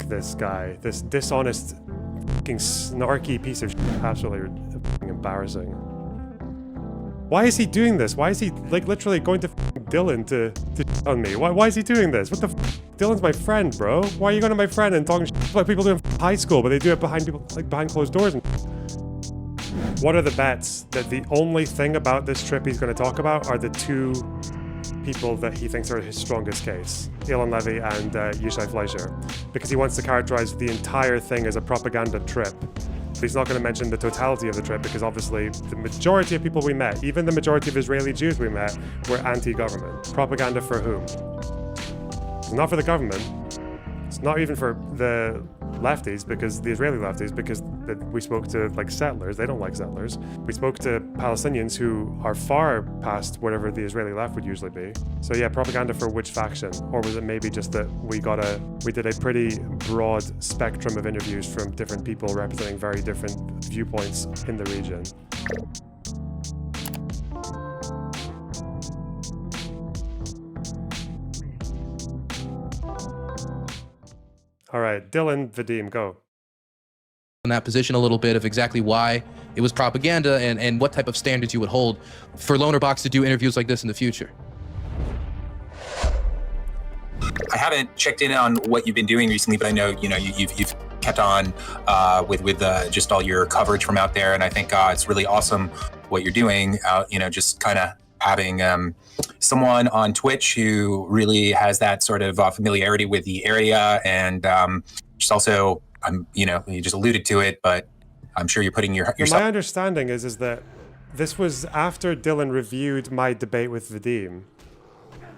like this guy, this dishonest, fucking snarky piece of shit. Absolutely embarrassing. Why is he doing this? Why is he like literally going to Dylan to shit on me? Why is he doing this? What the Dylan's my friend, bro. Why are you going to my friend and talking shit like people do in high school, but they do it behind people, like behind closed doors? And what are the bets that the only thing about this trip he's going to talk about are the two people that he thinks are his strongest case, Elon Levy and Yishai Fleischer, because he wants to characterize the entire thing as a propaganda trip. But he's not going to mention the totality of the trip because obviously the majority of people we met, even the majority of Israeli Jews we met, were anti-government. Propaganda for whom? It's not for the government. It's not even for the lefties, because the Israeli lefties, because we spoke to like settlers. They don't like settlers. We spoke to Palestinians who are far past whatever the Israeli left would usually be. So yeah, propaganda for which faction? Or was it maybe just that we did a pretty broad spectrum of interviews from different people representing very different viewpoints in the region? All right, Dylan, Vadim, go. In that position a little bit of exactly why it was propaganda and what type of standards you would hold for Lonerbox to do interviews like this in the future. I haven't checked in on what you've been doing recently, but I know you've kept on with just all your coverage from out there, and I think it's really awesome what you're doing. Just kind of having someone on Twitch who really has that sort of familiarity with the area, and just also, you just alluded to it, but I'm sure you're putting yourself. My understanding is that this was after Dylan reviewed my debate with Vadim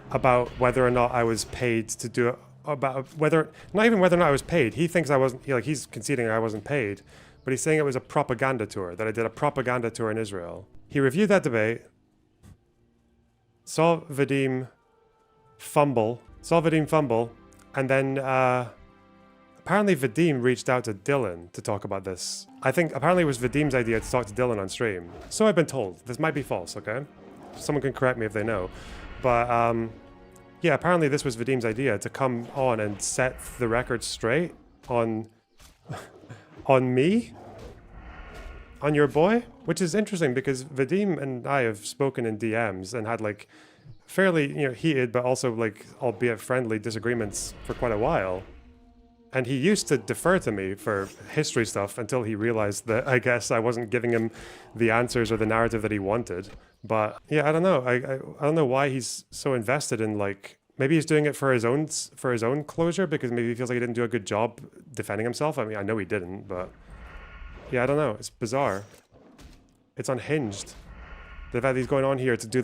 about whether or not I was paid to do it, not even whether or not I was paid. He thinks I wasn't, he's conceding I wasn't paid, but he's saying it was a propaganda tour, that I did a propaganda tour in Israel. He reviewed that debate, saw Vadim fumble, and then apparently Vadim reached out to Dylan to talk about this. I think apparently it was Vadim's idea to talk to Dylan on stream. So I've been told. This might be false, okay? Someone can correct me if they know. But yeah, apparently this was Vadim's idea to come on and set the record straight on me, on your boy, which is interesting because Vadim and I have spoken in DMs and had like fairly heated but also like albeit friendly disagreements for quite a while. And he used to defer to me for history stuff until he realized that I guess I wasn't giving him the answers or the narrative that he wanted. But yeah, I don't know. I don't know why he's so invested in like, maybe he's doing it for his own closure because maybe he feels like he didn't do a good job defending himself. I mean, I know he didn't, but yeah, I don't know. It's bizarre. It's unhinged. The fact that he's going on here to do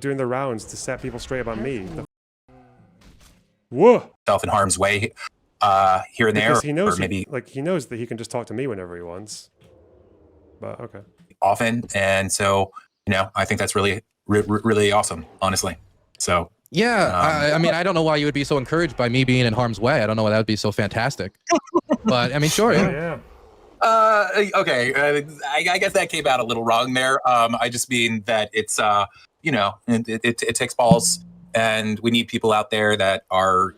doing the rounds to set people straight about me. Whoa! Self in harm's way. Here and there, because he knows or maybe he knows that he can just talk to me whenever he wants. But okay. Often, and so I think that's really, really awesome, honestly. So yeah, I mean, I don't know why you would be so encouraged by me being in harm's way. I don't know why that would be so fantastic. But I mean, sure, yeah. Okay, I guess that came out a little wrong there. I just mean that it's it takes balls. And we need people out there that are,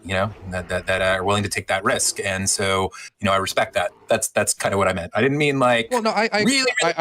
that are willing to take that risk. And so, I respect that. That's kind of what I meant. I didn't mean like. Well, no, I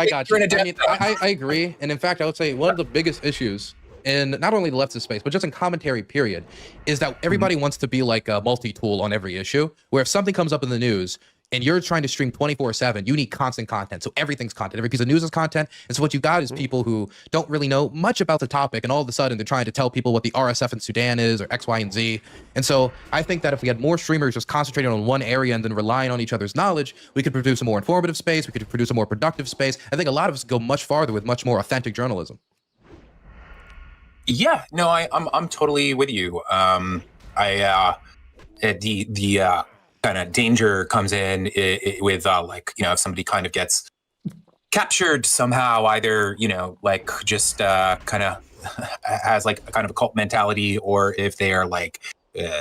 got you. I agree. And in fact, I would say one of the biggest issues in not only the leftist space, but just in commentary period, is that everybody wants to be like a multi-tool on every issue, where if something comes up in the news and you're trying to stream 24/7, you need constant content. So everything's content. Every piece of news is content. And so what you got is people who don't really know much about the topic, and all of a sudden they're trying to tell people what the RSF in Sudan is, or X, Y, and Z. And so I think that if we had more streamers just concentrating on one area and then relying on each other's knowledge, we could produce a more informative space. We could produce a more productive space. I think a lot of us go much farther with much more authentic journalism. Yeah, no, I'm totally with you. The kind of danger comes in with if somebody kind of gets captured somehow, either just kind of has like a kind of a cult mentality, or if they are like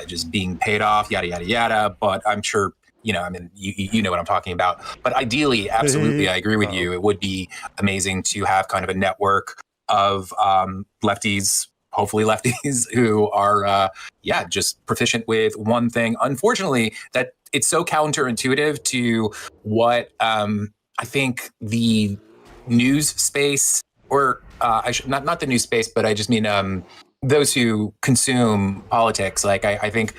just being paid off, yada yada yada. But I'm sure I mean you know what I'm talking about. But ideally, absolutely, I agree with you. It would be amazing to have kind of a network of lefties. Hopefully lefties who are, just proficient with one thing. Unfortunately, that it's so counterintuitive to what I think the news space, or I should not the news space, but I just mean those who consume politics. Like I think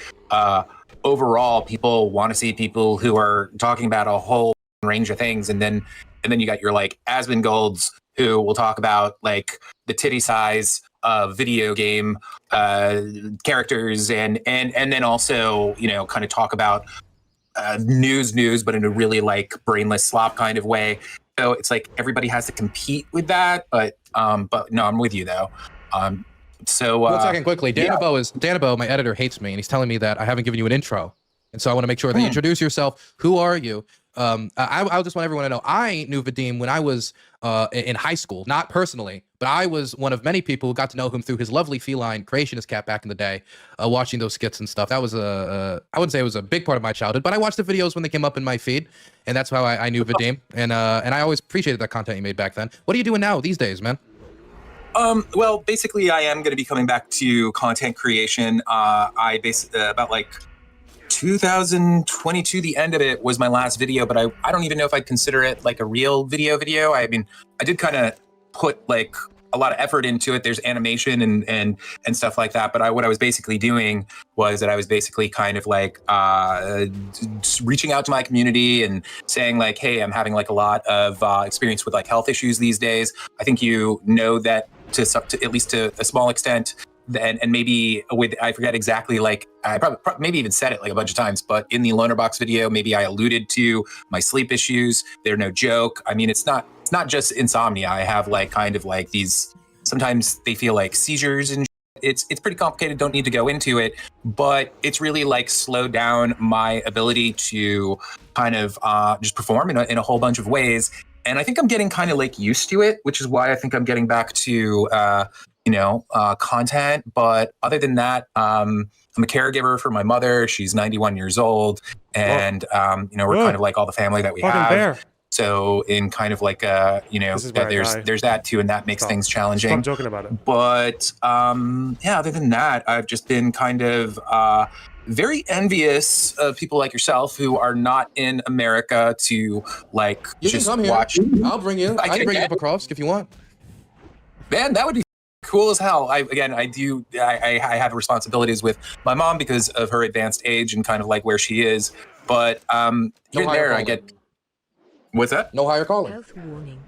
overall, people want to see people who are talking about a whole range of things, and then you got your like Asmongold's who will talk about like the titty size of video game characters, and then also, you know, kind of talk about news, but in a really like brainless slop kind of way. So it's like everybody has to compete with that, but no, I'm with you though. So 1 second, quickly. Danabo, my editor, hates me, and he's telling me that I haven't given you an intro, and so I want to make sure that you introduce yourself. Who are you? I just want everyone to know I knew Vadim when I was in high school, not personally, but I was one of many people who got to know him through his lovely feline creationist cat back in the day, watching those skits and stuff. That was I wouldn't say it was a big part of my childhood, but I watched the videos when they came up in my feed, and that's how I knew Vadim, and I always appreciated that content you made back then. What are you doing now these days, man? Well, basically, I am going to be coming back to content creation. I basically about like 2022, the end of it was my last video, but I don't even know if I'd consider it like a real video. I mean, I did kind of put like a lot of effort into it. There's animation and stuff like that. But what I was basically doing was that I was basically kind of like just reaching out to my community and saying like, hey, I'm having like a lot of experience with like health issues these days. I think you know that to at least to a small extent. And maybe with, I forget exactly, like I probably maybe even said it like a bunch of times, but in the Lonerbox video, maybe I alluded to my sleep issues. They're no joke. I mean, it's not just insomnia. I have like kind of like these, sometimes they feel like seizures and it's pretty complicated. Don't need to go into it, but it's really like slowed down my ability to kind of just perform in a whole bunch of ways. And I think I'm getting kind of like used to it, which is why I think I'm getting back to content. But other than that, I'm a caregiver for my mother. She's 91 years old, and we're kind of like all the family that we have. Bear. So in kind of like there's that too, and that makes things challenging. Stop joking about it. But other than that, I've just been kind of very envious of people like yourself who are not in America to like you just can come watch. Here. I'll bring you. I can bring you up across if you want. Man, that would be cool as hell. I have responsibilities with my mom because of her advanced age and kind of like where she is. But here and there, I get. What's that? No higher calling. Health warning.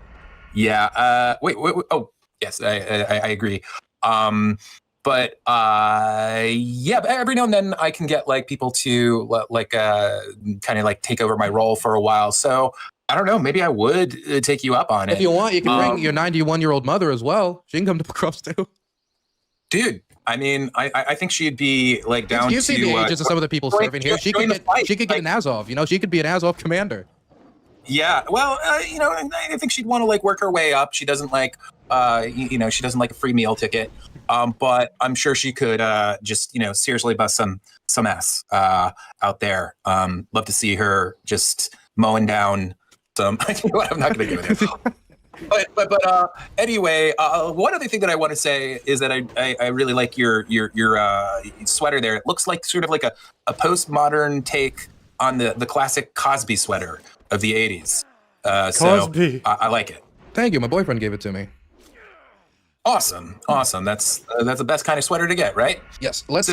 Yeah. Wait. Oh, yes. I agree. But every now and then I can get like people to like kind of like take over my role for a while. So I don't know. Maybe I would take you up on it. If you want, you can bring your 91-year-old mother as well. She can come to across too. Dude, I mean, I think she'd be like down. You see the ages of some of the people serving here. She could get an Azov. You know, she could be an Azov commander. Yeah, well, I think she'd want to like work her way up. She doesn't like, she doesn't like a free meal ticket. But I'm sure she could just, seriously bust some ass out there. Love to see her just mowing down some. You know what? I'm not going to do it. But anyway, one other thing that I want to say is that I really like your sweater there. It looks like sort of like a postmodern take on the classic Cosby sweater of the 80s. Cosby. So I like it. Thank you. My boyfriend gave it to me. Awesome. That's the best kind of sweater to get, right? Yes. Let's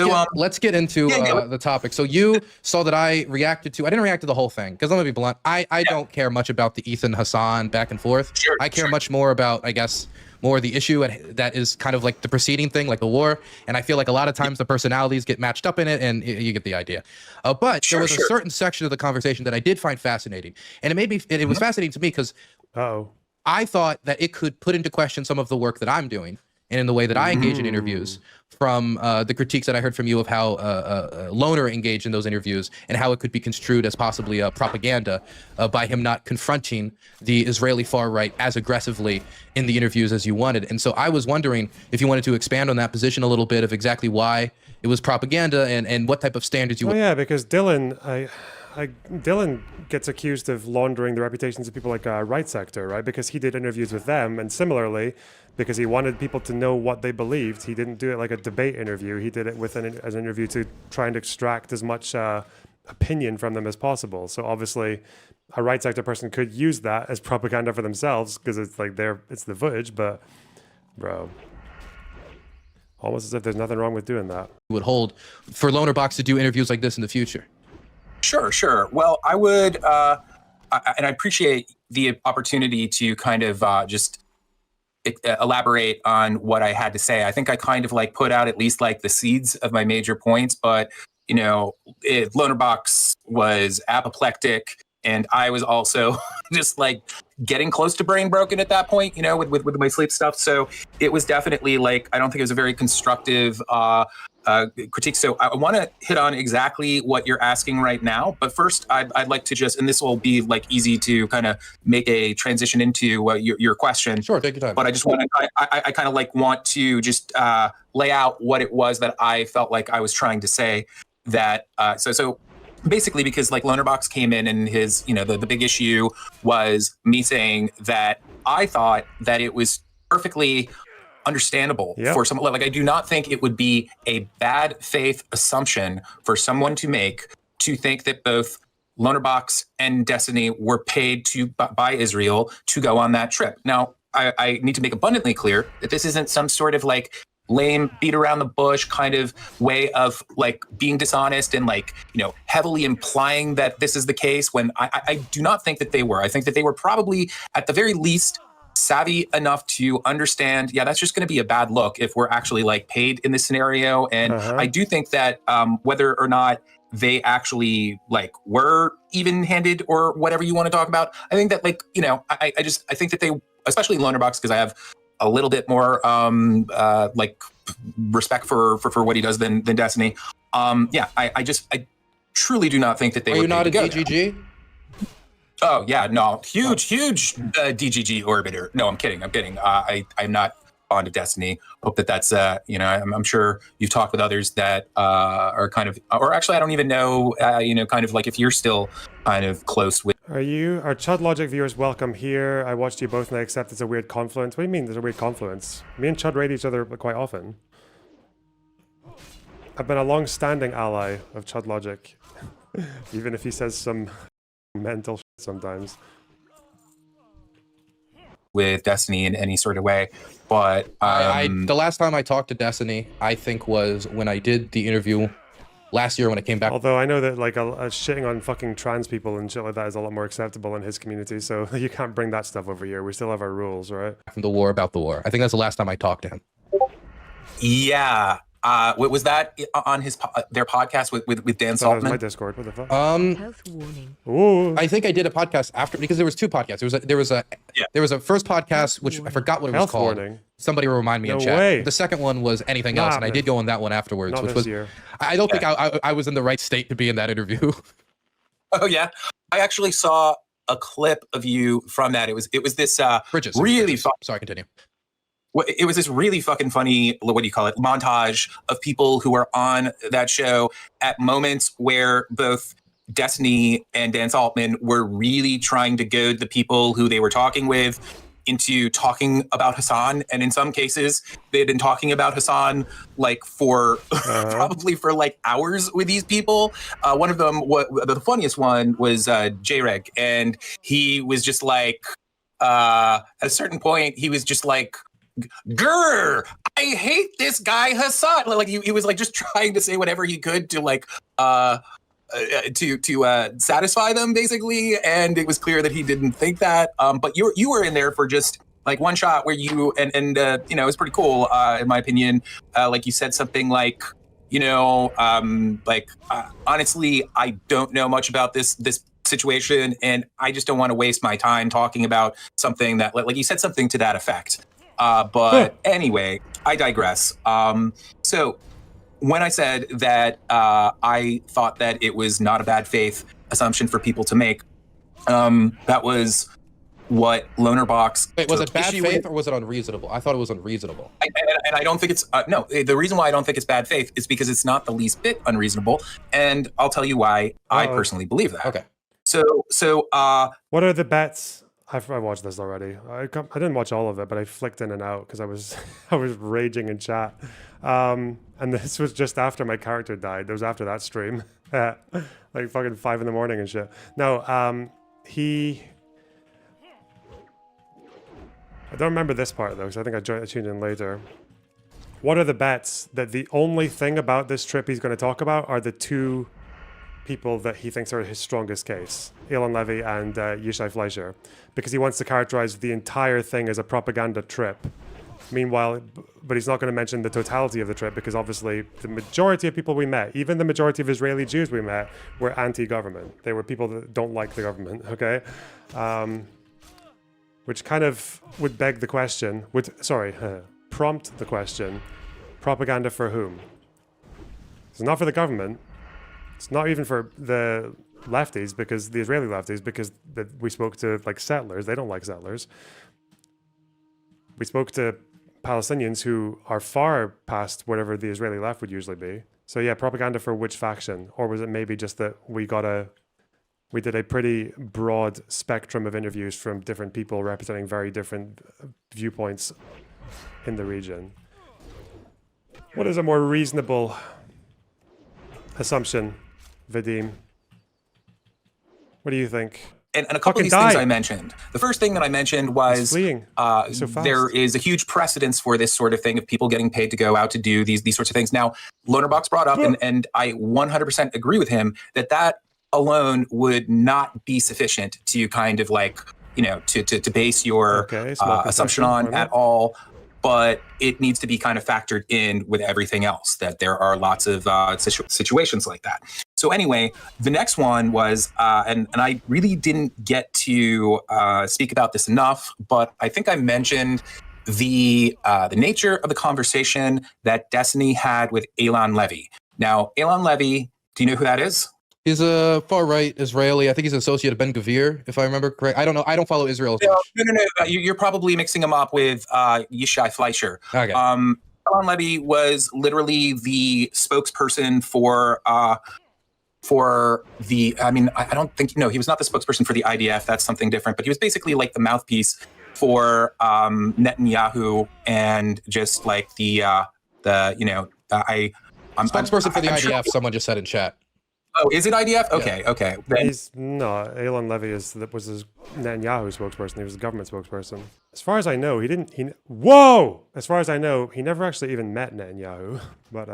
get into the topic. So you saw that I reacted to. I didn't react to the whole thing because I'm gonna be blunt. I don't care much about the Ethan Hassan back and forth. Sure, I care much more about, I guess, more the issue that is kind of like the preceding thing, like the war. And I feel like a lot of times the personalities get matched up in it, and you get the idea. But there was a certain section of the conversation that I did find fascinating, and it was fascinating to me because I thought that it could put into question some of the work that I'm doing and in the way that I engage in interviews, from the critiques that I heard from you of how Loner engaged in those interviews and how it could be construed as possibly propaganda by him not confronting the Israeli far-right as aggressively in the interviews as you wanted. And so I was wondering if you wanted to expand on that position a little bit of exactly why it was propaganda and what type of standards you... Oh yeah, because Dylan gets accused of laundering the reputations of people like Right Sector, right? Because he did interviews with them, and similarly, because he wanted people to know what they believed, he didn't do it like a debate interview. He did it with as an interview to try and extract as much opinion from them as possible. So obviously a right sector person could use that as propaganda for themselves because it's like it's the footage, but bro, almost as if there's nothing wrong with doing that. Would hold for Lonerbox to do interviews like this in the future? Sure. Well, I would, and I appreciate the opportunity to kind of just elaborate on what I had to say. I think I kind of like put out at least like the seeds of my major points, but Lonerbox was apoplectic, and I was also just like getting close to brain broken at that point, with my sleep stuff. So it was definitely like, I don't think it was a very constructive critique. So I want to hit on exactly what you're asking right now. But first, I'd like to and this will be like easy to kind of make a transition into your question. Sure, take your time. But I just want to, I kind of like want to just lay out what it was that I felt like I was trying to say. That so basically, because like Lonerbox came in and his, the big issue was me saying that I thought that it was perfectly understandable for someone. Like, I do not think it would be a bad faith assumption for someone to think that both Lonerbox and Destiny were paid by Israel to go on that trip. Now, I need to make abundantly clear that this isn't some sort of like lame, beat around the bush kind of way of like being dishonest and like, heavily implying that this is the case, when I do not think that they were. I think that they were probably at the very least savvy enough to understand, that's just going to be a bad look if we're actually like paid in this scenario. And I do think that whether or not they actually like were even-handed or whatever you want to talk about, I think that like, I think that they, especially Lonerbox, because I have a little bit more like respect for what he does than Destiny. I truly do not think that they Are were you not a together. DGG? Oh yeah, no, huge DGG orbiter. No, I'm kidding. I'm not on to Destiny. Hope that's I'm sure you've talked with others that are kind of, or actually I don't even know, kind of like if you're still kind of close with. Our Chud Logic viewers welcome here. I watched you both and I accept it's a weird confluence. What do you mean there's a weird confluence? Me and Chud raid each other quite often. I've been a long-standing ally of Chud Logic, even if he says some mental shit sometimes. With Destiny in any sort of way, but the last time I talked to Destiny, I think was when I did the interview last year when I came back. Although I know that like shitting on fucking trans people and shit like that is a lot more acceptable in his community, so you can't bring that stuff over here. We still have our rules, right? From the war about the war. I think that's the last time I talked to him. Yeah. Was that on their podcast with Dan Saltman? That was my Discord. What the fuck? Health warning. Ooh. I think I did a podcast after, because there was two podcasts. There was a first podcast which I forgot what it was Health called. warning. Somebody will remind me in chat. Way. The second one was anything else, and I did go on that one afterwards, Not which this was. year. I don't think I was in the right state to be in that interview. Oh yeah, I actually saw a clip of you from that. It was this Bridges. really Sorry, continue. It was this really fucking funny, what do you call it, montage of people who were on that show at moments where both Destiny and Dan Saltman were really trying to goad the people who they were talking with into talking about Hassan. And in some cases, they had been talking about Hassan like for probably for like hours with these people. One of them, the funniest one was J-Reg. And he was just like, at a certain point, he was just like, grr, I hate this guy Hassan. Like he was like just trying to say whatever he could to like to satisfy them basically, and it was clear that he didn't think that. But you were in there for just like one shot where you and it was pretty cool in my opinion. Like you said something like, honestly, I don't know much about this situation, and I just don't want to waste my time talking about something that like you said something to that effect. But anyway, I digress. So when I said that I thought that it was not a bad faith assumption for people to make, that was what Lonerbox. Wait, was it bad faith or was it unreasonable? I thought it was unreasonable. And I don't think it's no. The reason why I don't think it's bad faith is because it's not the least bit unreasonable, and I'll tell you why I personally believe that. Okay. So what are the bets? I watched this already. I didn't watch all of it, but I flicked in and out because I was raging in chat. And And this was just after my character died. It was after that stream. Like fucking 5 in the morning and shit. No, I don't remember this part though, because I think I tuned in later. What are the bets that the only thing about this trip he's going to talk about are the two people that he thinks are his strongest case, Elon Levy and Yishai Fleischer, because he wants to characterize the entire thing as a propaganda trip. Meanwhile, but he's not going to mention the totality of the trip because obviously the majority of people we met, even the majority of Israeli Jews we met, were anti-government. They were people that don't like the government, okay? Which kind of would beg the question, prompt the question, propaganda for whom? It's not for the government. It's not even for the lefties, because the Israeli lefties, because we spoke to like settlers. They don't like settlers. We spoke to Palestinians who are far past whatever the Israeli left would usually be. So yeah, propaganda for which faction? Or was it maybe just that we did a pretty broad spectrum of interviews from different people representing very different viewpoints in the region? What is a more reasonable assumption, Vadim? What do you think? And a couple of these things I mentioned. The first thing that I mentioned was there is a huge precedence for this sort of thing of people getting paid to go out to do these sorts of things. Now, Lonerbox brought up, and I 100% agree with him, that alone would not be sufficient to kind of like, to base your assumption on at all. But it needs to be kind of factored in with everything else, that there are lots of situations like that. So anyway, the next one was, and I really didn't get to speak about this enough, but I think I mentioned the nature of the conversation that Destiny had with Elon Levy. Now, Elon Levy, do you know who that is? He's a far-right Israeli. I think he's an associate of Ben Gvir, if I remember correct. I don't know. I don't follow Israel as much. No. You're probably mixing him up with Yishai Fleischer. Okay. Elon Levy was literally the spokesperson for the. I mean, I don't think he was not the spokesperson for the IDF. That's something different. But he was basically like the mouthpiece for Netanyahu and just like I'm spokesperson for the IDF. Someone just said in chat. Oh, is it IDF? Okay, yeah. Okay. He's no, Elon Levy was his Netanyahu spokesperson. He was the government spokesperson. As far as I know, As far as I know, he never actually even met Netanyahu. But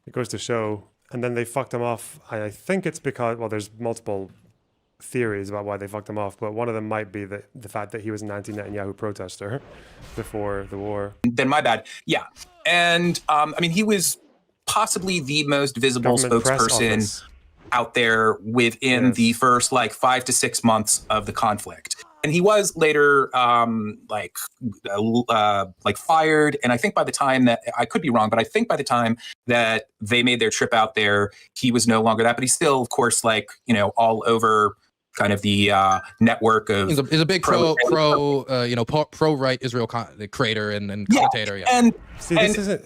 it goes to show. And then they fucked him off. I think it's because, there's multiple theories about why they fucked him off, but one of them might be the fact that he was an anti-Netanyahu protester before the war. Then my bad. Yeah. And he was possibly the most visible spokesperson out there within the first 5 to 6 months of the conflict. And he was later fired. And I think by the time that, I could be wrong, but I think by the time that they made their trip out there, he was no longer that. But he's still, of course, all over kind of the network of. He's a big pro-right Israel creator and commentator. Yeah. And see, this isn't.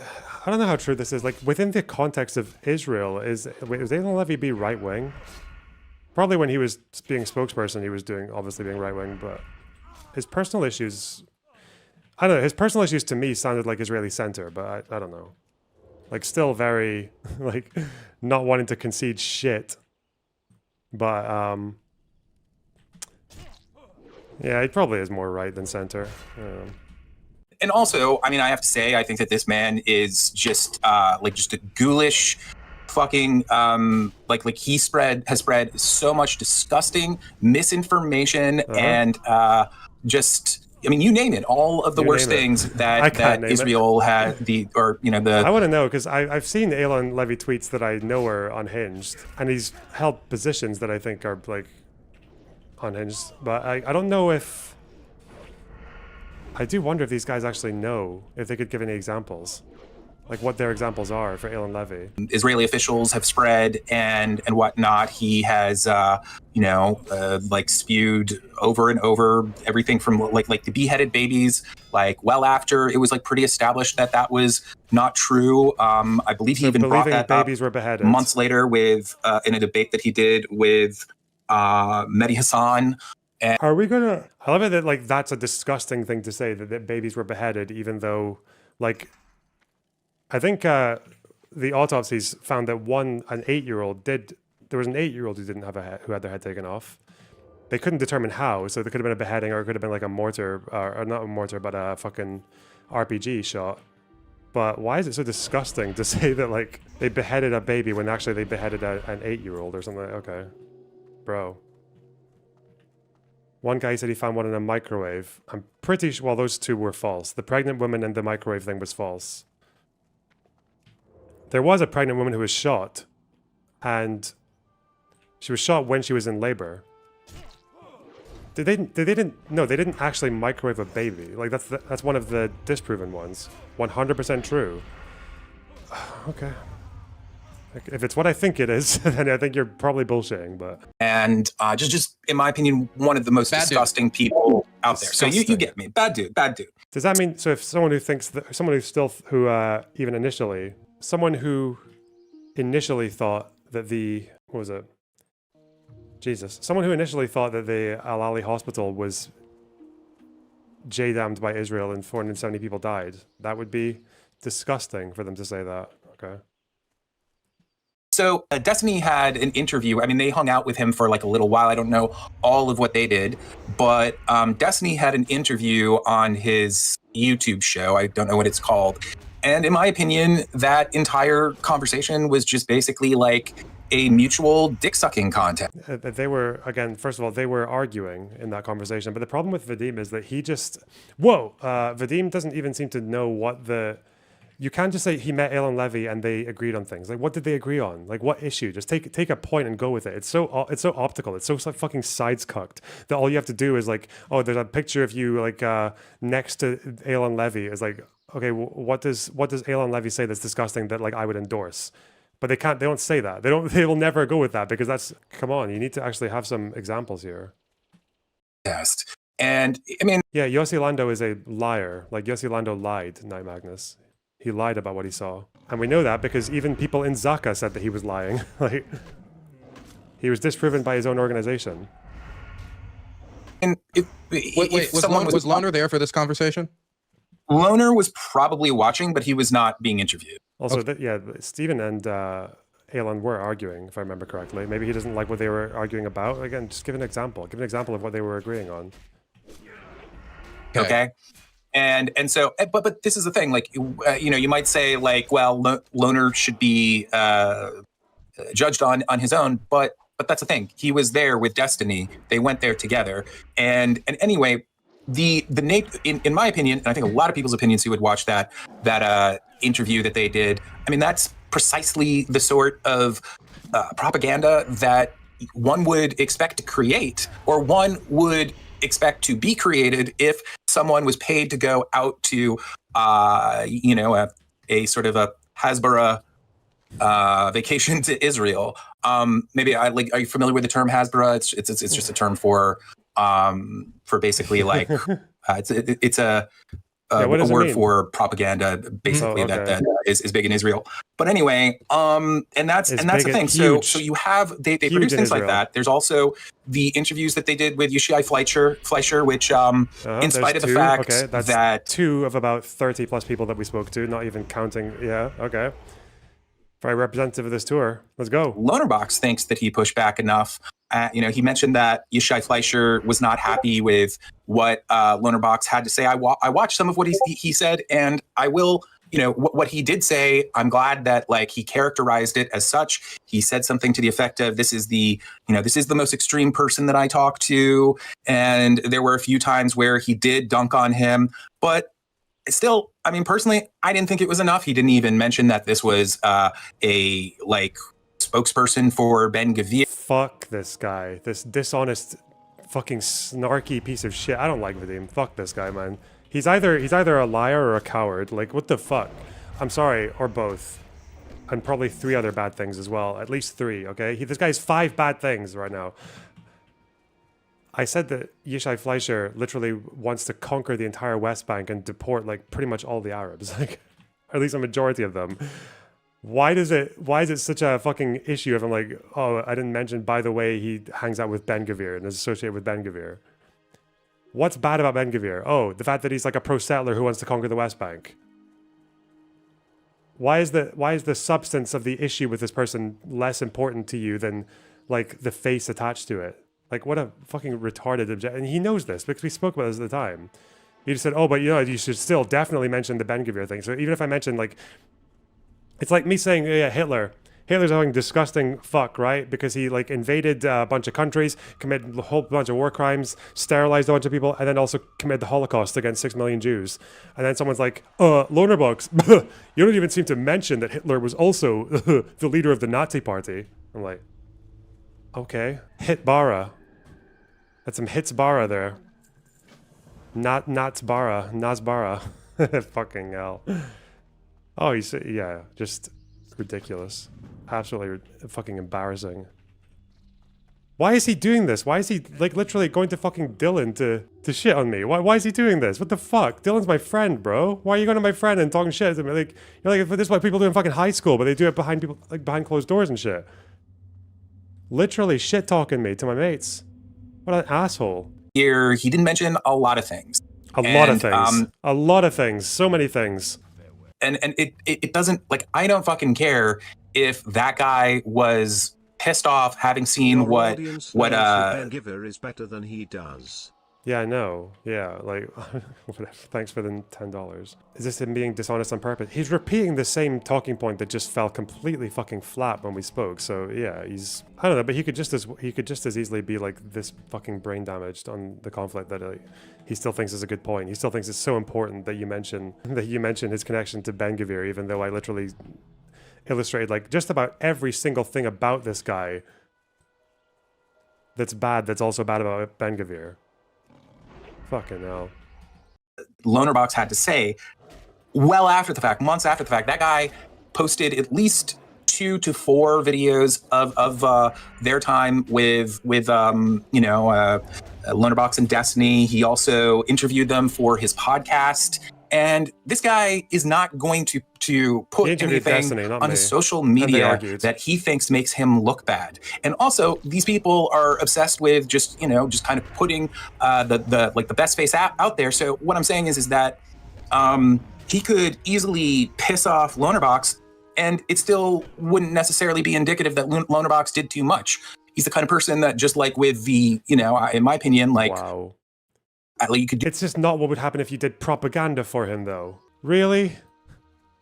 I don't know how true this is. Within the context of Israel, was Elon Levy be right wing? Probably when he was being spokesperson, he was obviously being right wing, but his personal issues, I don't know. His personal issues to me sounded like Israeli center, but I don't know. Still very not wanting to concede shit. But yeah, he probably is more right than center. I don't know. And also, I have to say, I think that this man is just just a ghoulish fucking he has spread so much disgusting misinformation and you name it, all of the worst things that Israel had I want to know, because I've seen Elon Levy tweets that I know are unhinged, and he's held positions that I think are unhinged, but I don't know if. I do wonder if these guys actually know, if they could give any examples, what their examples are for Elon Levy. Israeli officials have spread and whatnot. He has, spewed over and over everything from the beheaded babies, well after it was pretty established that was not true. I believe he even brought that babies were beheaded months later with in a debate that he did with Mehdi Hassan. Are we gonna? I love it that that's a disgusting thing to say, that babies were beheaded, even though I think the autopsies found that an 8-year-old did. There was an 8-year-old who didn't have a head, who had their head taken off. They couldn't determine how, so there could have been a beheading, or it could have been like a mortar, or not a mortar, but a fucking RPG shot. But why is it so disgusting to say that like they beheaded a baby when actually they beheaded an 8-year-old or something? Okay, bro. One guy said he found one in a microwave. I'm pretty sure. Well, those two were false. The pregnant woman and the microwave thing was false. There was a pregnant woman who was shot, and she was shot when she was in labor. They didn't actually microwave a baby. Like that's one of the disproven ones. 100% true. Okay. If it's what I think it is, then I think you're probably bullshitting. But just in my opinion, one of the most disgusting people out there. So you get me, bad dude. Does that mean so? If someone who thinks that someone who initially thought that the someone who initially thought that the Al Ali hospital was J-damned by Israel and 470 people died, that would be disgusting for them to say that. Okay. So Destiny had an interview. I mean, they hung out with him for like a little while. I don't know all of what they did, but Destiny had an interview on his YouTube show. I don't know what it's called. And in my opinion, that entire conversation was just basically like a mutual dick-sucking contest. They were, again, first of all, they were arguing in that conversation. But the problem with Vadim is that he just... Vadim doesn't even seem to know what the... You can't just say he met Elon Levy and they agreed on things. Like, what did they agree on? Like, what issue? Just take a point and go with it. It's so optical. It's so fucking sides-cucked that all you have to do is like, oh, there's a picture of you like next to Elon Levy. Is like, okay, what does Elon Levy say that's disgusting that like I would endorse? But they don't say that. They will never go with that because that's, come on, you need to actually have some examples here. Yes. And I mean, yeah, Yossi Lando is a liar. Like Yossi Lando lied, Night Magnus. He lied about what he saw. And we know that because even people in Zaka said that he was lying. Like, he was disproven by his own organization. And was Loner there for this conversation? Loner was probably watching, but he was not being interviewed. Also, Stephen and Elon were arguing, if I remember correctly. Maybe he doesn't like what they were arguing about. Again, just give an example. Give an example of what they were agreeing on. Okay. And so, but this is the thing. Like, you might say like, well, Loner should be judged on his own, but that's the thing. He was there with Destiny. They went there together. And anyway, in my opinion, and I think a lot of people's opinions who would watch that interview that they did, I mean, that's precisely the sort of propaganda that one would expect to create, or one would expect to be created if someone was paid to go out to, a sort of a Hasbara vacation to Israel. Maybe are you familiar with the term Hasbara? It's just a term for basically like it's a word for propaganda, basically that is big in Israel. But anyway, and that's the thing. So you have they produce things like that. There's also the interviews that they did with Yishai Fleischer, which in spite of the fact that 2 of about 30 plus people that we spoke to, not even counting. Yeah, okay. Very representative of this tour. Let's go. Lonerbox thinks that he pushed back enough. He mentioned that Yishai Fleischer was not happy with what Lonerbox had to say. I watched some of what he said, and I will, what he did say, I'm glad that like he characterized it as such. He said something to the effect of, this is the most extreme person that I talked to. And there were a few times where he did dunk on him, but still, I mean, personally, I didn't think it was enough. He didn't even mention that this was a spokesperson for Ben Gvir. Fuck this guy. This dishonest, fucking snarky piece of shit. I don't like Vadim. Fuck this guy, man. He's either a liar or a coward. Like, what the fuck? I'm sorry, or both. And probably 3 other bad things as well. At least 3, okay? This guy's 5 bad things right now. I said that Yishai Fleischer literally wants to conquer the entire West Bank and deport like pretty much all the Arabs, like at least a majority of them. Why is it such a fucking issue if I'm like, oh, I didn't mention, by the way, he hangs out with Ben Gvir and is associated with Ben Gvir. What's bad about Ben Gvir? Oh, the fact that he's like a pro-settler who wants to conquer the West Bank. Why is the substance of the issue with this person less important to you than like the face attached to it? Like, what a fucking retarded and he knows this because we spoke about this at the time. He just said, oh, but you know, you should still definitely mention the Ben-Gvir thing. So even if I mention, like, it's like me saying, yeah, Hitler's a fucking disgusting fuck, right? Because he like invaded a bunch of countries, committed a whole bunch of war crimes, sterilized a bunch of people, and then also committed the Holocaust against 6 million Jews. And then someone's like, Lonerbox, you don't even seem to mention that Hitler was also the leader of the Nazi party. I'm like, okay, Hitbara. That's some Hitsbara there. Not Natsbara, Nazbara. Fucking hell. Oh, yeah, just ridiculous. Absolutely fucking embarrassing. Why is he doing this? Why is he like literally going to fucking Dylan to shit on me? Why is he doing this? What the fuck? Dylan's my friend, bro. Why are you going to my friend and talking shit to me? Like, you're like, this is what people do in fucking high school, but they do it behind people, like behind closed doors and shit. Literally shit talking me to my mates. What an asshole. Here, he didn't mention a lot of things. A lot of things. So many things. And it doesn't, like, I don't fucking care if that guy was pissed off having seen what Ben-Gvir is better than he does. Yeah, I know. Yeah, like, whatever. Thanks for the $10. Is this him being dishonest on purpose? He's repeating the same talking point that just fell completely fucking flat when we spoke. So yeah, I don't know, but he could just as easily be like this fucking brain damaged on the conflict that he still thinks is a good point. He still thinks it's so important that you mention his connection to Ben-Gvir, even though I literally illustrated like just about every single thing about this guy that's bad. That's also bad about Ben-Gvir. Fucking hell. Lonerbox had to say, well after the fact, months after the fact, that guy posted at least 2 to 4 videos of their time with Lonerbox and Destiny. He also interviewed them for his podcast. And this guy is not going to put anything Destiny, on his social media that he thinks makes him look bad. And also, these people are obsessed with just kind of putting the best face out there. So what I'm saying is that he could easily piss off Lonerbox, and it still wouldn't necessarily be indicative that Lonerbox did too much. He's the kind of person that, just like with the, in my opinion, like. Wow. You could it's just not what would happen if you did propaganda for him, though. Really?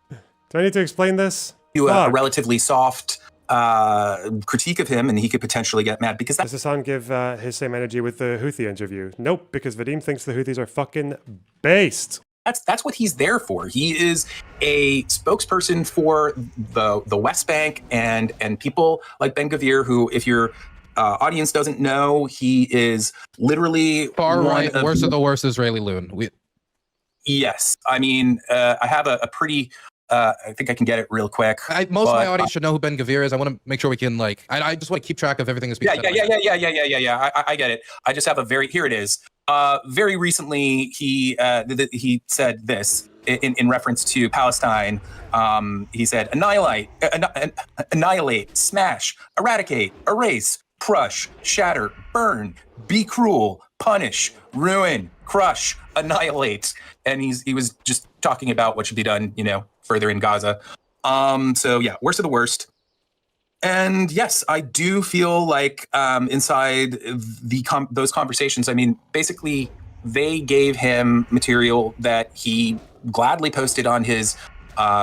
Do I need to explain this? Do a relatively soft critique of him, and he could potentially get mad because does Hassan give his same energy with the Houthi interview? Nope, because Vadim thinks the Houthis are fucking based. That's what he's there for. He is a spokesperson for the West Bank and people like Ben-Gvir, who, if you're audience doesn't know, he is literally far-right, worst of the worst Israeli loon. Yes. I mean, I have a pretty, I think I can get it real quick. Most of my audience should know who Ben-Gvir is. I want to make sure we can, like, I just want to keep track of everything that's being said. Yeah. I get it. I just have here it is. Very recently, he said this in reference to Palestine. He said, annihilate, smash, eradicate, erase, crush, shatter, burn, be cruel, punish, ruin, crush, annihilate. And he was just talking about what should be done, further in Gaza. So yeah, worst of the worst. And yes, I do feel like inside those conversations, I mean, basically they gave him material that he gladly posted on his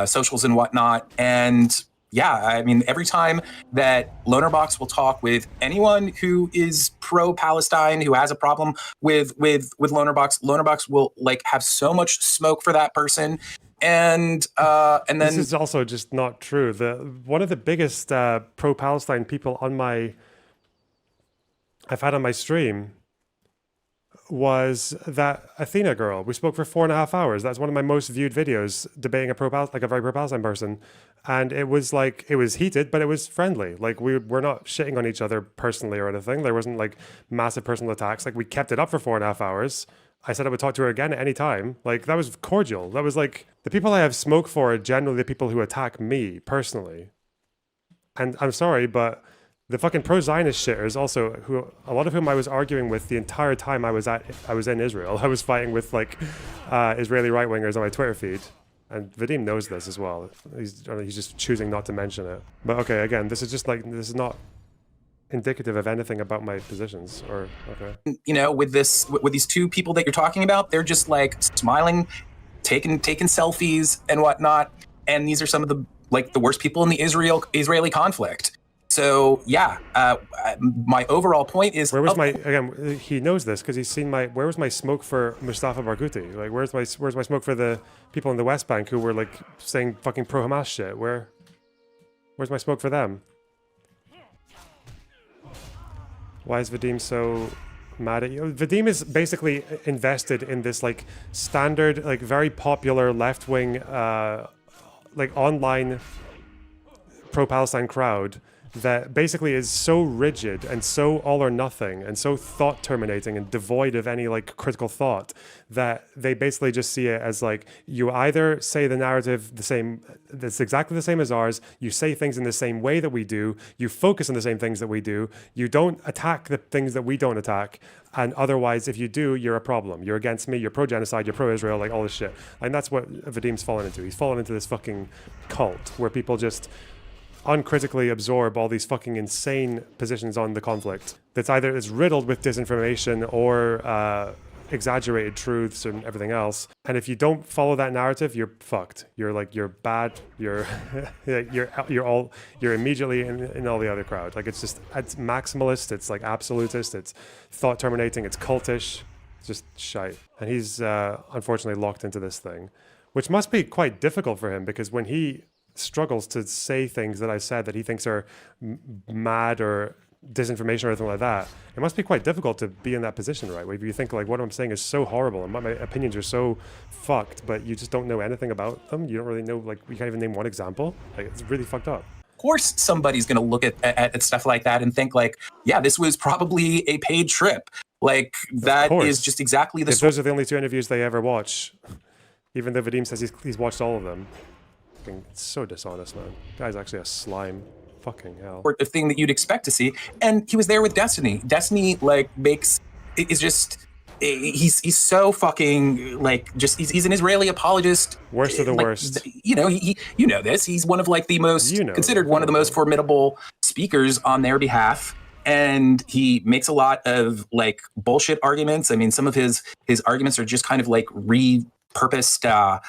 socials and whatnot. And yeah, I mean, every time that Lonerbox will talk with anyone who is pro-Palestine, who has a problem with Lonerbox will like have so much smoke for that person. And then this is also just not true. One of the biggest pro-Palestine people I've had on my stream was that Athena girl. We spoke for 4.5 hours. That's one of my most viewed videos, debating a very pro-Palestine person. And it was heated, but it was friendly. Like we're not shitting on each other personally or anything. There wasn't like massive personal attacks. Like we kept it up for 4.5 hours. I said I would talk to her again at any time. Like that was cordial. That was like the people I have smoke for are generally the people who attack me personally. And I'm sorry, but the fucking pro-Zionist shitters also, a lot of whom I was arguing with the entire time I was in Israel. I was fighting with like Israeli right-wingers on my Twitter feed. And Vadim knows this as well. He's just choosing not to mention it. But okay, again, this is not indicative of anything about my positions, or okay. You know, with these two people that you're talking about, they're just like smiling, taking selfies and whatnot. And these are some of the worst people in the Israeli conflict. So yeah, my overall point is, where was again, he knows this because he's seen where was my smoke for Mustafa Barghouti? Like, where's my smoke for the people in the West Bank who were like saying fucking pro-Hamas shit? Where's my smoke for them? Why is Vadim so mad at you? Vadim is basically invested in this like standard, like very popular left-wing, like online pro-Palestine crowd that basically is so rigid and so all or nothing and so thought terminating and devoid of any like critical thought that they basically just see it as like, you either say the narrative that's exactly the same as ours, you say things in the same way that we do, you focus on the same things that we do, you don't attack the things that we don't attack, and otherwise if you do, you're a problem, you're against me, you're pro-genocide, you're pro-Israel, like all this shit. And that's what Vadim's fallen into. He's fallen into this fucking cult where people just uncritically absorb all these fucking insane positions on the conflict that's either is riddled with disinformation or exaggerated truths and everything else. And if you don't follow that narrative, you're fucked. You're bad. You're you're immediately in all the other crowd. Like it's maximalist. It's like absolutist. It's thought terminating. It's cultish. It's just shite. And he's unfortunately locked into this thing, which must be quite difficult for him because when he struggles to say things that I said that he thinks are mad or disinformation or anything like that, it must be quite difficult to be in that position, right? Where you think like what I'm saying is so horrible and my opinions are so fucked, but you just don't know anything about them. You don't really know, like you can't even name one example. Like it's really fucked up. Of course somebody's going to look at stuff like that and think like, yeah, this was probably a paid trip. Like that is just exactly the if those are the only 2 interviews they ever watch, even though Vadim says he's watched all of them. It's so dishonest, man. Guy's actually a slime. Fucking hell. Sort of thing that you'd expect to see. And he was there with Destiny. Destiny is just, he's so fucking like, just, he's an Israeli apologist. Worst of the worst. You know, you know this. He's one of like the most, considered one of the most formidable speakers on their behalf. And he makes a lot of like bullshit arguments. I mean, some of his arguments are just kind of like repurposed,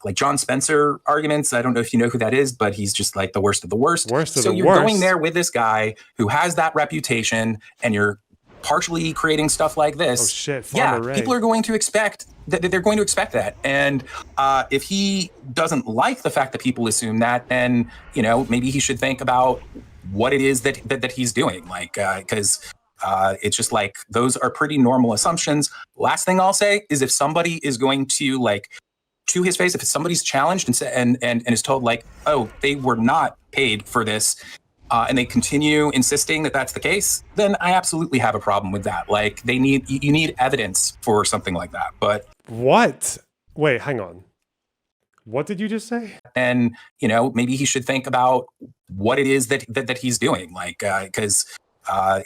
like John Spencer arguments. I don't know if you know who that is, but he's just like the worst of the worst. So you're going there with this guy who has that reputation and you're partially creating stuff like this. Oh shit, yeah, Ray. People are going to expect that. They're going to expect that. And if he doesn't like the fact that people assume that, then, you know, maybe he should think about what it is that he's doing. Like, because it's just like, those are pretty normal assumptions. Last thing I'll say is if somebody is going to like, to his face, if somebody's challenged and is told like, oh, they were not paid for this, and they continue insisting that that's the case, then I absolutely have a problem with that. Like you need evidence for something like that. But what? Wait, hang on. What did you just say? And you know, maybe he should think about what it is that he's doing. Like, because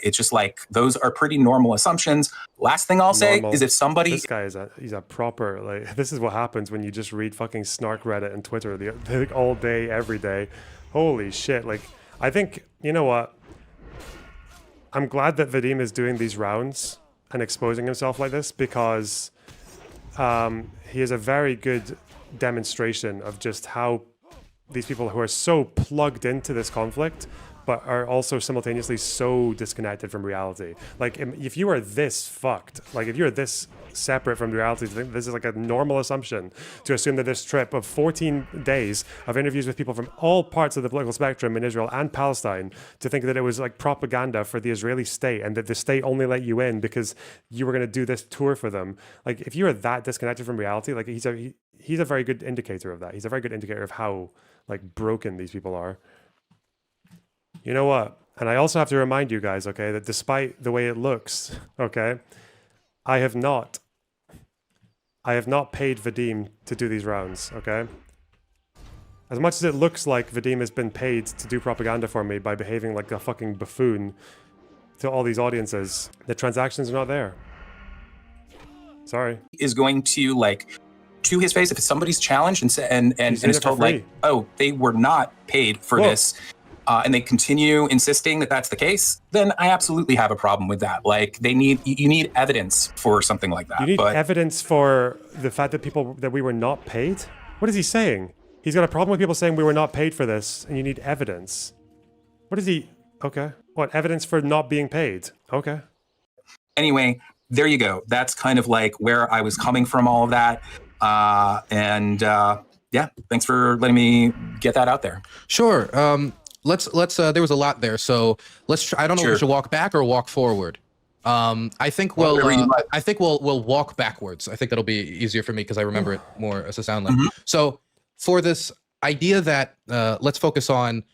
it's just like, those are pretty normal assumptions. Last thing I'll say is if somebody... This guy he's a proper, like, this is what happens when you just read fucking snark Reddit and Twitter all day, every day. Holy shit. Like, I think, you know what? I'm glad that Vadim is doing these rounds and exposing himself like this because he is a very good demonstration of just how these people who are so plugged into this conflict but are also simultaneously so disconnected from reality. Like, if you are this fucked, like if you're this separate from reality, this is like a normal assumption to assume that this trip of 14 days of interviews with people from all parts of the political spectrum in Israel and Palestine, to think that it was like propaganda for the Israeli state and that the state only let you in because you were going to do this tour for them. Like, if you are that disconnected from reality, like he's a very good indicator of that. He's a very good indicator of how like broken these people are. You know what? And I also have to remind you guys, okay, that despite the way it looks, okay, I have not paid Vadim to do these rounds, okay? As much as it looks like Vadim has been paid to do propaganda for me by behaving like a fucking buffoon to all these audiences, the transactions are not there. Sorry. Is going to like to his face, if somebody's challenged and is told like, oh, they were not paid for this, and they continue insisting that that's the case, then I absolutely have a problem with that. Like, you need evidence for something like that. You need evidence for the fact that we were not paid? What is he saying? He's got a problem with people saying we were not paid for this, and you need evidence. What is he? Okay. What, evidence for not being paid? Okay. Anyway, there you go. That's kind of like where I was coming from, all of that. Yeah, thanks for letting me get that out there. Sure. Let's there was a lot there, so let's try. I don't know if we should walk back or walk forward. I think we'll walk backwards. I think that'll be easier for me because I remember it more as a sound like. So for this idea that let's focus on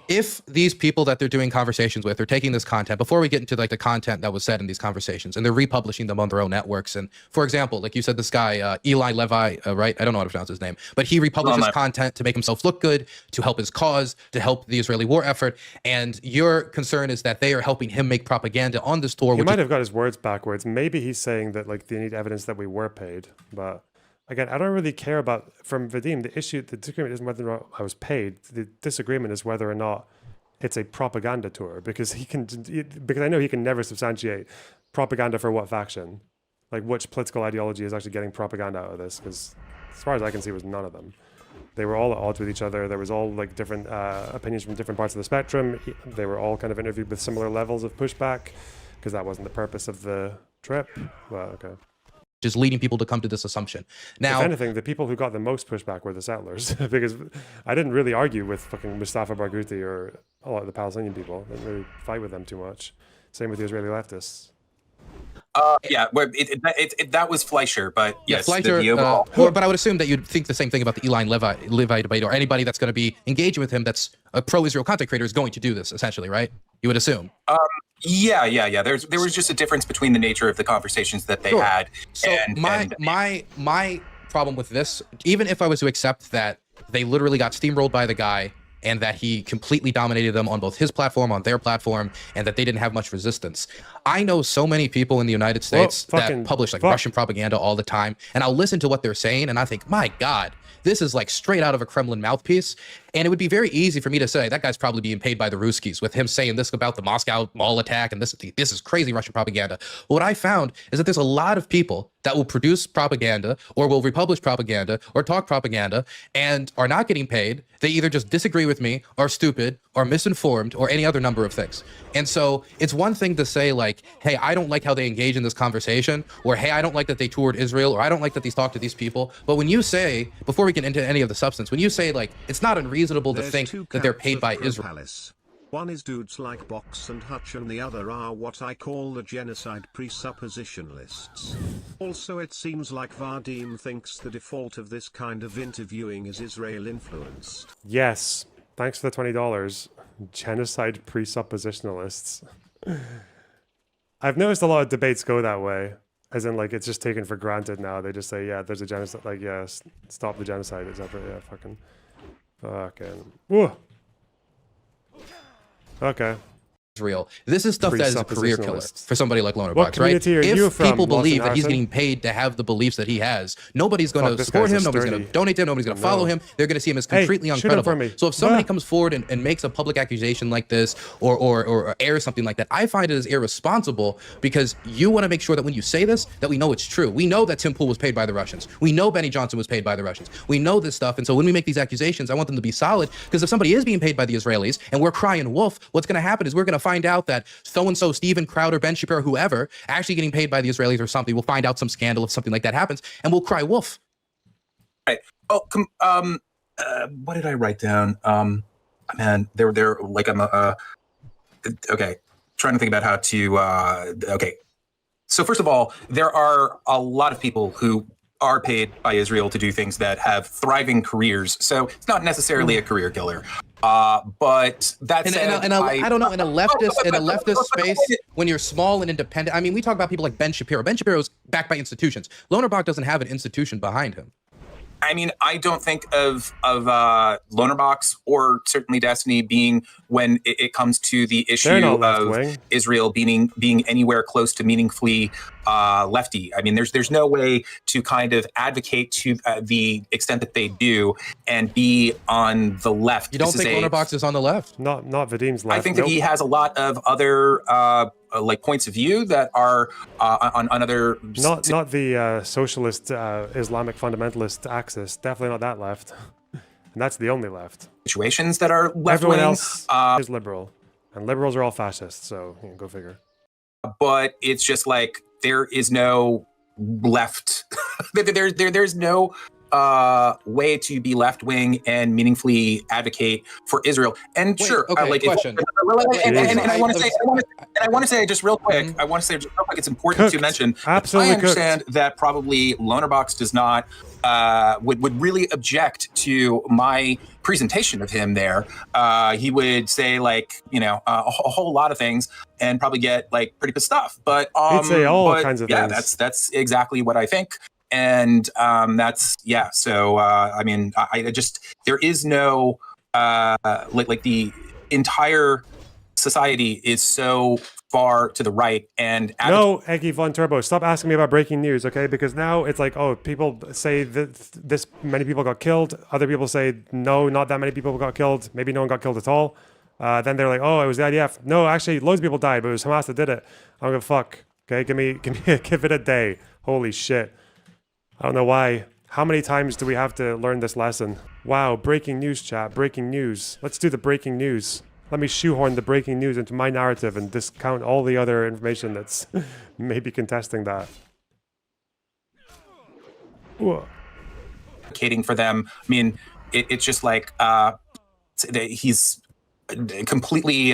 if these people that they're doing conversations with are taking this content, before we get into like the content that was said in these conversations, and they're republishing them on their own networks. And for example, like you said, this guy, Elon Levy, right? I don't know how to pronounce his name, but he republishes content to make himself look good, to help his cause, to help the Israeli war effort. And your concern is that they are helping him make propaganda on this tour. He might have got his words backwards. Maybe he's saying that like they need evidence that we were paid, but again, I don't really care about, from Vadim, the disagreement isn't whether or not I was paid. The disagreement is whether or not it's a propaganda tour, because I know he can never substantiate propaganda for what faction, like which political ideology is actually getting propaganda out of this, because as far as I can see, it was none of them. They were all at odds with each other. There was all like different opinions from different parts of the spectrum. They were all kind of interviewed with similar levels of pushback, because that wasn't the purpose of the trip. Well, okay. Just leading people to come to this assumption. Now, if anything, the people who got the most pushback were the settlers, because I didn't really argue with fucking Mustafa Barghouti or a lot of the Palestinian people. I didn't really fight with them too much. Same with the Israeli leftists. Yeah, that was Fleischer, but yes, Fleischer, but I would assume that you'd think the same thing about the Elon Levy debate, or anybody that's going to be engaging with him that's a pro-Israel content creator is going to do this, essentially, right? You would assume. Yeah. There was just a difference between the nature of the conversations that they had. So my problem with this, even if I was to accept that they literally got steamrolled by the guy, and that he completely dominated them on both his platform, on their platform, and that they didn't have much resistance. I know so many people in the United States that publish like Russian propaganda all the time, and I'll listen to what they're saying, and I think, my God, this is like straight out of a Kremlin mouthpiece. And it would be very easy for me to say that guy's probably being paid by the Ruskies, with him saying this about the Moscow mall attack, and this is crazy Russian propaganda. What I found is that there's a lot of people that will produce propaganda or will republish propaganda or talk propaganda and are not getting paid. They either just disagree with me, are stupid, or misinformed, or any other number of things. And so it's one thing to say like, hey, I don't like how they engage in this conversation, or hey, I don't like that they toured Israel, or I don't like that they talked to these people. But when you say, before we get into any of the substance, when you say like, it's not unreasonable to think that they're paid by Israel. One is dudes like Box and Hutch, and the other are what I call the genocide presuppositionalists. Also, it seems like Vadim thinks the default of this kind of interviewing is Israel influenced. Yes, thanks for the $20. Genocide presuppositionalists. I've noticed a lot of debates go that way, as in like it's just taken for granted now. They just say, yeah, there's a genocide, like, yeah, stop the genocide, etc. Yeah, fucking. Whoa. Okay. Real. This is stuff that is a career killer for somebody like Lonerbox, right? If people believe that he's getting paid to have the beliefs that he has, nobody's going to support him, nobody's going to donate to him, nobody's going to follow him. They're going to see him as completely uncredible. So if somebody comes forward and makes a public accusation like this, or airs something like that, I find it as irresponsible, because you want to make sure that when you say this, that we know it's true. We know that Tim Pool was paid by the Russians. We know Benny Johnson was paid by the Russians. We know this stuff. And so when we make these accusations, I want them to be solid, because if somebody is being paid by the Israelis and we're crying wolf, what's going to happen is we're going to find out that so-and-so, Stephen Crowder, Ben Shapiro, whoever, actually getting paid by the Israelis or something. We'll find out some scandal if something like that happens, and we'll cry wolf. Right. Oh, what did I write down? Man, they're like, okay. Trying to think about how to, okay. So first of all, there are a lot of people who are paid by Israel to do things that have thriving careers. So it's not necessarily a career killer. But that said, I don't know, in a leftist space, when you're small and independent, I mean, we talk about people like Ben Shapiro. Ben Shapiro's backed by institutions. Lonerbox doesn't have an institution behind him. I mean, I don't think of Lonerbox or certainly Destiny being when it comes to the issue of Israel being anywhere close to meaningfully lefty. I mean, there's no way to kind of advocate to the extent that they do and be on the left. You don't think Lonerbox is on the left? Not Vadim's left. I think that he has a lot of other like points of view that are on other. Not the socialist Islamic fundamentalist axis. Definitely not that left. And that's the only left. Situations that are left. Everyone else is liberal, and liberals are all fascists. So go figure. But it's just like there is no left. There's no way to be left wing and meaningfully advocate for Israel. And wait, sure, okay, like question. And I want to say just real quick. I want to say just real quick. It's important to mention. Absolutely, I understand that probably Lonerbox does not would really object to my presentation of him there. He would say like, you know, a whole lot of things and probably get like pretty pissed off. But he'd say all kinds of things. Yeah, that's exactly what I think. And that's so I mean, I just, there is no like the entire society is so far to the right. And no, Eggy Von Turbo, stop asking me about breaking news, okay? Because now it's like, oh, people say that this many people got killed. Other people say no, not that many people got killed. Maybe no one got killed at all. Then they're like, oh, it was the IDF. No, actually, loads of people died, but it was Hamas that did it. I don't give a fuck. Okay, give it a day. Holy shit. I don't know why. How many times do we have to learn this lesson? Wow, breaking news, chat. Breaking news. Let's do the breaking news. Let me shoehorn the breaking news into my narrative and discount all the other information that's maybe contesting that. Advocating for them. I mean, it's just like he's completely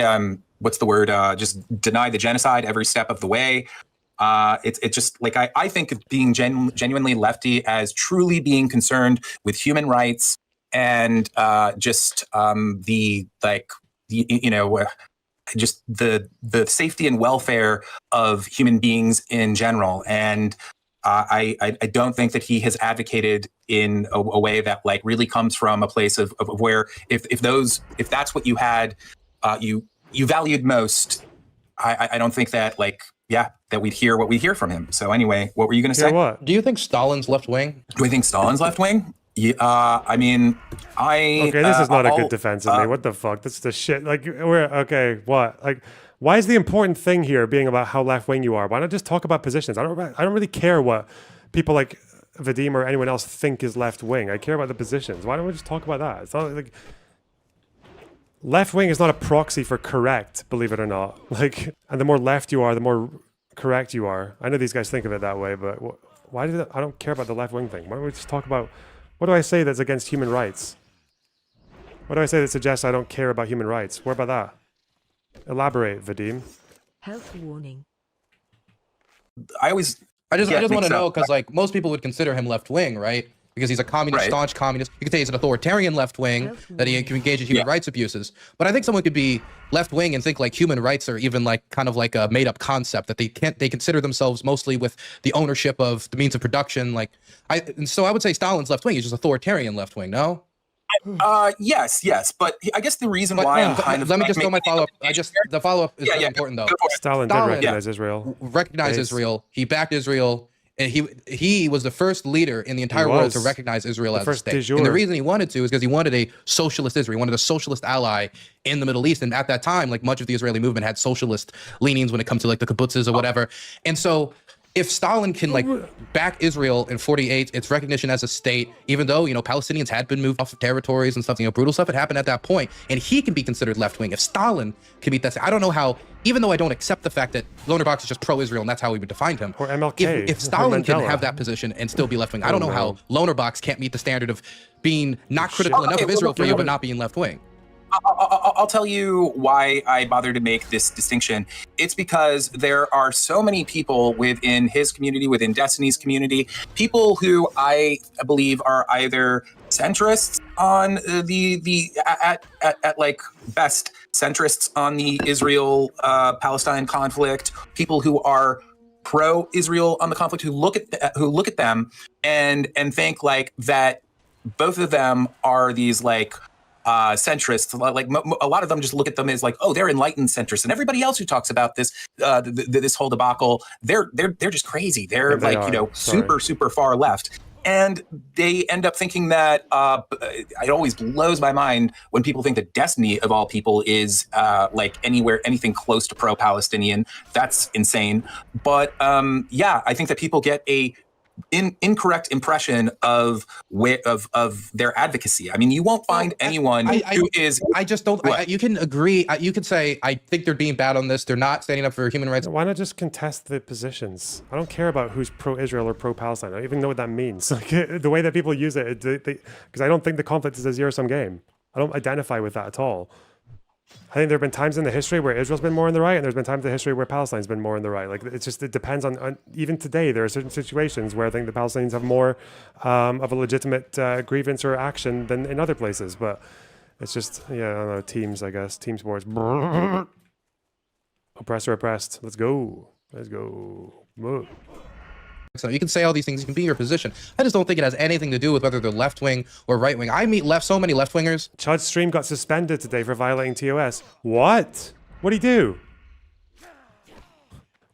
what's the word? Just deny the genocide every step of the way. It's just like I think of being genuinely lefty as truly being concerned with human rights and just the like you know just the safety and welfare of human beings in general. And I don't think that he has advocated in a way that like really comes from a place of where if that's what you had you valued most. I don't think that like that we'd hear what we hear from him. So anyway, what were you going to say? What? Do you think Stalin's left wing? Do we think Stalin's left wing? Yeah, I mean, okay, this is not a good defense of me. What the fuck? That's the shit. Like, we're okay. What? Like, why is the important thing here being about how left wing you are? Why not just talk about positions? I don't really care what people like Vadim or anyone else think is left wing. I care about the positions. Why don't we just talk about that? It's not like left wing is not a proxy for correct, believe it or not. Like, and the more left you are, the more correct you are. I know these guys think of it that way, but why I don't care about the left wing thing. Why don't we just talk about what do I say that's against human rights? What do I say that suggests I don't care about human rights? What about that? Elaborate, Vadim. Health warning. I just want to know because like most people would consider him left wing, right? Because he's a communist, staunch communist. You could say he's an authoritarian left wing, that he can engage in human rights abuses. But I think someone could be left wing and think like human rights are even like kind of like a made up concept that they consider themselves mostly with the ownership of the means of production. Like so I would say Stalin's left wing. He's just authoritarian left wing. No. Yes. But I guess the reason why I'm kind of let me just go my follow up. The follow up is very important though. Stalin did recognize Israel. Recognized Israel. He backed Israel. And he was the first leader in the entire world to recognize Israel as a state. And the reason he wanted to is because he wanted a socialist Israel. He wanted a socialist ally in the Middle East. And at that time, like much of the Israeli movement had socialist leanings when it comes to like the kibbutzes or whatever. And so if Stalin can like back Israel in 48, its recognition as a state, even though, you know, Palestinians had been moved off of territories and stuff, you know, brutal stuff had happened at that point, and he can be considered left wing. If Stalin can beat that, I don't know how, even though I don't accept the fact that Lonerbox is just pro-Israel and that's how we would define him. Or MLK. If Stalin can have that position and still be left wing, I don't know how Lonerbox can't meet the standard of being not critical enough of Israel for you, but not being left wing. I'll tell you why I bother to make this distinction. It's because there are so many people within his community, within Destiny's community, people who I believe are either centrists on at like best centrists on the Israel Palestine conflict, people who are pro-Israel on the conflict, who look at them and think like that both of them are these like centrists. Like a lot of them just look at them as like, oh, they're enlightened centrists, and everybody else who talks about this this whole debacle, they're just crazy. They're They like are. super far left. And they end up thinking that it always blows my mind when people think that Destiny, of all people, is like anything close to pro-Palestinian. That's insane. But yeah, I think that people get a incorrect impression of their advocacy. I mean, you won't find anyone who is. I just don't. You can agree. You could say, I think they're being bad on this. They're not standing up for human rights. Why not just contest the positions? I don't care about who's pro-Israel or pro-Palestine. I don't even know what that means. Like the way that people use it, because I don't think the conflict is a zero-sum game. I don't identify with that at all. I think there have been times in the history where Israel's been more in the right, and there's been times in the history where Palestine's been more in the right. Like it depends on even today, there are certain situations where I think the Palestinians have more of a legitimate grievance or action than in other places. But it's just, yeah, I don't know, teams, I guess, team sports. Oppressor oppressed. Let's go. Move. So you can say all these things, you can be in your position. I just don't think it has anything to do with whether they're left wing or right wing. I meet so many left wingers. Chud's stream got suspended today for violating TOS. What? What'd he do?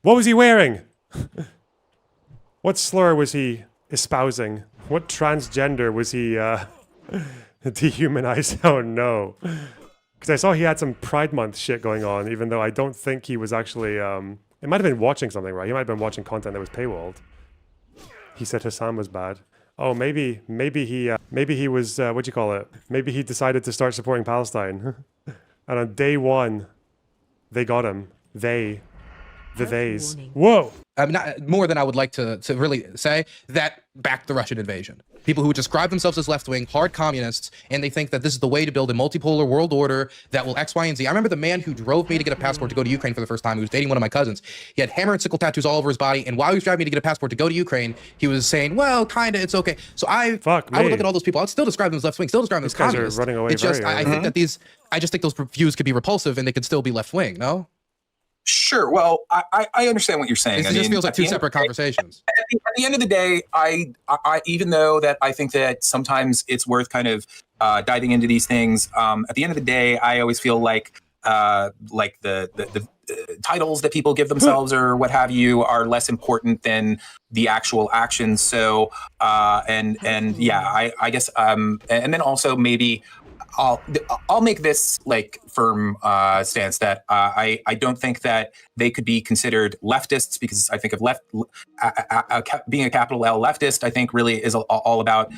What was he wearing? What slur was he espousing? What transgender was he dehumanized? Oh no. Because I saw he had some Pride Month shit going on, even though I don't think he was actually, it might have been watching something, right? He might have been watching content that was paywalled. He said Hassan was bad. Oh, maybe he was, what do you call it? Maybe he decided to start supporting Palestine. And on day one, they got him. The theys. Whoa! I mean, not more than I would like to really say, that backed the Russian invasion. People who describe themselves as left-wing, hard communists, and they think that this is the way to build a multipolar world order that will X, Y, and Z. I remember the man who drove me to get a passport to go to Ukraine for the first time. He was dating one of my cousins. He had hammer and sickle tattoos all over his body, and while he was driving me to get a passport to go to Ukraine, he was saying, well, kinda, it's okay. So I would look at all those people. I'd still describe them as left-wing, still describe them as communists. Running away. It's just, I think that I just think those views could be repulsive and they could still be left-wing, no? Sure. Well, I understand what you're saying. It just feels like two separate conversations. At the end of the day, I even though that I think that sometimes it's worth kind of diving into these things. At the end of the day, I always feel like the titles that people give themselves or what have you are less important than the actual actions. So and yeah, I guess and then also maybe I'll make this like firm stance that I don't think that they could be considered leftists, because I think of being a capital L leftist, I think really is all about,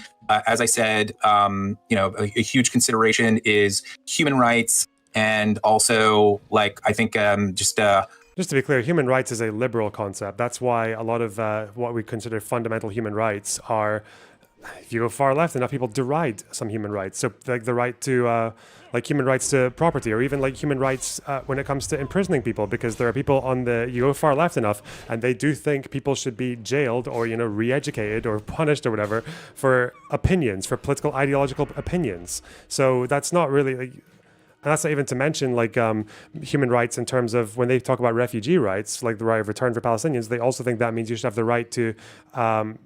as I said, a huge consideration is human rights, and also like I think just to be clear, human rights is a liberal concept. That's why a lot of what we consider fundamental human rights are. If you go far left, enough people deride some human rights. So like the right to, like human rights to property, or even like human rights when it comes to imprisoning people, because there are people you go far left enough and they do think people should be jailed or, re-educated or punished or whatever for opinions, for political ideological opinions. So that's not really like, and that's not even to mention like human rights in terms of when they talk about refugee rights, like the right of return for Palestinians, they also think that means you should have the right to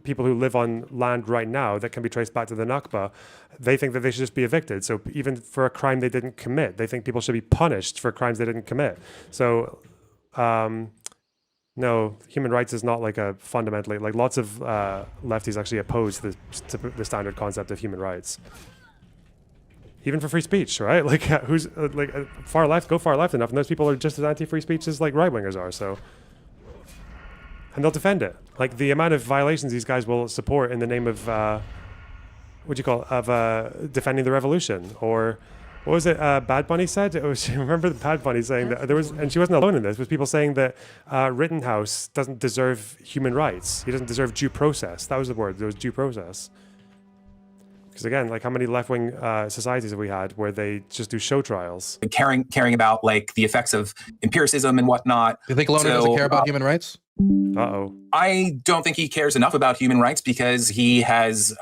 people who live on land right now that can be traced back to the Nakba. They think that they should just be evicted. So even for a crime they didn't commit, they think people should be punished for crimes they didn't commit. So no, human rights is not like a fundamentally, like lots of lefties actually oppose the standard concept of human rights. Even for free speech, right? Like who's like far left, go far left enough, and those people are just as anti-free speech as like right-wingers are. So, and they'll defend it. Like the amount of violations these guys will support in the name of defending the revolution, or what was it? Bad Bunny said. It was. Remember the Bad Bunny saying that there was, and she wasn't alone in this. Was people saying that Rittenhouse doesn't deserve human rights. He doesn't deserve due process. That was the word. There was due process. Because again, like how many left-wing societies have we had where they just do show trials? Caring about like the effects of empiricism and whatnot. Do you think Loner doesn't care about human rights? Uh-oh. I don't think he cares enough about human rights, because he has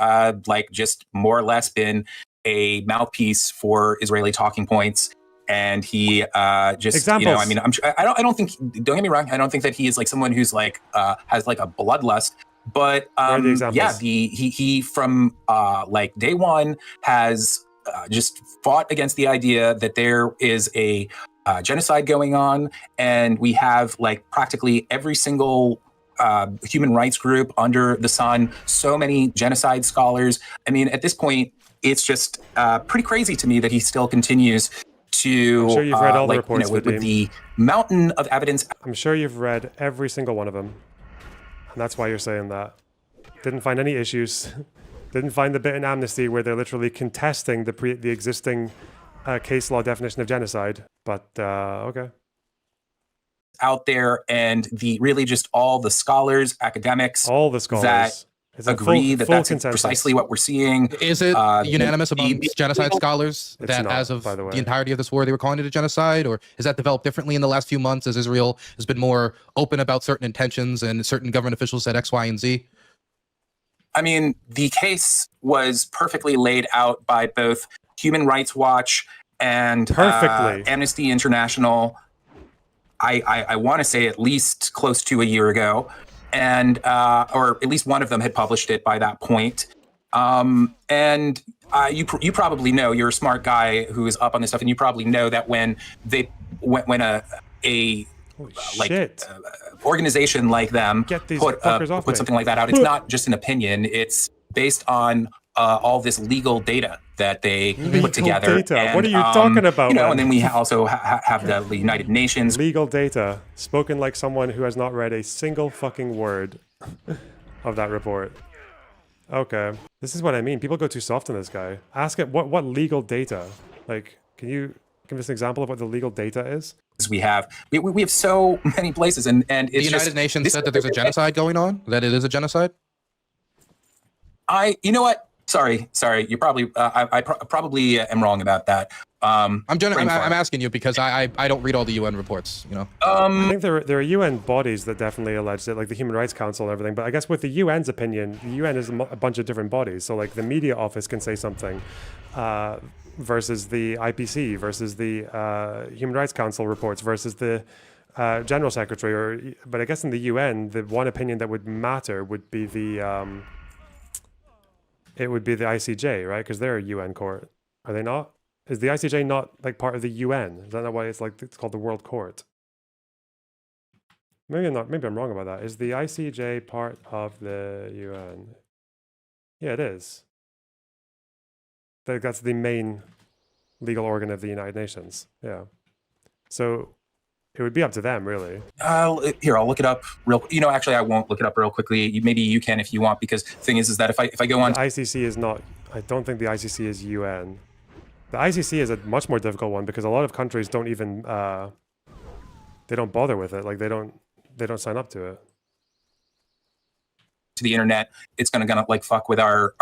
like just more or less been a mouthpiece for Israeli talking points. And he just, examples. I mean, I don't think, don't get me wrong, I don't think that he is like someone who's like, has like a bloodlust But Where are the examples? yeah, he from like day one has just fought against the idea that there is a genocide going on, and we have like practically every single human rights group under the sun, so many genocide scholars. I mean, at this point, it's just pretty crazy to me that he still continues to. I'm sure you've read all the reports, with Vadim. the mountain of evidence. I'm sure you've read every single one of them. And that's why you're saying that. Didn't find any issues. Didn't find the bit in Amnesty where they're literally contesting the existing case law definition of genocide. But, okay. Out there, and really just all the scholars, academics, all the scholars that agree that that's consensus. Precisely what we're seeing. Is it unanimous among genocide scholars that not, as of by the way. the entirety of this war, they were calling it a genocide? Or is that developed differently in the last few months as Israel has been more open about certain intentions and certain government officials said X, Y, and Z? I mean, the case was perfectly laid out by both Human Rights Watch and Amnesty International. I want to say at least close to a year ago. And or at least one of them had published it by that point. And you probably know, you're a smart guy who is up on this stuff, and you probably know that when a organization like them put something like that out, it's not just an opinion. It's based on all this legal data that they put together. And, what are you talking about? You know, and then we also have the United Nations. Legal data, spoken like someone who has not read a single fucking word of that report. Okay, this is what I mean. People go too soft on this guy. Ask it what legal data. Like, can you give us an example of what the legal data is? We have so many places, and it's the United Nations said that there's a genocide going on. That it is a genocide. You know what? Sorry. You probably I probably am wrong about that. I'm asking you because I don't read all the UN reports. You know. I think there are UN bodies that definitely allege it, like the Human Rights Council and everything. But I guess with the UN's opinion, the UN is a bunch of different bodies. So like the media office can say something, versus the IPC, versus the Human Rights Council reports, versus the General Secretary. But I guess in the UN, the one opinion that would matter would be the it would be the ICJ, right? Because they're a UN court. Are they not? Is the ICJ not like part of the UN? Is that not why it's called the World Court? Maybe I'm not. Maybe I'm wrong about that. Is the ICJ part of the UN? Yeah, it is. That's the main legal organ of the United Nations. Yeah. So it would be up to them, really. Here, I'll look it up actually, I won't look it up real quickly. Maybe you can if you want, because the thing is that if I go on... The ICC is not... I don't think the ICC is UN. The ICC is a much more difficult one because a lot of countries don't even... they don't bother with it. Like, they don't sign up to it. To the internet, it's gonna like fuck with our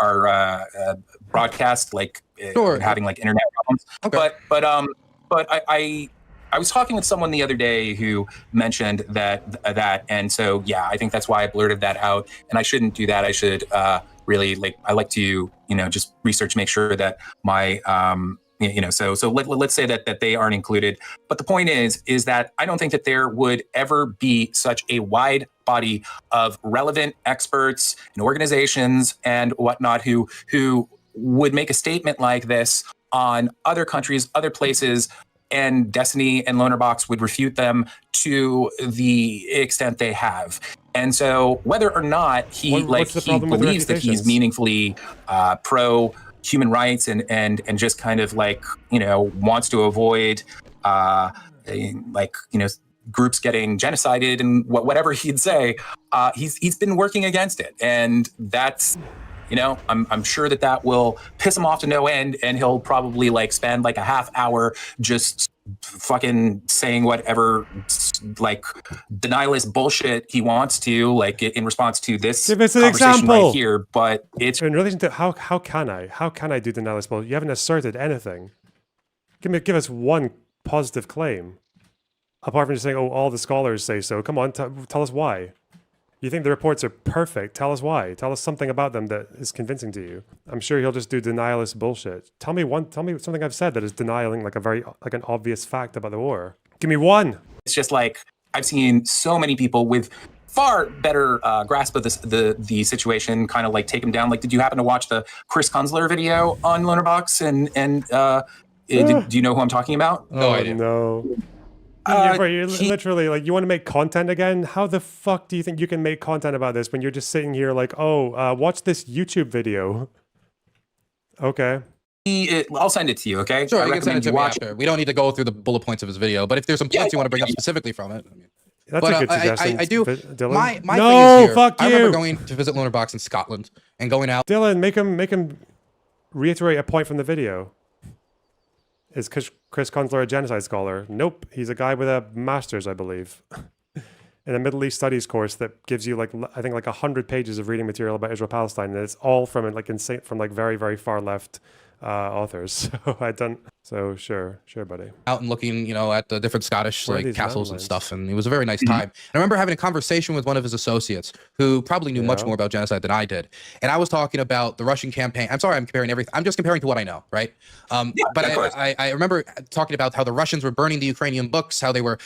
broadcast, like sure. Having like internet problems. Okay. But I was talking with someone the other day who mentioned that, and so yeah, I think that's why I blurted that out. And I shouldn't do that. I should really I like to just research, make sure that my so let's say that they aren't included. But the point is that I don't think that there would ever be such a wide body of relevant experts and organizations and whatnot who would make a statement like this on other countries, other places. And Destiny and Lonerbox would refute them to the extent they have. And so whether or not he believes that he's meaningfully pro human rights and just kind of wants to avoid groups getting genocided and whatever he'd say, he's been working against it. And that's I'm sure that will piss him off to no end, and he'll probably spend a half hour just fucking saying whatever denialist bullshit he wants to, in response to this Give us an conversation example right here. But it's in relation to how can I do denialist bullshit? You haven't asserted anything. Give us one positive claim, apart from just saying, oh, all the scholars say so. Come on, tell us why. You think the reports are perfect? Tell us why. Tell us something about them that is convincing to you. I'm sure he'll just do denialist bullshit. Tell me something I've said that is denying an obvious fact about the war. Give me one. It's just I've seen so many people with far better grasp of the situation, kind of like take him down. Like, did you happen to watch the Chris Kunzler video on Lonerbox? Do you know who I'm talking about? No idea. No. You're literally like, you want to make content again? How the fuck do you think you can make content about this when you're just sitting here like, watch this YouTube video? Okay. I'll send it to you, okay? Sure, you can send it to me after. We don't need to go through the bullet points of his video, but if there's some points you want to bring up specifically from it. I mean. That's a good suggestion. I do. Dylan. My thing is here, fuck you. I remember going to visit Lonerbox in Scotland and going out. Dylan, make him reiterate a point from the video. Is Chris Kunzler a genocide scholar? Nope. He's a guy with a master's, I believe, in a Middle East studies course that gives you I think 100 pages of reading material about Israel-Palestine, and it's all from very, very far left authors. So sure, buddy. Out and looking, at the different Scottish castles and stuff, and it was a very nice time. And I remember having a conversation with one of his associates who probably knew much more about genocide than I did. And I was talking about the Russian campaign. I'm sorry, I'm comparing everything. I'm just comparing to what I know, right? But I remember talking about how the Russians were burning the Ukrainian books, how they were,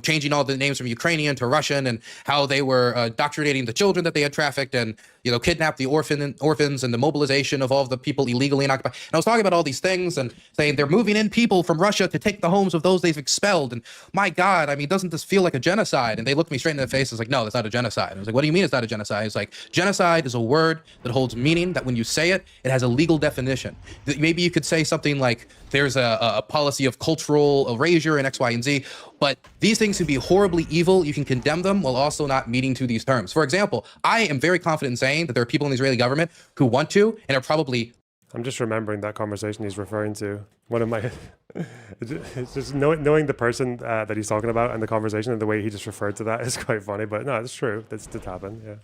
changing all the names from Ukrainian to Russian, and how they were indoctrinating the children that they had trafficked, and kidnapped the orphans, and the mobilization of all of the people illegally in occupy. And I was talking about all these things and saying they're moving in people from Russia to take the homes of those they've expelled. And my God, I mean, doesn't this feel like a genocide? And they looked me straight in the face. I was like, no, that's not a genocide. I was like, what do you mean it's not a genocide? It's like, genocide is a word that holds meaning, that when you say it, it has a legal definition. Maybe you could say something like there's a policy of cultural erasure and X, Y, and Z, but these things can be horribly evil. You can condemn them while also not meeting to these terms. For example, I am very confident in saying that there are people in the Israeli government who want to and are probably... I'm just remembering that conversation he's referring to. One of my, it's just knowing the person that he's talking about and the conversation and the way he just referred to that is quite funny. But no, it's true. This did happen. Yeah.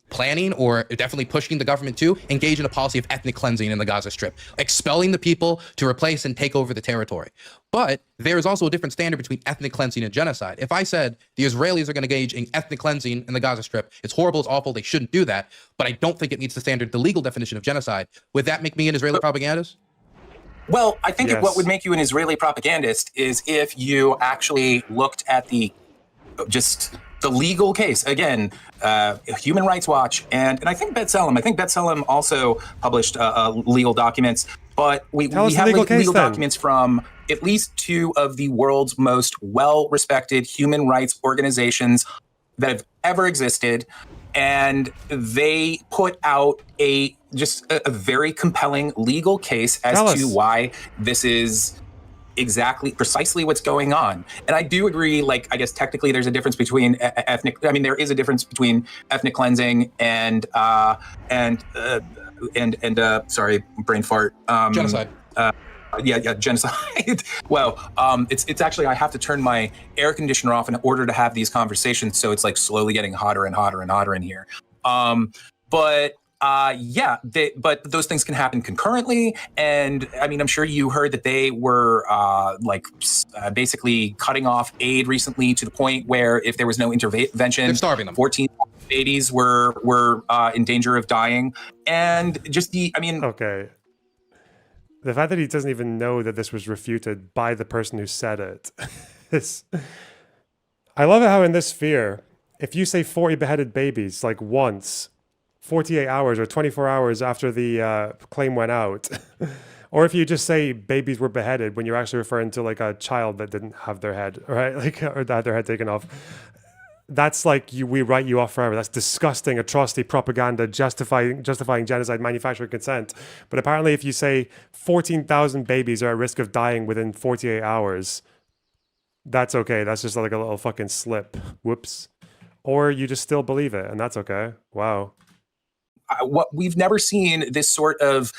Planning, or definitely pushing the government to engage in a policy of ethnic cleansing in the Gaza Strip, expelling the people to replace and take over the territory. But there is also a different standard between ethnic cleansing and genocide. If I said the Israelis are going to engage in ethnic cleansing in the Gaza Strip, it's horrible, it's awful, they shouldn't do that, but I don't think it meets the legal definition of genocide. Would that make me an Israeli propagandist? Well, I think what would make you an Israeli propagandist is if you actually looked at the legal case. Again, Human Rights Watch and I think B'Tselem also published legal documents. But we have legal documents from at least two of the world's most well-respected human rights organizations that have ever existed. And they put out a very compelling legal case as to why this is precisely what's going on. And I do agree, I guess technically there's a difference between there is a difference between ethnic cleansing and sorry, brain fart. Genocide. Genocide. Well, it's actually, I have to turn my air conditioner off in order to have these conversations, so it's slowly getting hotter and hotter and hotter in here. But those things can happen concurrently. And I mean, I'm sure you heard that they were basically cutting off aid recently to the point where if there was no intervention, they're starving them. 14 babies were in danger of dying. And okay. The fact that he doesn't even know that this was refuted by the person who said it. I love it how in this sphere, if you say 40 beheaded babies once, 48 hours or 24 hours after the claim went out, or if you just say babies were beheaded when you're actually referring to a child that didn't have their head, right? Or had their head taken off. That's we write you off forever. That's disgusting atrocity propaganda justifying genocide, manufacturing consent. But apparently if you say 14,000 babies are at risk of dying within 48 hours, that's okay. That's just a little fucking slip. Whoops. Or you just still believe it, and that's okay. Wow. What we've never seen this sort of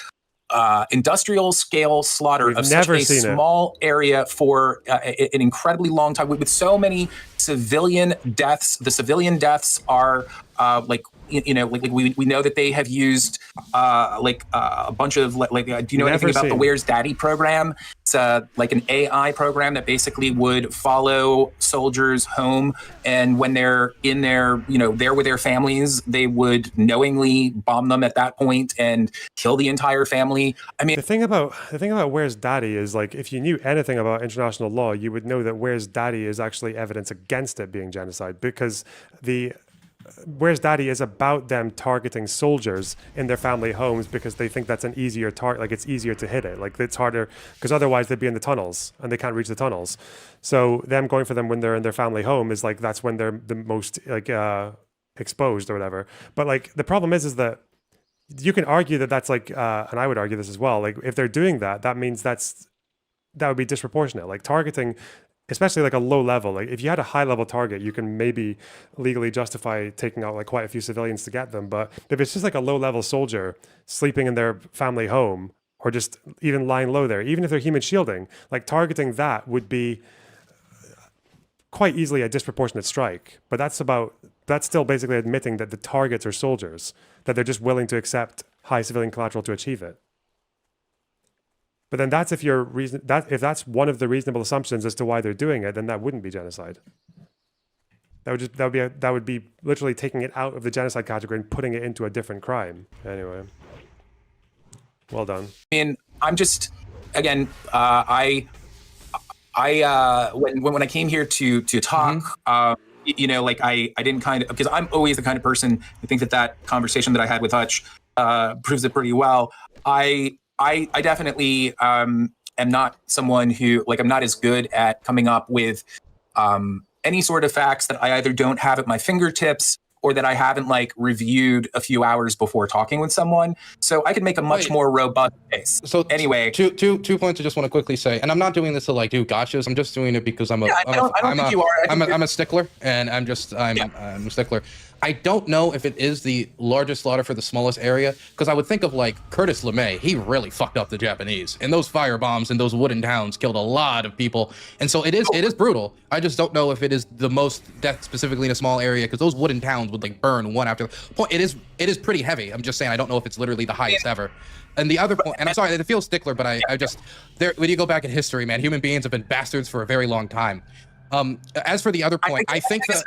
industrial scale slaughter of such a small area for an incredibly long time with so many civilian deaths. The civilian deaths are we know that they have used a bunch of do you know anything about the Where's Daddy program? It's like an AI program that basically would follow soldiers home, and when they're in their there with their families, they would knowingly bomb them at that point and kill the entire family. I mean, the thing about Where's Daddy is, like, if you knew anything about international law, you would know that Where's Daddy is actually evidence against it being genocide, because the Where's Daddy is about them targeting soldiers in their family homes because they think that's an easier target. Like, it's easier to hit it. Like, it's harder because otherwise they'd be in the tunnels and they can't reach the tunnels. So them going for them when they're in their family home is like, that's when they're the most exposed or whatever. But like, the problem is that you can argue that that's like, and I would argue this as well. Like, if they're doing that, that means that would be disproportionate. Like, targeting, especially like a low level, like if you had a high level target, you can maybe legally justify taking out like quite a few civilians to get them. But if it's just like a low level soldier sleeping in their family home, or just even lying low there, even if they're human shielding, like targeting that would be quite easily a disproportionate strike. But that's still basically admitting that the targets are soldiers, that they're just willing to accept high civilian collateral to achieve it. But then that's if that's one of the reasonable assumptions as to why they're doing it, then that wouldn't be genocide. That would be literally taking it out of the genocide category and putting it into a different crime. Anyway, well done. I mean, I'm just, again, when I came here to talk, I didn't because I'm always the kind of person who think that conversation that I had with Hutch proves it pretty well. I definitely am not someone who, I'm not as good at coming up with any sort of facts that I either don't have at my fingertips or that I haven't reviewed a few hours before talking with someone. So I can make a much more robust case. So anyway, two points I just want to quickly say, and I'm not doing this to do gotchas. I'm just doing it because I'm a stickler, and I'm a stickler. I don't know if it is the largest slaughter for the smallest area, because I would think of Curtis LeMay. He really fucked up the Japanese, and those fire bombs and those wooden towns killed a lot of people. And so it is brutal. I just don't know if it is the most death specifically in a small area, because those wooden towns would burn one after the point. It is pretty heavy. I'm just saying, I don't know if it's literally the highest ever. And the other point, and I'm sorry, it feels stickler, but I just, when you go back in history, man, human beings have been bastards for a very long time. As for the other point, I think that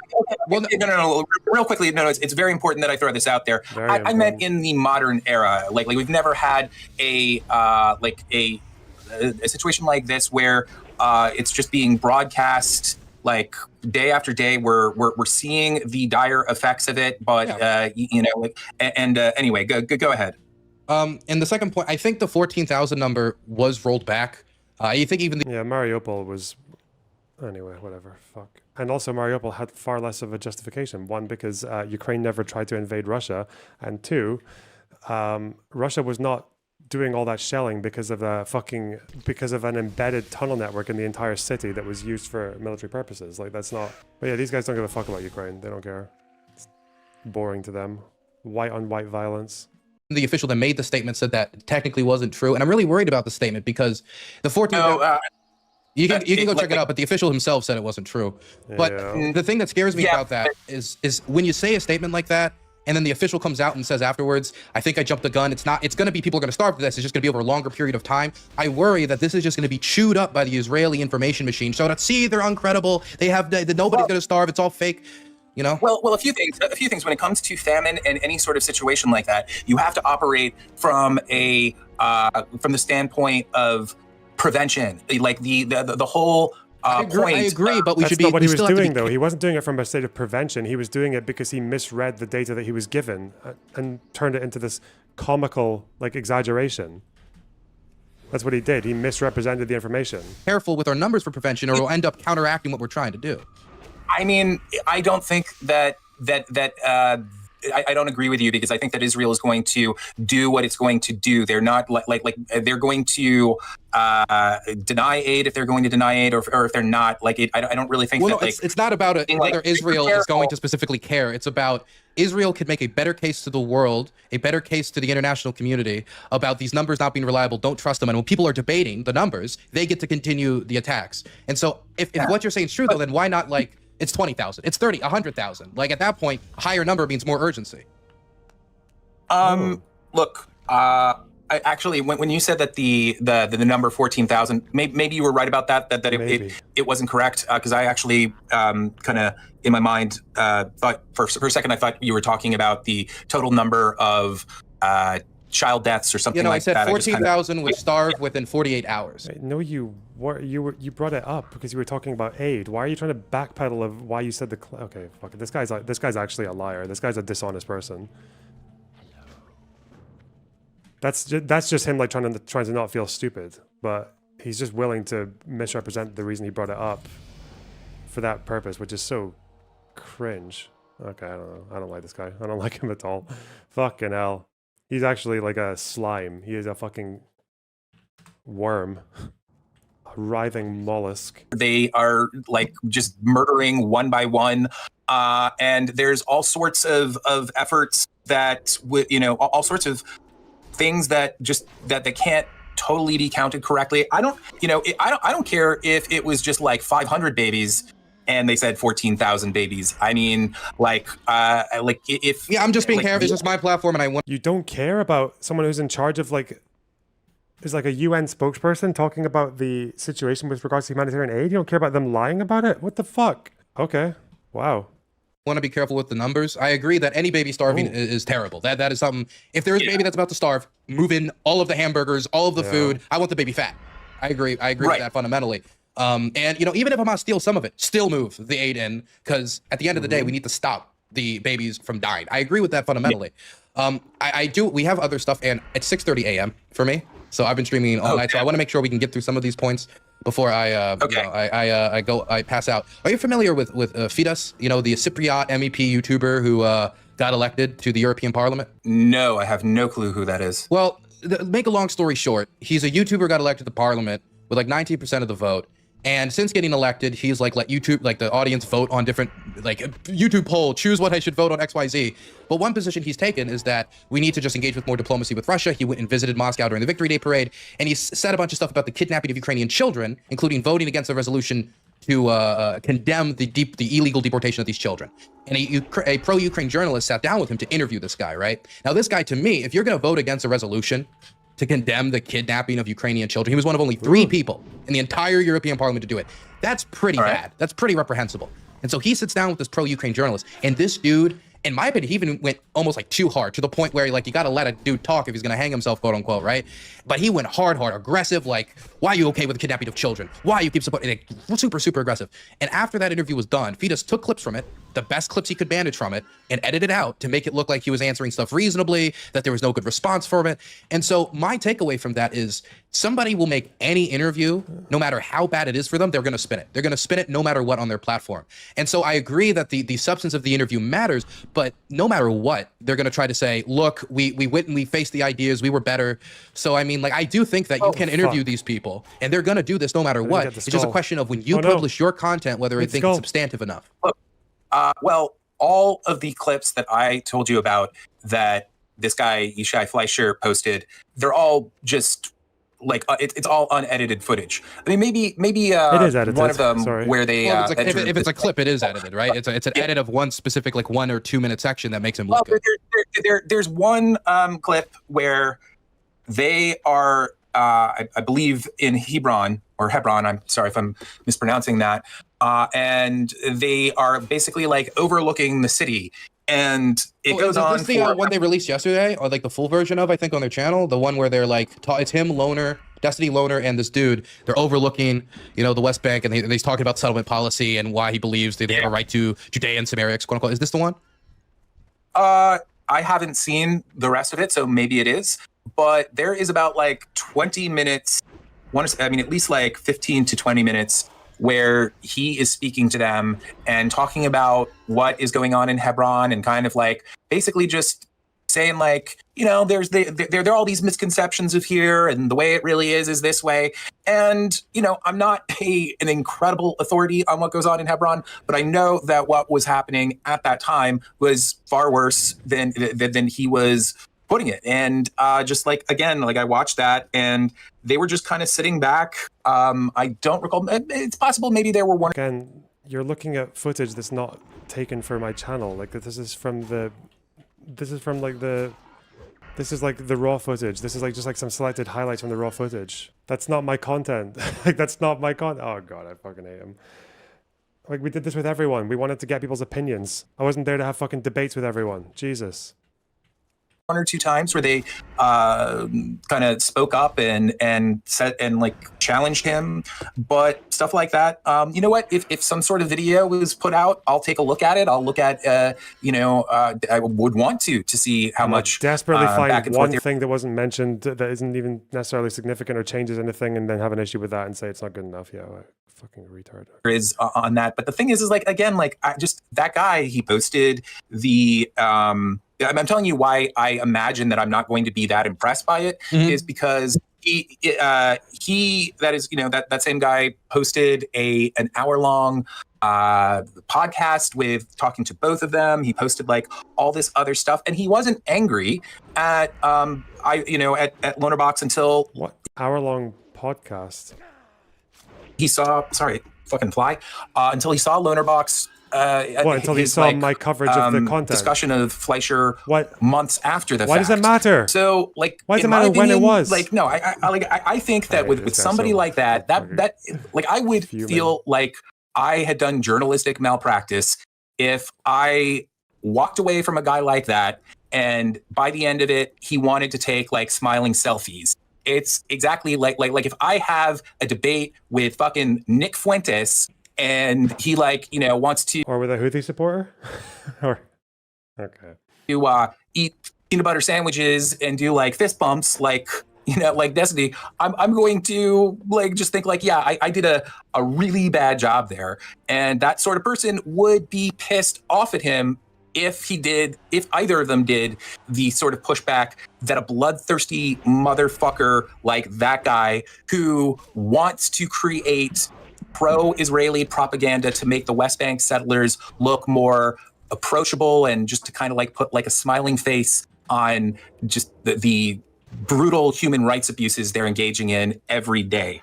no, real quickly, it's very important that I throw this out there. I meant in the modern era, we've never had a situation like this where it's just being broadcast day after day. We're seeing the dire effects of it, but anyway, go ahead. And the second point, I think the 14,000 number was rolled back. You think even Mariupol was. Anyway, whatever, fuck. And also Mariupol had far less of a justification. One, because Ukraine never tried to invade Russia. And two, Russia was not doing all that shelling because of an embedded tunnel network in the entire city that was used for military purposes. That's not... But yeah, these guys don't give a fuck about Ukraine. They don't care. It's boring to them. White on white violence. The official that made the statement said that technically wasn't true. And I'm really worried about the statement because the 14... You can go check it out, but the official himself said it wasn't true. But the thing that scares me about that is when you say a statement like that, and then the official comes out and says afterwards, I think I jumped the gun. It's going to be people are going to starve to this. It's just going to be over a longer period of time. I worry that this is just going to be chewed up by the Israeli information machine. So see, they're uncredible. Nobody's going to starve. It's all fake. Well, a few things when it comes to famine and any sort of situation like that, you have to operate from the standpoint of prevention, the whole point. I agree, but that's not what he was doing, though. He wasn't doing it from a state of prevention. He was doing it because he misread the data that he was given and turned it into this comical exaggeration. That's what he did. He misrepresented the information. Careful with our numbers for prevention, or we'll end up counteracting what we're trying to do. I mean, I don't think that I don't agree with you, because I think that Israel is going to do what it's going to do. They're not they're going to deny aid if they're going to deny aid, or if they're not. I don't really think it's not about whether Israel is going to specifically care. It's about Israel could make a better case to the world, a better case to the international community about these numbers not being reliable. Don't trust them. And when people are debating the numbers, they get to continue the attacks. And so if what you're saying is true, though, then why not it's 20,000, it's 30, 100,000. At that point, a higher number means more urgency. Look, I actually, when you said that the number 14,000, maybe you were right about that it wasn't correct, because I actually kind of in my mind thought for a second I thought you were talking about the total number of child deaths or something like that. I said 14,000 would starve within 48 hours. No, you brought it up because you were talking about aid. Why are you trying to backpedal of why you said the? Okay, fuck it. This guy's actually a liar. This guy's a dishonest person. That's just him like trying to not feel stupid, but he's just willing to misrepresent the reason he brought it up for that purpose, which is so cringe. Okay, I don't know. I don't like this guy. I don't like him at all. Fucking hell. He's actually like a slime. He is a fucking worm. A writhing mollusk. They are like just murdering one by one. And there's all sorts of efforts that would, all sorts of things that they can't totally be counted correctly. I don't care if it was just like 500 babies and they said 14,000 babies. I mean, if I'm just being careful. It's just my platform, and I want. You don't care about someone who's in charge of is like a UN spokesperson talking about the situation with regards to humanitarian aid. You don't care about them lying about it. What the fuck? Okay. Wow. Want to be careful with the numbers. I agree that any baby starving is terrible. That is something. If there is a baby that's about to starve, move in all of the hamburgers, all of the food. I want the baby fat. I agree with that fundamentally. And even if I'm gonna steal some of it, still move the aid in, because at the end of the day, we need to stop the babies from dying. I agree with that fundamentally. I do. We have other stuff, and it's 6:30 a.m. for me, so I've been streaming all night. So I want to make sure we can get through some of these points before I pass out. Are you familiar with Fidias? The Cypriot MEP YouTuber who got elected to the European Parliament? No, I have no clue who that is. Well, make a long story short, he's a YouTuber, got elected to Parliament with like 19% of the vote. And since getting elected, he's let YouTube, the audience vote on different, YouTube poll, choose what I should vote on XYZ. But one position he's taken is that we need to just engage with more diplomacy with Russia. He went and visited Moscow during the Victory Day parade, and he said a bunch of stuff about the kidnapping of Ukrainian children, including voting against a resolution to condemn the illegal deportation of these children. And a pro-Ukraine journalist sat down with him to interview this guy, right? Now, this guy, to me, if you're going to vote against a resolution to condemn the kidnapping of Ukrainian children, he was one of only 3 people in the entire European Parliament to do it. That's pretty bad. That's pretty reprehensible. And so he sits down with this pro-Ukraine journalist, and this dude, in my opinion, he even went almost too hard, to the point where you got to let a dude talk if he's going to hang himself, quote unquote, right? But he went hard, aggressive, why are you okay with the kidnapping of children? Why you keep supporting it? Super, super aggressive. And after that interview was done, Fidias took clips from it, the best clips he could manage from it, and edited it out to make it look like he was answering stuff reasonably, that there was no good response from it. And so my takeaway from that is somebody will make any interview, no matter how bad it is for them, they're going to spin it. They're going to spin it no matter what on their platform. And so I agree that the substance of the interview matters, but no matter what, they're going to try to say, look, we went and we faced the ideas, we were better. So, I mean, I do think that you can interview these people, and they're going to do this no matter what. It's just a question of when you publish your content, whether they think it's substantive enough. Well, all of the clips that I told you about that this guy, Yishai Fleischer, posted, they're all just it's all unedited footage. I mean, maybe it is edited. One of them where they if it's a clip, it is edited, right? It's an edit of one specific 1 or 2 minute section that makes him look good. There's one clip where they are, I believe, in Hebron. I'm sorry if I'm mispronouncing that. And they are basically overlooking the city. And it goes on. Is this the one they released yesterday, or the full version of, I think, on their channel? The one where they're it's him, Loner, Destiny Loner, and this dude. They're overlooking, the West Bank, and he's talking about settlement policy and why he believes they have a right to Judea and Samaria, quote unquote. Is this the one? I haven't seen the rest of it, so maybe it is. But there is about 20 minutes, at least 15 to 20 minutes, where he is speaking to them and talking about what is going on in Hebron, and kind of basically just saying there are all these misconceptions of here, and the way it really is this way. And I'm not an incredible authority on what goes on in Hebron, but I know that what was happening at that time was far worse than he was putting it. And just I watched that, and they were just kind of sitting back. I don't recall. It's possible maybe there were one. Again, you're looking at footage that's not taken for my channel. This is from the This is like the raw footage. This is like just like some selected highlights from the raw footage. That's not my content. Like that's not my content. Oh god, I fucking hate him. Like we did this with everyone. We wanted to get people's opinions. I wasn't there to have fucking debates with everyone. Jesus. One or two times where they kind of spoke up and said and like challenged him, but stuff like that. You know what? If some sort of video was put out, I'll take a look at it. I'll look at I would want to see how much desperately back find and one forth thing that wasn't mentioned that isn't even necessarily significant or changes anything, and then have an issue with that and say it's not good enough. Yeah, fucking retard. is on that. But the thing is like again, like I just that guy he posted the I'm telling you why I imagine that I'm not going to be that impressed by it is because he that is that same guy posted an hour-long podcast with talking to both of them. He posted like all this other stuff, and he wasn't angry at at Lonerbox until What hour-long podcast? he saw until he saw Lonerbox. Until he saw my coverage of the content discussion of Fleischer months after the fact. Why does it matter? So like why does it matter when it was? Like no, I think that with somebody like that like I would feel like I had done journalistic malpractice if I walked away from a guy like that and by the end of it he wanted to take like smiling selfies. It's exactly like if I have a debate with fucking Nick Fuentes and he wants to or with a Houthi supporter or okay to eat peanut butter sandwiches and do like fist bumps like Destiny, I'm going to just think I did a really bad job there, and that sort of person would be pissed off at him if either of them did the sort of pushback that a bloodthirsty motherfucker like that guy who wants to create pro-Israeli propaganda to make the West Bank settlers look more approachable and just to kind of put a smiling face on just the brutal human rights abuses they're engaging in every day.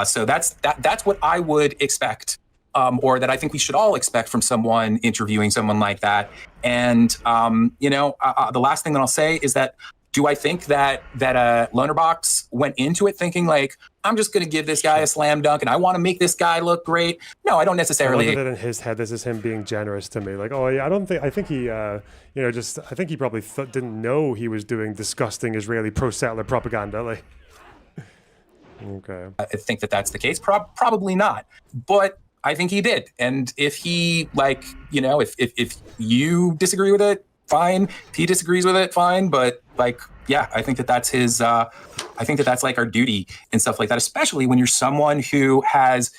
So that's what I would expect, or that I think we should all expect from someone interviewing someone like that. And the last thing that I'll say is that do I think that Lonerbox went into it thinking I'm just going to give this guy a slam dunk and I want to make this guy look great? No, I don't necessarily. I look at it in his head. This is him being generous to me. Oh yeah, I think he, I think he probably didn't know he was doing disgusting Israeli pro-settler propaganda. Okay. I think that that's the case. Probably not, but I think he did. And if he if you disagree with it, fine. If he disagrees with it, fine. But yeah, I think that that's his. I think that that's our duty and stuff like that, especially when you're someone who has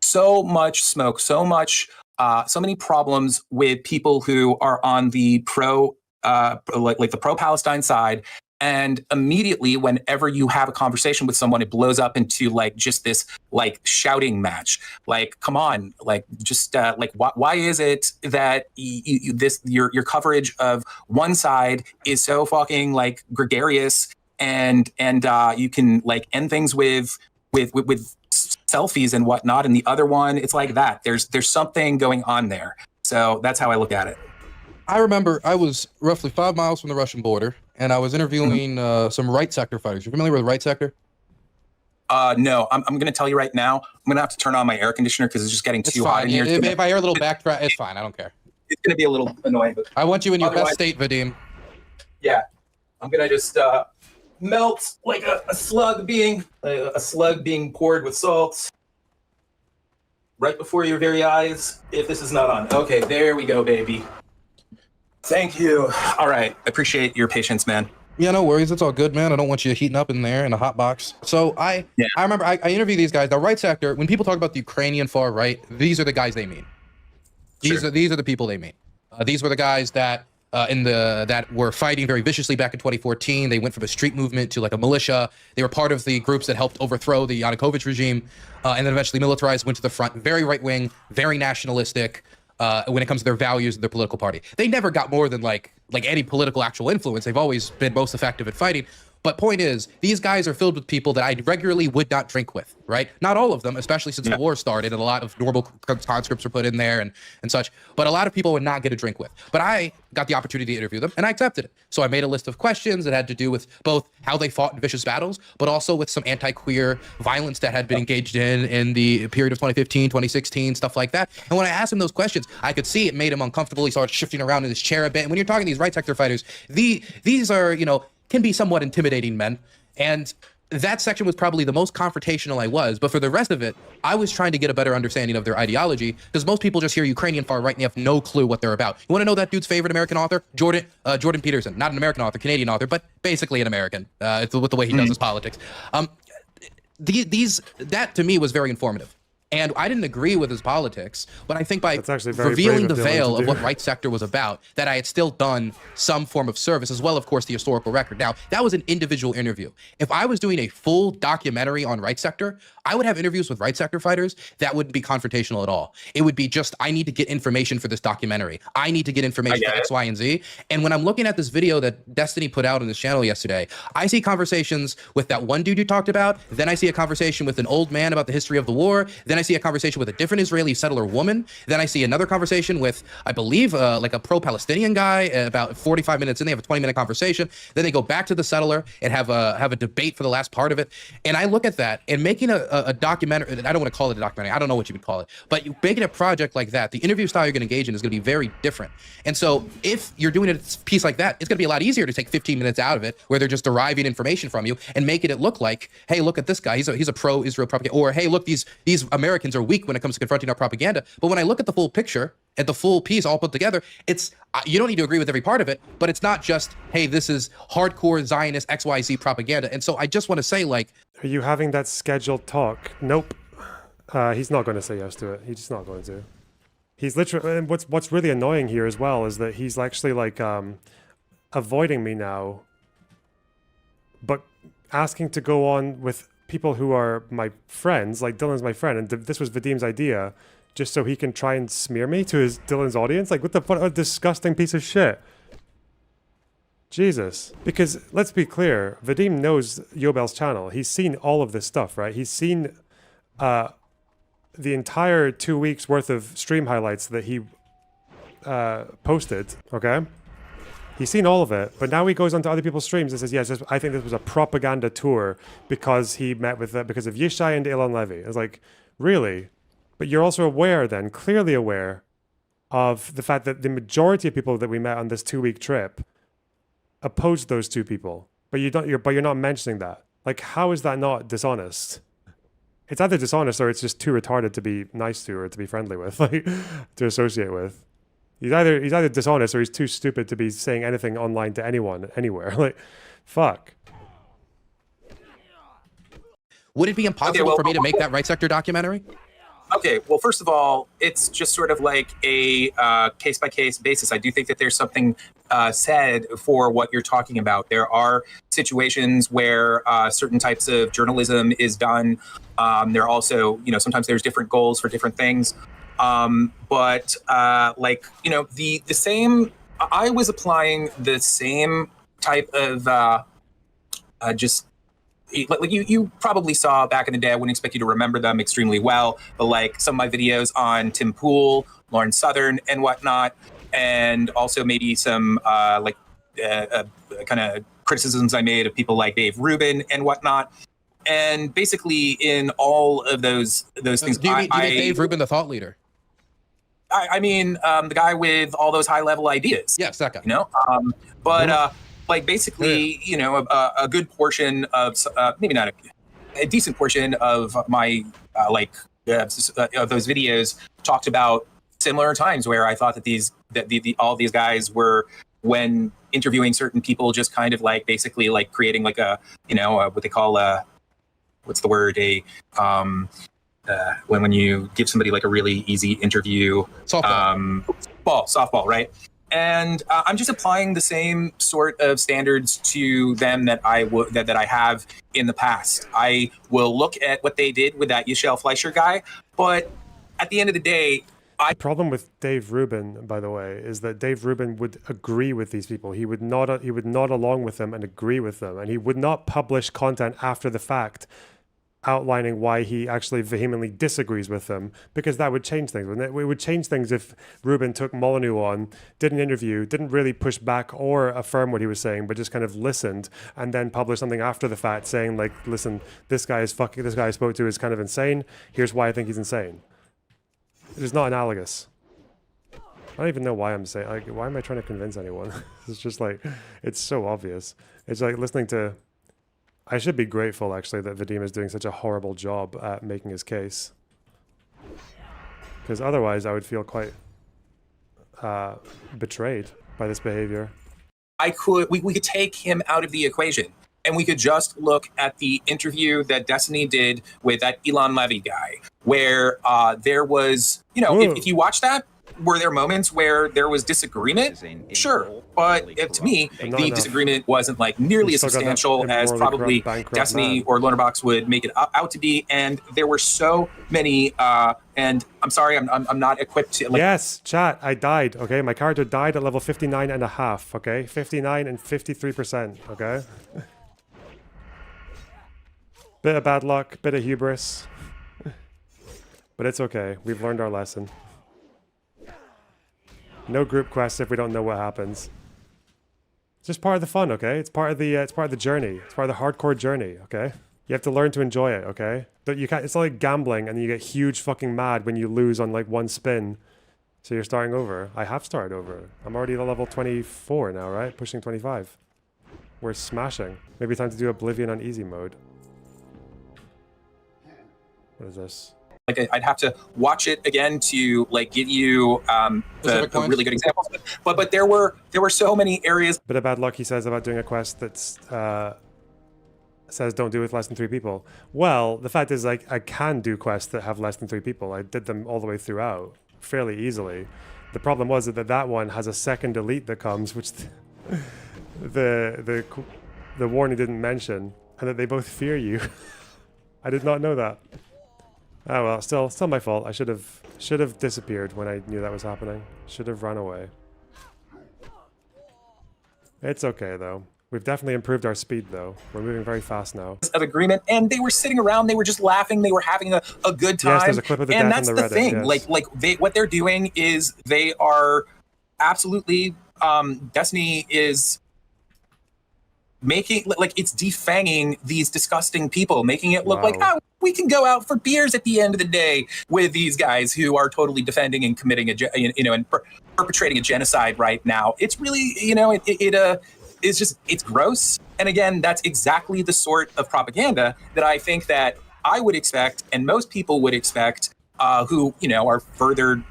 so much smoke, so many problems with people who are on the the pro-Palestine side. And immediately, whenever you have a conversation with someone, it blows up into just this shouting match. Come on, just why is it that your coverage of one side is so fucking gregarious and you can end things with selfies and whatnot, and the other one it's like that. There's something going on there. So that's how I look at it. I remember I was roughly 5 miles from the Russian border, and I was interviewing some right sector fighters. You familiar with the right sector? No, I'm going to tell you right now. I'm going to have to turn on my air conditioner because it's just getting too hot in here. If I hear a little backtrack, it's fine. I don't care. It's going to be a little annoying. But I want you in your best state, Vadim. Yeah, I'm going to just melt like a slug being poured with salt right before your very eyes. If this is not on, okay, there we go, baby. Thank you. All right. I appreciate your patience, man. Yeah, no worries. It's all good, man. I don't want you heating up in there in a hot box. So I remember I interviewed these guys. The right sector, when people talk about the Ukrainian Far-Right, these are the guys they mean. These are the people they mean. These were the guys that that were fighting very viciously back in 2014. They went from a street movement to a militia. They were part of the groups that helped overthrow the Yanukovych regime, and then eventually militarized, went to the front. Very right-wing, very nationalistic. When it comes to their values and their political party. They never got more than any political actual influence. They've always been most effective at fighting. But point is, these guys are filled with people that I regularly would not drink with, right? Not all of them, especially since the war started and a lot of normal conscripts were put in there and such. But a lot of people would not get a drink with. But I got the opportunity to interview them and I accepted it. So I made a list of questions that had to do with both how they fought in vicious battles, but also with some anti-queer violence that had been engaged in the period of 2015, 2016, stuff like that. And when I asked him those questions, I could see it made him uncomfortable. He started shifting around in his chair a bit. And when you're talking to these right sector fighters, these are, can be somewhat intimidating men. And that section was probably the most confrontational I was, but for the rest of it, I was trying to get a better understanding of their ideology, because most people just hear Ukrainian Far-Right and they have no clue what they're about. You want to know that dude's favorite American author? Jordan Peterson. Not an American author, Canadian author, but basically an American. It's with the way he does his politics. That to me was very informative. And I didn't agree with his politics, but I think by revealing the veil of what right sector was about, that I had still done some form of service, as well, of course, the historical record. Now, that was an individual interview. If I was doing a full documentary on right sector, I would have interviews with right sector fighters that wouldn't be confrontational at all. It would be just, I need to get information for this documentary. I need to get information for X, Y, and Z. And when I'm looking at this video that Destiny put out on his channel yesterday, I see conversations with that one dude you talked about. Then I see a conversation with an old man about the history of the war. Then I see a conversation with a different Israeli settler woman. Then I see another conversation with, I believe, like a pro-Palestinian guy. About 45 minutes in, they have a 20-minute conversation. Then they go back to the settler and have a debate for the last part of it. And I look at that and making a documentary. I don't want to call it a documentary. I don't know what you would call it. But you making a project like that, the interview style you're going to engage in is going to be very different. And so if you're doing a piece like that, it's going to be a lot easier to take 15 minutes out of it, where they're just deriving information from you and making it look like, hey, look at this guy. He's a pro-Israel propaganda. Or, hey, look, these Americans are weak when it comes to confronting our propaganda. But when I look at the full picture, at the full piece all put together, it's, you don't need to agree with every part of it, but it's not just, hey, this is hardcore Zionist XYZ propaganda. And so I just want to say, like, are you having that scheduled talk? Nope. He's not going to say yes to it. He's just not going to. He's literally, and what's really annoying here as well is that he's actually like avoiding me now, but asking to go on with people who are my friends, like Dylan's my friend, and this was Vadim's idea, just so he can try and smear me to Dylan's audience. Like, what a disgusting piece of shit. Jesus. Because, let's be clear, Vadim knows Yobel's channel. He's seen all of this stuff, right? He's seen the entire 2 weeks worth of stream highlights that he posted, okay? He's seen all of it, but now he goes onto other people's streams and says, yes, I think this was a propaganda tour because he met with, because of Yishai and Elon Levy. It's like, really? But you're also aware then, clearly aware, of the fact that the majority of people that we met on this 2-week trip opposed those two people. But you're not mentioning that. Like, how is that not dishonest? It's either dishonest or it's just too retarded to be nice to or to be friendly with, like, to associate with. He's either dishonest or he's too stupid to be saying anything online to anyone, anywhere. Like, fuck. Would it be impossible for me to make that right sector documentary? Okay, well, first of all, it's just sort of like a case-by-case basis. I do think that there's something said for what you're talking about. There are situations where certain types of journalism is done. There are also, sometimes there's different goals for different things. But the same, I was applying the same type of like you probably saw back in the day. I wouldn't expect you to remember them extremely well, but like some of my videos on Tim Pool, Lauren Southern, and whatnot, and also maybe some kind of criticisms I made of people like Dave Rubin and whatnot. And basically, in all of those things, do you mean Dave Rubin, the thought leader? I mean, the guy with all those high level ideas. Yes, that guy. Basically, a good portion of, maybe not a decent portion of my, of those videos talked about similar times where I thought that all these guys were, when interviewing certain people, just kind of like basically like creating like a, what they call what's the word? When you give somebody like a really easy interview, softball, right? And I'm just applying the same sort of standards to them that I have in the past. I will look at what they did with that Yishai Fleischer guy, but at the end of the day, The problem with Dave Rubin, by the way, is that Dave Rubin would agree with these people. He would nod along with them and agree with them, and he would not publish content after the fact outlining why he actually vehemently disagrees with them, because that would change things, wouldn't it? It would change things if Rubin took Molyneux on, did an interview, didn't really push back or affirm what he was saying, but just kind of listened, and then published something after the fact saying, like, listen, this guy I spoke to is kind of insane. Here's why I think he's insane. It is not analogous. I don't even know why I'm saying, like, why am I trying to convince anyone? It's just like, it's so obvious. It's like listening to, I should be grateful, actually, that Vadim is doing such a horrible job at making his case. Because otherwise I would feel quite betrayed by this behavior. We could take him out of the equation, and we could just look at the interview that Destiny did with that Elon Levy guy, where there was, you know, if you watch that, were there moments where there was disagreement? Sure. But to me, the disagreement wasn't like nearly as substantial as probably Destiny or Lonerbox would make it out to be. And there were so many, and I'm sorry, I'm not equipped to like. Yes, chat, I died, okay? My character died at level 59 and a half, okay? 59 and 53%, okay? Bit of bad luck, bit of hubris. But it's okay, we've learned our lesson. No group quests if we don't know what happens. It's just part of the fun, okay? It's part of the journey. It's part of the hardcore journey, okay? You have to learn to enjoy it, okay? But you can't. It's not like gambling, and you get huge fucking mad when you lose on like one spin. So you're starting over. I have started over. I'm already at level 24 now, right? Pushing 25. We're smashing. Maybe time to do Oblivion on easy mode. What is this? Like I'd have to watch it again to like give you the really good examples. But there were so many areas. Bit of bad luck, he says, about doing a quest that's says don't do it with less than 3 people. Well, the fact is, like, I can do quests that have less than 3 people. I did them all the way throughout fairly easily. The problem was that one has a second elite that comes, which the warning didn't mention, and that they both fear you. I did not know that. Oh well, still my fault. I should have disappeared when I knew that was happening. Should have run away. It's okay though. We've definitely improved our speed though. We're moving very fast now. Of agreement, and they were sitting around. They were just laughing. They were having a good time. Yes, there's a clip of the and death that's in the the Reddit, thing. yes. What they're doing is they are absolutely. Destiny is making it's defanging these disgusting people, making it look like, oh, we can go out for beers at the end of the day with these guys who are totally defending and committing and perpetrating a genocide right now. It's really, it's just, it's gross. And again, that's exactly the sort of propaganda that I think that I would expect and most people would expect who, are further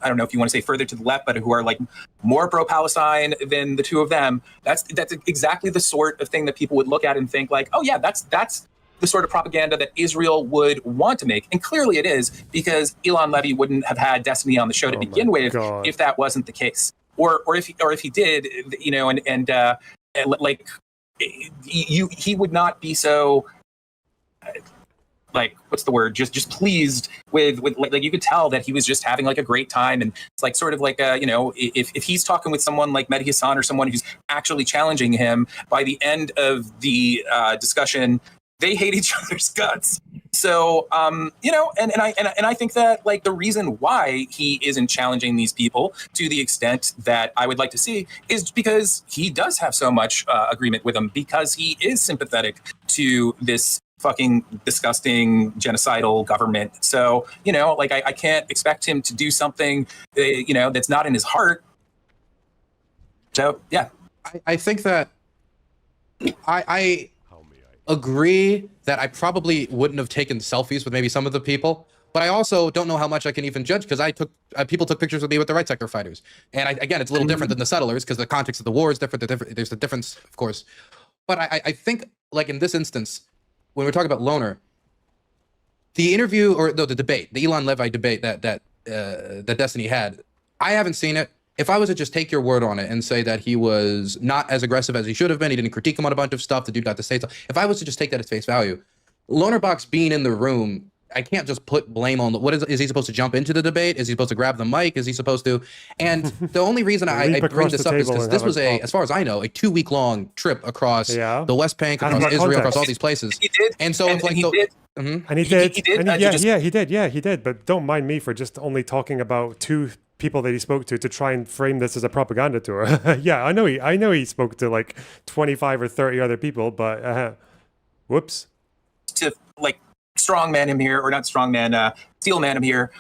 I don't know if you want to say further to the left, but who are like more pro-Palestine than the two of them. That's exactly the sort of thing that people would look at and think like, oh yeah, that's the sort of propaganda that Israel would want to make. And clearly it is, because Elon Levy wouldn't have had Destiny on the show to begin with if that wasn't the case. Or if he did, he would not be so what's the word? Just pleased with like you could tell that he was just having like a great time, and it's like sort of like if he's talking with someone like Mehdi Hassan or someone who's actually challenging him, by the end of the discussion, they hate each other's guts. So and I think that like the reason why he isn't challenging these people to the extent that I would like to see is because he does have so much agreement with them, because he is sympathetic to this fucking disgusting genocidal government. So, I can't expect him to do something, that's not in his heart. So, yeah. I think that I agree that I probably wouldn't have taken selfies with maybe some of the people, but I also don't know how much I can even judge, because people took pictures with me with the right sector fighters. And again, it's a little different than the settlers, because the context of the war is different. There's a difference, of course. But I think, like in this instance, when we're talking about Loner, the interview or the debate, the Elon Levy debate that Destiny had, I haven't seen it. If I was to just take your word on it and say that he was not as aggressive as he should have been, he didn't critique him on a bunch of stuff, the dude got to say stuff. If I was to just take that at face value, Lonerbox being in the room I can't just put blame on what is he supposed to jump into the debate? Is he supposed to grab the mic? Is he supposed to? And the only reason I bring this up is because this was as far as I know, a 2-week long trip across the West Bank, across Israel, across all these places. He did. And so it's like he did. And he did. He did. But don't mind me for just only talking about 2 people that he spoke to try and frame this as a propaganda tour. Yeah, I know he spoke to like 25 or 30 other people, but whoops. To like strongman him here, or not strongman, steelman him here.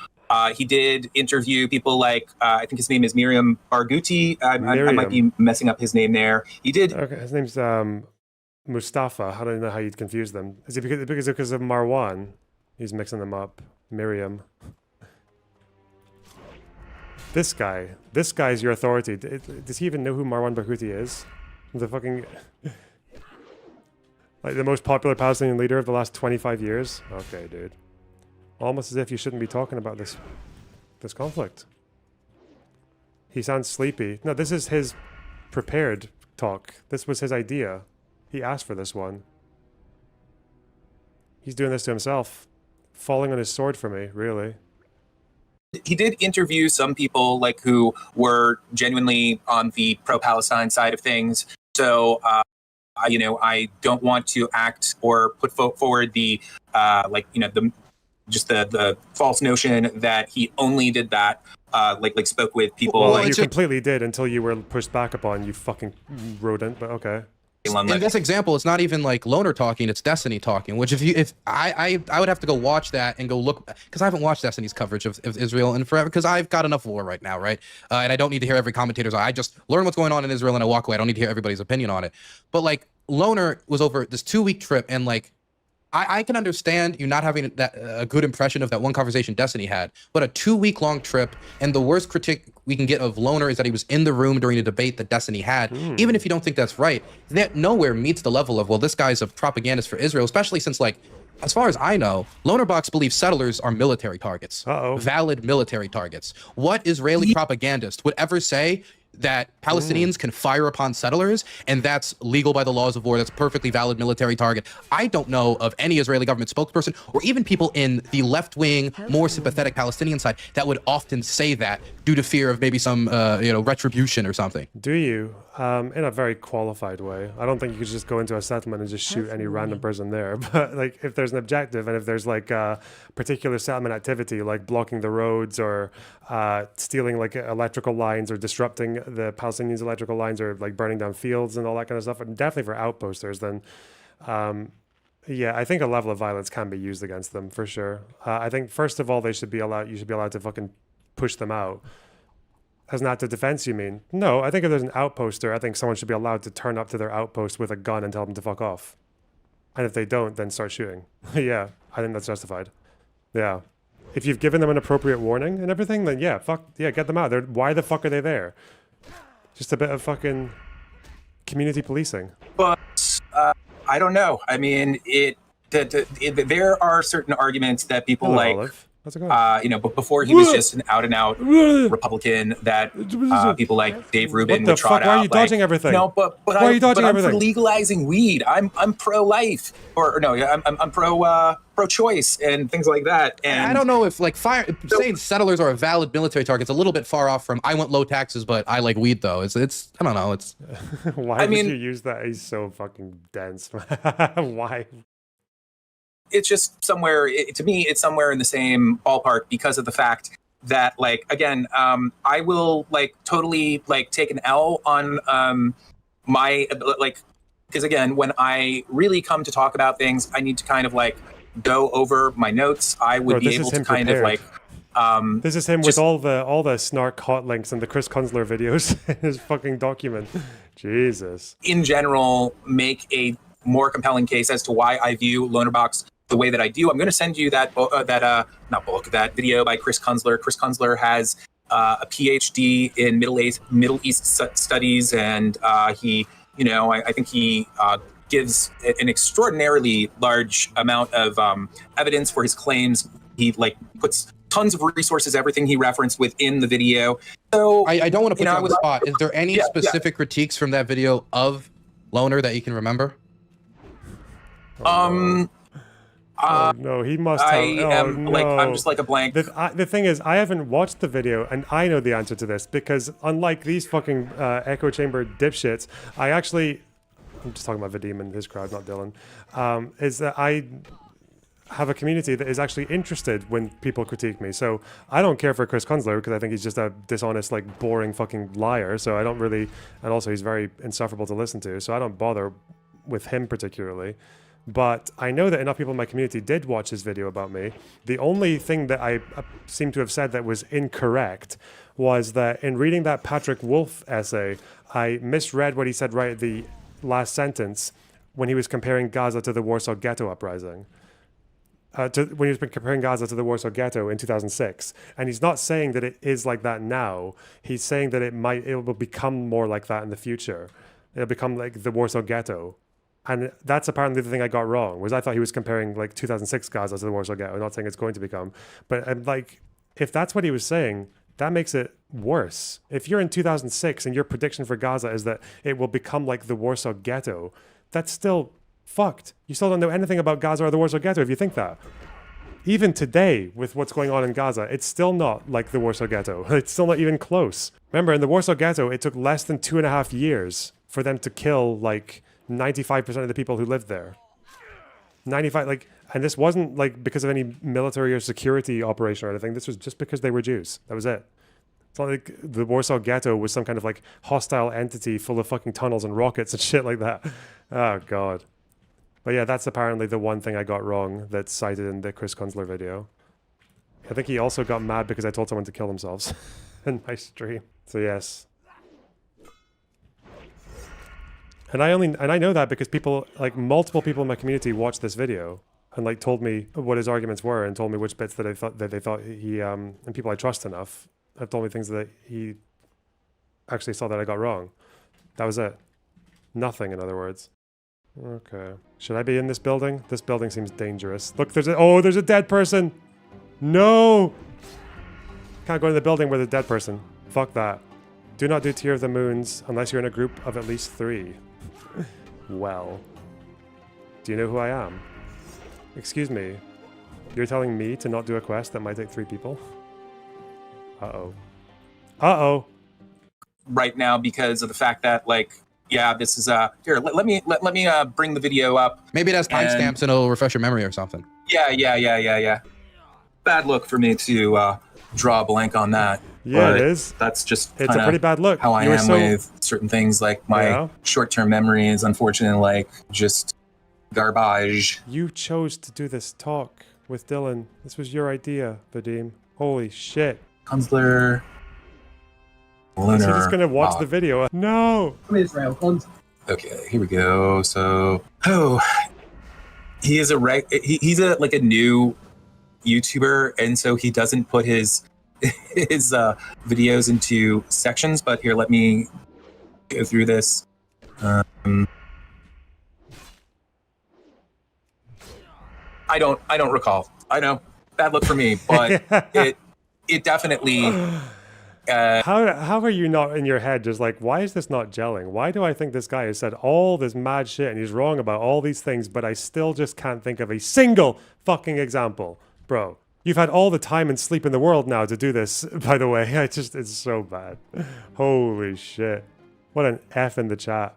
He did interview people like I think his name is Miriam Barghouti. I might be messing up his name there. He did. Okay, his name's Mustafa. I don't know how you'd confuse them. Is it because of Marwan? He's mixing them up. Miriam. This guy's your authority. Does he even know who Marwan Barghouti is? The fucking like the most popular Palestinian leader of the last 25 years. Okay, dude. Almost as if you shouldn't be talking about this conflict. He sounds sleepy. No, this is his prepared talk. This was his idea. He asked for this one. He's doing this to himself. Falling on his sword for me, really. He did interview some people like who were genuinely on the pro-Palestine side of things. So, I don't want to act or put forward the the false notion that he only did that. Spoke with people. Well, you completely did until you were pushed back upon, you fucking rodent. But okay. In this example, it's not even like Loner talking; it's Destiny talking. Which, if I would have to go watch that and go look, because I haven't watched Destiny's coverage of Israel in forever, because I've got enough war right now, right? And I don't need to hear every commentator's. I just learn what's going on in Israel and I walk away. I don't need to hear everybody's opinion on it. But like Loner was over this 2-week trip, and like I can understand you not having a good impression of that one conversation Destiny had, but a 2-week long trip, and the worst critique we can get of Loner is that he was in the room during the debate that Destiny had. Even if you don't think that's right, that nowhere meets the level of, well, this guy's a propagandist for Israel, especially since, like, as far as I know, Lonerbox believes settlers are military targets. Valid military targets. What Israeli propagandist would ever say that Palestinians can fire upon settlers, and that's legal by the laws of war? That's a perfectly valid military target. I don't know of any Israeli government spokesperson, or even people in the left-wing, more sympathetic Palestinian side, that would often say that due to fear of maybe some, retribution or something. Do you? In a very qualified way. I don't think you could just go into a settlement and just shoot any random person there. But like, if there's an objective, and if there's like a particular settlement activity, like blocking the roads or stealing like electrical lines or disrupting the Palestinians' electrical lines, or like burning down fields and all that kind of stuff, and definitely for outposters, then yeah, I think a level of violence can be used against them for sure. I think first of all, you should be allowed to fucking push them out. As an act of defense, you mean? No, I think if there's an outposter, I think someone should be allowed to turn up to their outpost with a gun and tell them to fuck off. And if they don't, then start shooting. Yeah, I think that's justified. Yeah. If you've given them an appropriate warning and everything, then yeah, get them out. Why the fuck are they there? Just a bit of fucking community policing. But I don't know. I mean, there are certain arguments that people like. Olive. How's it going? But before he was just an out-and-out Republican that people like Dave Rubin would trot out. Why are you dodging everything? No, but why are you dodging everything? I'm for legalizing weed. I'm pro-life, or no, I'm pro-choice and things like that. And I don't know if saying settlers are a valid military target is a little bit far off from I want low taxes, but I like weed though. It's I don't know. It's why would you use that? He's so fucking dense. Why? It's just somewhere, to me, it's somewhere in the same ballpark, because of the fact that, like, again, I will, like, totally, like, take an L on my, like, because, again, when I really come to talk about things, I need to kind of, like, go over my notes. I would be able to kind of, like, this is him with all the snark hot links and the Chris Kunzler videos in his fucking document. Jesus. In general, make a more compelling case as to why I view Lonerbox the way that I do. I'm going to send you that video by Chris Kunzler. Chris Kunzler has a PhD in Middle East studies, and he, I think he gives an extraordinarily large amount of evidence for his claims. He puts tons of resources, everything he referenced within the video. So I don't want to put you on the spot. Is there any specific critiques from that video of Loner that you can remember? Oh no, he must have. I Oh am no. like, I'm just like a blank. The thing is, I haven't watched the video, and I know the answer to this because unlike these fucking echo chamber dipshits, I'm just talking about Vadim and his crowd, not Dylan. Is that I have a community that is actually interested when people critique me. So I don't care for Chris Kunzler because I think he's just a dishonest, like boring fucking liar. So I don't really, and also he's very insufferable to listen to. So I don't bother with him particularly. But I know that enough people in my community did watch his video about me. The only thing that I seem to have said that was incorrect was that in reading that Patrick Wolf essay, I misread what he said right at the last sentence when he was comparing Gaza to the Warsaw Ghetto uprising. When he was comparing Gaza to the Warsaw Ghetto in 2006. And he's not saying that it is like that now. He's saying that it will become more like that in the future. It'll become like the Warsaw Ghetto. And that's apparently the thing I got wrong, was I thought he was comparing like 2006 Gaza to the Warsaw Ghetto. I'm not saying it's going to become. But I'm like, if that's what he was saying, that makes it worse. If you're in 2006 and your prediction for Gaza is that it will become like the Warsaw Ghetto, that's still fucked. You still don't know anything about Gaza or the Warsaw Ghetto if you think that. Even today, with what's going on in Gaza, it's still not like the Warsaw Ghetto. It's still not even close. Remember, in the Warsaw Ghetto, it took less than 2.5 years for them to kill like 95% of the people who lived there. 95, like, and this wasn't like because of any military or security operation or anything. This was just because they were Jews. That was it. It's not like the Warsaw Ghetto was some kind of like hostile entity full of fucking tunnels and rockets and shit like that. Oh God. But yeah, that's apparently the one thing I got wrong that's cited in the Chris Kunzler video. I think he also got mad because I told someone to kill themselves in my stream. So yes. And I know that because people, like multiple people in my community watched this video and like told me what his arguments were and told me which bits that they thought he and people I trust enough have told me things that he actually saw that I got wrong. That was it. Nothing, in other words. Okay. Should I be in this building? This building seems dangerous. Look, there's a dead person. No. Can't go in the building with a dead person. Fuck that. Do not do Tier of the Moons unless you're in a group of at least 3. Well, do you know who I am? Excuse me. You're telling me to not do a quest that might take 3 people? Uh-oh. Uh-oh. Right now because of the fact that like, yeah, this is here. Let me bring the video up. Maybe it has timestamps and it'll refresh your memory or something. Yeah. Bad look for me to draw a blank on that. Yeah, it is. That's just it's a pretty bad look. How I am with certain things. Like my short-term memory is unfortunately like just garbage. You chose to do this talk with Dylan. This was your idea, Vadim. Holy shit. Kunzler. Is he just gonna watch the video? No. Okay, here we go. So, he's like a new YouTuber, and so he doesn't put his videos into sections. But here, let me go through this. I don't recall. I know, bad look for me, but it definitely. How are you not in your head just like, why is this not gelling? Why do I think this guy has said all this mad shit and he's wrong about all these things, but I still just can't think of a single fucking example? Bro, you've had all the time and sleep in the world now to do this, by the way. It's so bad. Holy shit. What an F in the chat.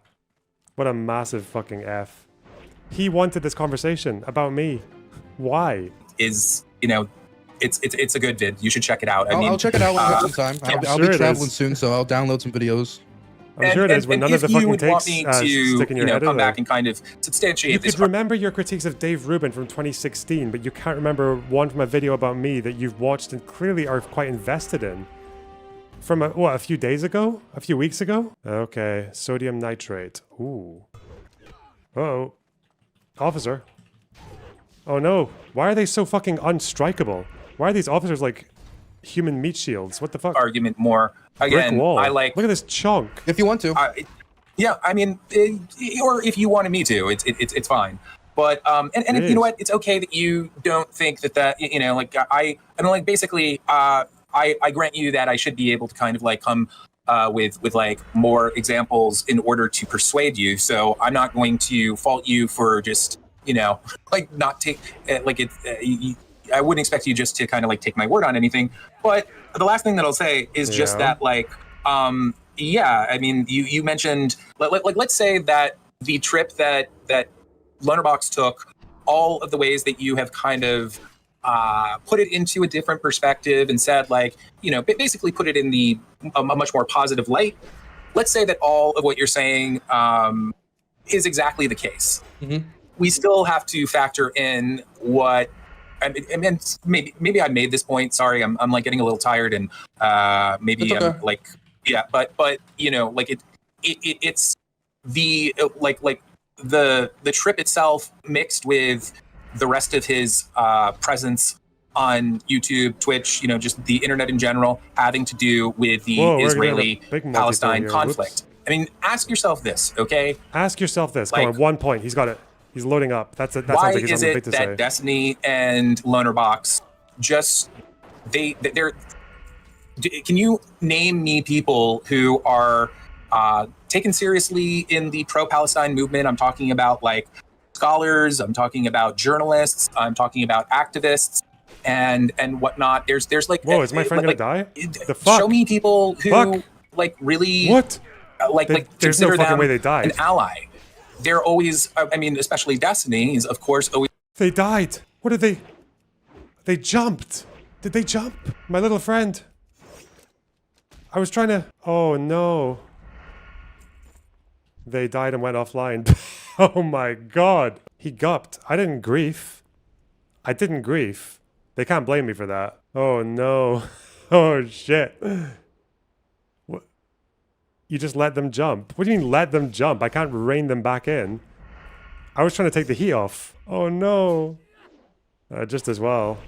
What a massive fucking F. He wanted this conversation about me. Why? It's a good vid. You should check it out. I'll check it out when I have some time. I'll be traveling soon, so I'll download some videos. I'm sure it is when none of the fucking takes stick in your head. Come back and kind of substantiate this. You could remember your critiques of Dave Rubin from 2016, but you can't remember one from a video about me that you've watched and clearly are quite invested in. From a few days ago? A few weeks ago? Okay, sodium nitrate. Ooh. Uh-oh. Officer. Oh no. Why are they so fucking unstrikeable? Why are these officers like human meat shields? What the fuck? Argument more. Again, I like... Look at this chunk. If you want to. Yeah, I mean, or if you wanted me to, it's fine. But, and you know what? It's okay that you don't think that, you know, like, I mean, like, basically, I grant you that I should be able to kind of, like, come with like, more examples in order to persuade you. So I'm not going to fault you for just you know, like not take like it. I wouldn't expect you just to kind of like take my word on anything. But the last thing that I'll say is just that like, yeah, I mean, you mentioned like let's say that the trip that Lonerbox took, all of the ways that you have kind of put it into a different perspective and said like, you know, basically put it in a much more positive light. Let's say that all of what you're saying is exactly the case. Mm-hmm. We still have to factor in what. I mean, maybe I made this point. Sorry, I'm like getting a little tired, and maybe I'm like, yeah, but you know, like it's the like the trip itself mixed with the rest of his presence on YouTube, Twitch, you know, just the internet in general, having to do with the Israeli-Palestine conflict. Whoops. I mean, ask yourself this, okay? Ask yourself this. Like, come on, 1 point. He's got it. He's loading up. That sounds like he's something big to say. Why is it that Destiny and Lonerbox just they're? Can you name me people who are taken seriously in the pro-Palestine movement? I'm talking about like scholars. I'm talking about journalists. I'm talking about activists and whatnot. There's like, whoa, is my friend gonna die? The fuck? Show me people who like really what like there's consider no fucking them way they died. An ally. They're always, I mean, especially Destiny is, of course, always... They died. What did they... They jumped. Did they jump? My little friend. I was trying to... Oh, no. They died and went offline. Oh, my God. He gupped. I didn't grief. I didn't grief. They can't blame me for that. Oh, no. Oh, shit. What? You just let them jump. What do you mean let them jump? I can't rein them back in. I was trying to take the heat off. Oh no. Just as well.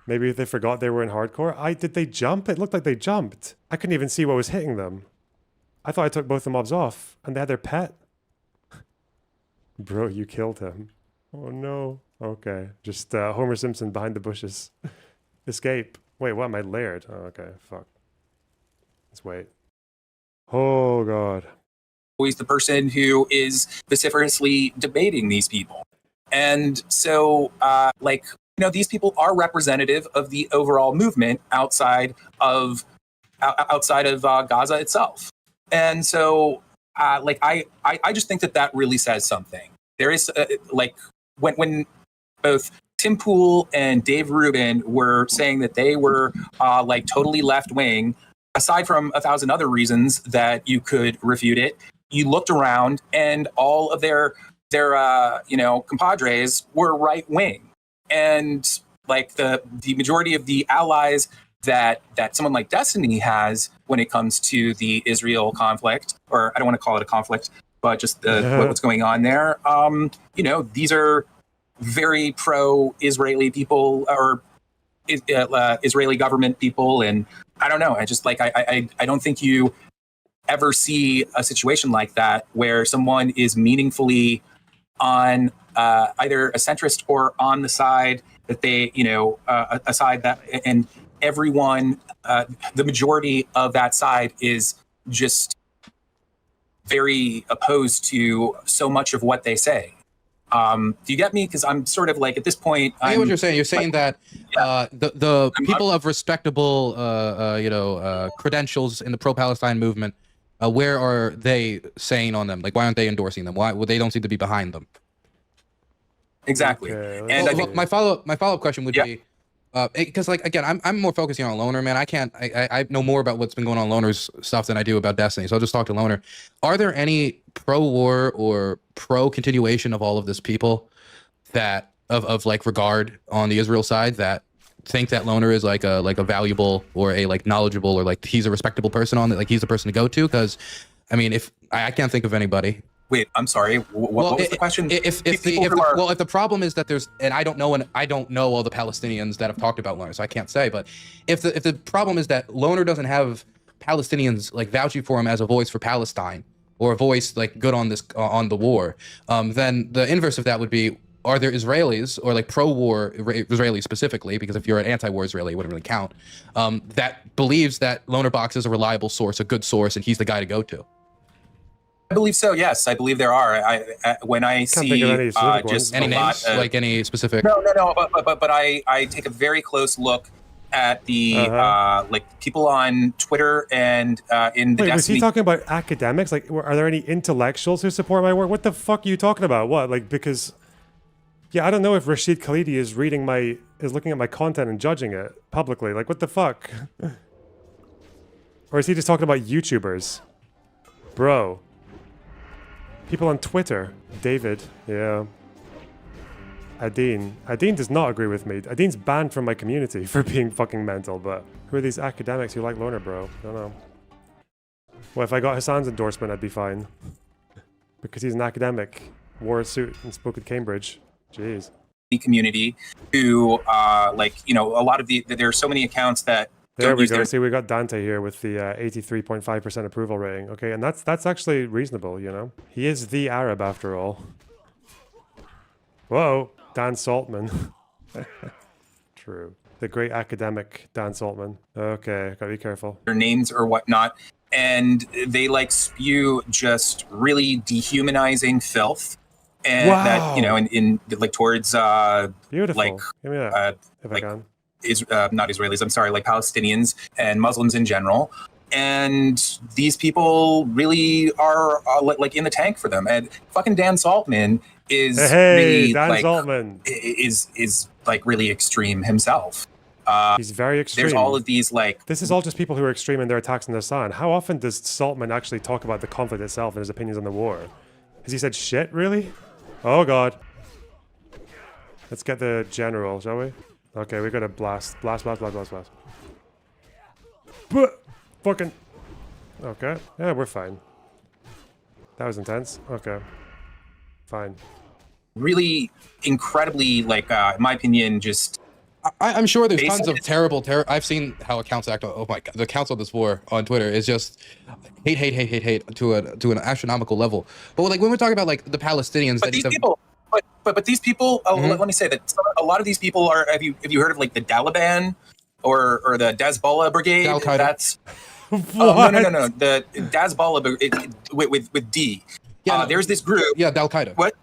Maybe they forgot they were in hardcore. Did they jump? It looked like they jumped. I couldn't even see what was hitting them. I thought I took both the mobs off and they had their pet. Bro, you killed him. Oh no. Okay. Just Homer Simpson behind the bushes. Escape. Wait, what? Am I layered? Oh, okay. Fuck. Let's wait. Oh, God. Always the person who is vociferously debating these people. And so, like, you know, these people are representative of the overall movement outside of Gaza itself. And so, like, I just think that really says something. There is, like, when both Tim Pool and Dave Rubin were saying that they were, like, totally left-wing, aside from 1,000 other reasons that you could refute it, you looked around and all of their you know, compadres were right wing, and like the majority of the allies that someone like Destiny has when it comes to the Israel conflict, or I don't want to call it a conflict, but just what's going on there. You know, these are very pro-Israeli people or Israeli government people, and I don't know. I just like I don't think you ever see a situation like that where someone is meaningfully on either a centrist or on the side that they, you know, a side that, and everyone, the majority of that side is just very opposed to so much of what they say. Do you get me? Because I'm sort of like at this point. I know what you're saying. You're saying that the people of respectable, you know, credentials in the pro-Palestine movement, where are they saying on them? Like, why aren't they endorsing them? Why they don't seem to be behind them? Exactly. Okay, and I think my follow-up question would be, because like again, I'm more focusing on Loner, man. I know more about what's been going on Loner's stuff than I do about Destiny. So I'll just talk to Loner. Are there any pro-war or pro-continuation of all of this people that of like regard on the Israel side that think that Loner is like a valuable or a like knowledgeable or like he's a respectable person on that, like he's the person to go to? Because I mean, if I can't think of anybody. Wait, I'm sorry. What was the question? If the problem is that there's, and I don't know all the Palestinians that have talked about Loner, so I can't say. But if the problem is that Loner doesn't have Palestinians like vouching for him as a voice for Palestine or a voice like good on this on the war, then the inverse of that would be: are there Israelis or like pro-war Israelis specifically? Because if you're an anti-war Israeli, it wouldn't really count. That believes that Lonerbox is a reliable source, a good source, and he's the guy to go to. I believe so. Yes, I believe there are. When I Can't think of any see specific ones. just Any a lot names? of, Like any specific? no, but I take a very close look at the like people on Twitter and in the Wait, was Destiny. he talking about academics? Like, are there any intellectuals who support my work? What the fuck are you talking about? What? Like, because, yeah, I don't know if Rashid Khalidi is looking at my content and judging it publicly. Like, what the fuck? Or is he just talking about YouTubers? Bro. People on Twitter. David. Yeah. Adine. Adine does not agree with me. Adine's banned from my community for being fucking mental, but who are these academics who like Loner, bro? I don't know. Well, if I got Hassan's endorsement, I'd be fine. Because he's an academic. Wore a suit and spoke at Cambridge. Jeez. Community who, like, you know, a lot of there are so many accounts that There don't we use go. their See, we got Dante here with the 83.5% approval rating. Okay, and that's actually reasonable, you know? He is the Arab after all. Whoa, Dan Saltman. True. The great academic Dan Saltman. Okay, gotta be careful. their names or whatnot, and they like spew just really dehumanizing filth, and that, you know, in like towards Beautiful. like Give me that, if like I can. not Israelis, I'm sorry, like Palestinians and Muslims in general. And these people really are like in the tank for them. And fucking Dan Saltman is really Dan like Saltman. is like really extreme himself. He's very extreme. There's all of these like This is all just people who are extreme in their attacks on Hassan. How often does Saltman actually talk about the conflict itself and his opinions on the war? Has he said shit, really? Oh god. Let's get the general, shall we? Okay, we gotta blast. Blast. But fucking. Okay. Yeah, we're fine. That was intense. Okay. Fine. really incredibly like in my opinion just I'm sure there's Basically, tons of terrible. I've seen how accounts act. Oh my god, the accounts of this war on Twitter is just hate to an astronomical level. But like when we're talking about like the Palestinians, but these people but these people let me say that a lot of these people are have you heard of like the Taliban or the Hezbollah brigade? Al-Qaeda. That's What? no the Hezbollah with D. Yeah, there's this group. Yeah, Al-Qaeda. What?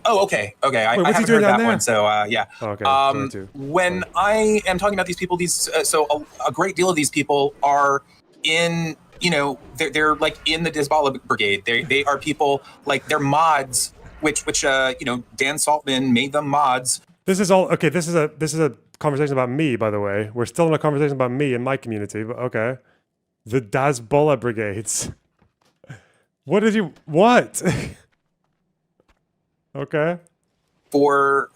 Oh, okay. Wait, I what's he haven't doing heard down that there? one. So yeah. Oh, okay. Sorry, too. When I am talking about these people, so a great deal of these people are in, you know, they're like in the Hezbollah brigade. They are people like they're mods, which you know, Dan Saltman made them mods. This is all okay. This is a conversation about me, by the way. We're still in a conversation about me and my community, but okay. The Hezbollah brigades. What did you what? Okay. For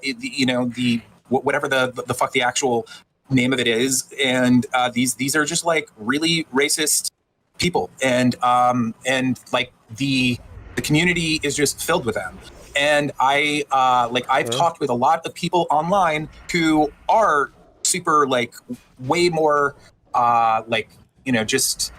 you know, the whatever the fuck the actual name of it is, and these are just like really racist people, and like the community is just filled with them. And I've talked with a lot of people online who are super like way more like, you know, just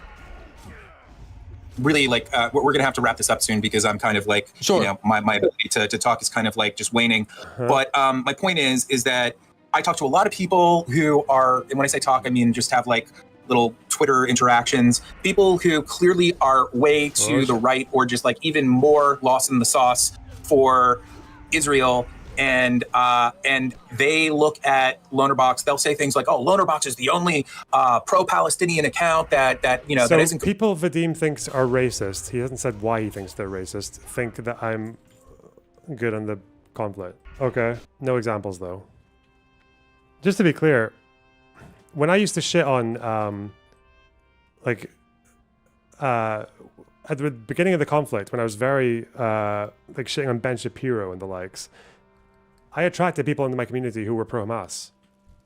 really like we're gonna have to wrap this up soon because I'm kind of like, sure, you know, my ability to talk is kind of like just waning. But my point is that I talk to a lot of people who are, and when I say talk, I mean just have like little Twitter interactions, people who clearly are way to the right or just like even more lost in the sauce for Israel. And they look at Lonerbox. They'll say things like, "Oh, Lonerbox is the only pro-Palestinian account that you know So that isn't." people Vadim thinks are racist. He hasn't said why he thinks they're racist. Think that I'm good on the conflict. Okay. No examples though. Just to be clear, when I used to shit on at the beginning of the conflict, when I was very like shitting on Ben Shapiro and the likes, I attracted people into my community who were pro-Hamas.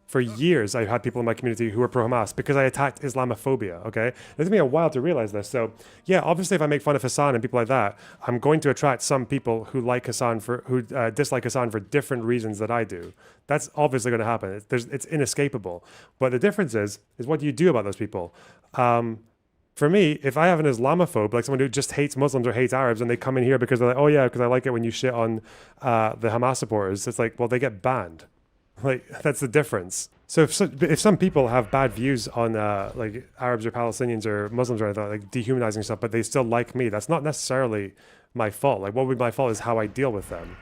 For years, I had people in my community who were pro-Hamas because I attacked Islamophobia, okay? It took me a while to realize this. So, yeah, obviously if I make fun of Hassan and people like that, I'm going to attract some people who like Hassan who dislike Hassan for different reasons that I do. That's obviously going to happen. It's inescapable. But the difference is what do you do about those people? For me, if I have an Islamophobe, like someone who just hates Muslims or hates Arabs, and they come in here because they're like, oh yeah, because I like it when you shit on the Hamas supporters, it's like, well, they get banned. Like, that's the difference. So if some people have bad views on like Arabs or Palestinians or Muslims or anything, like dehumanizing stuff, but they still like me, that's not necessarily my fault. Like what would be my fault is how I deal with them.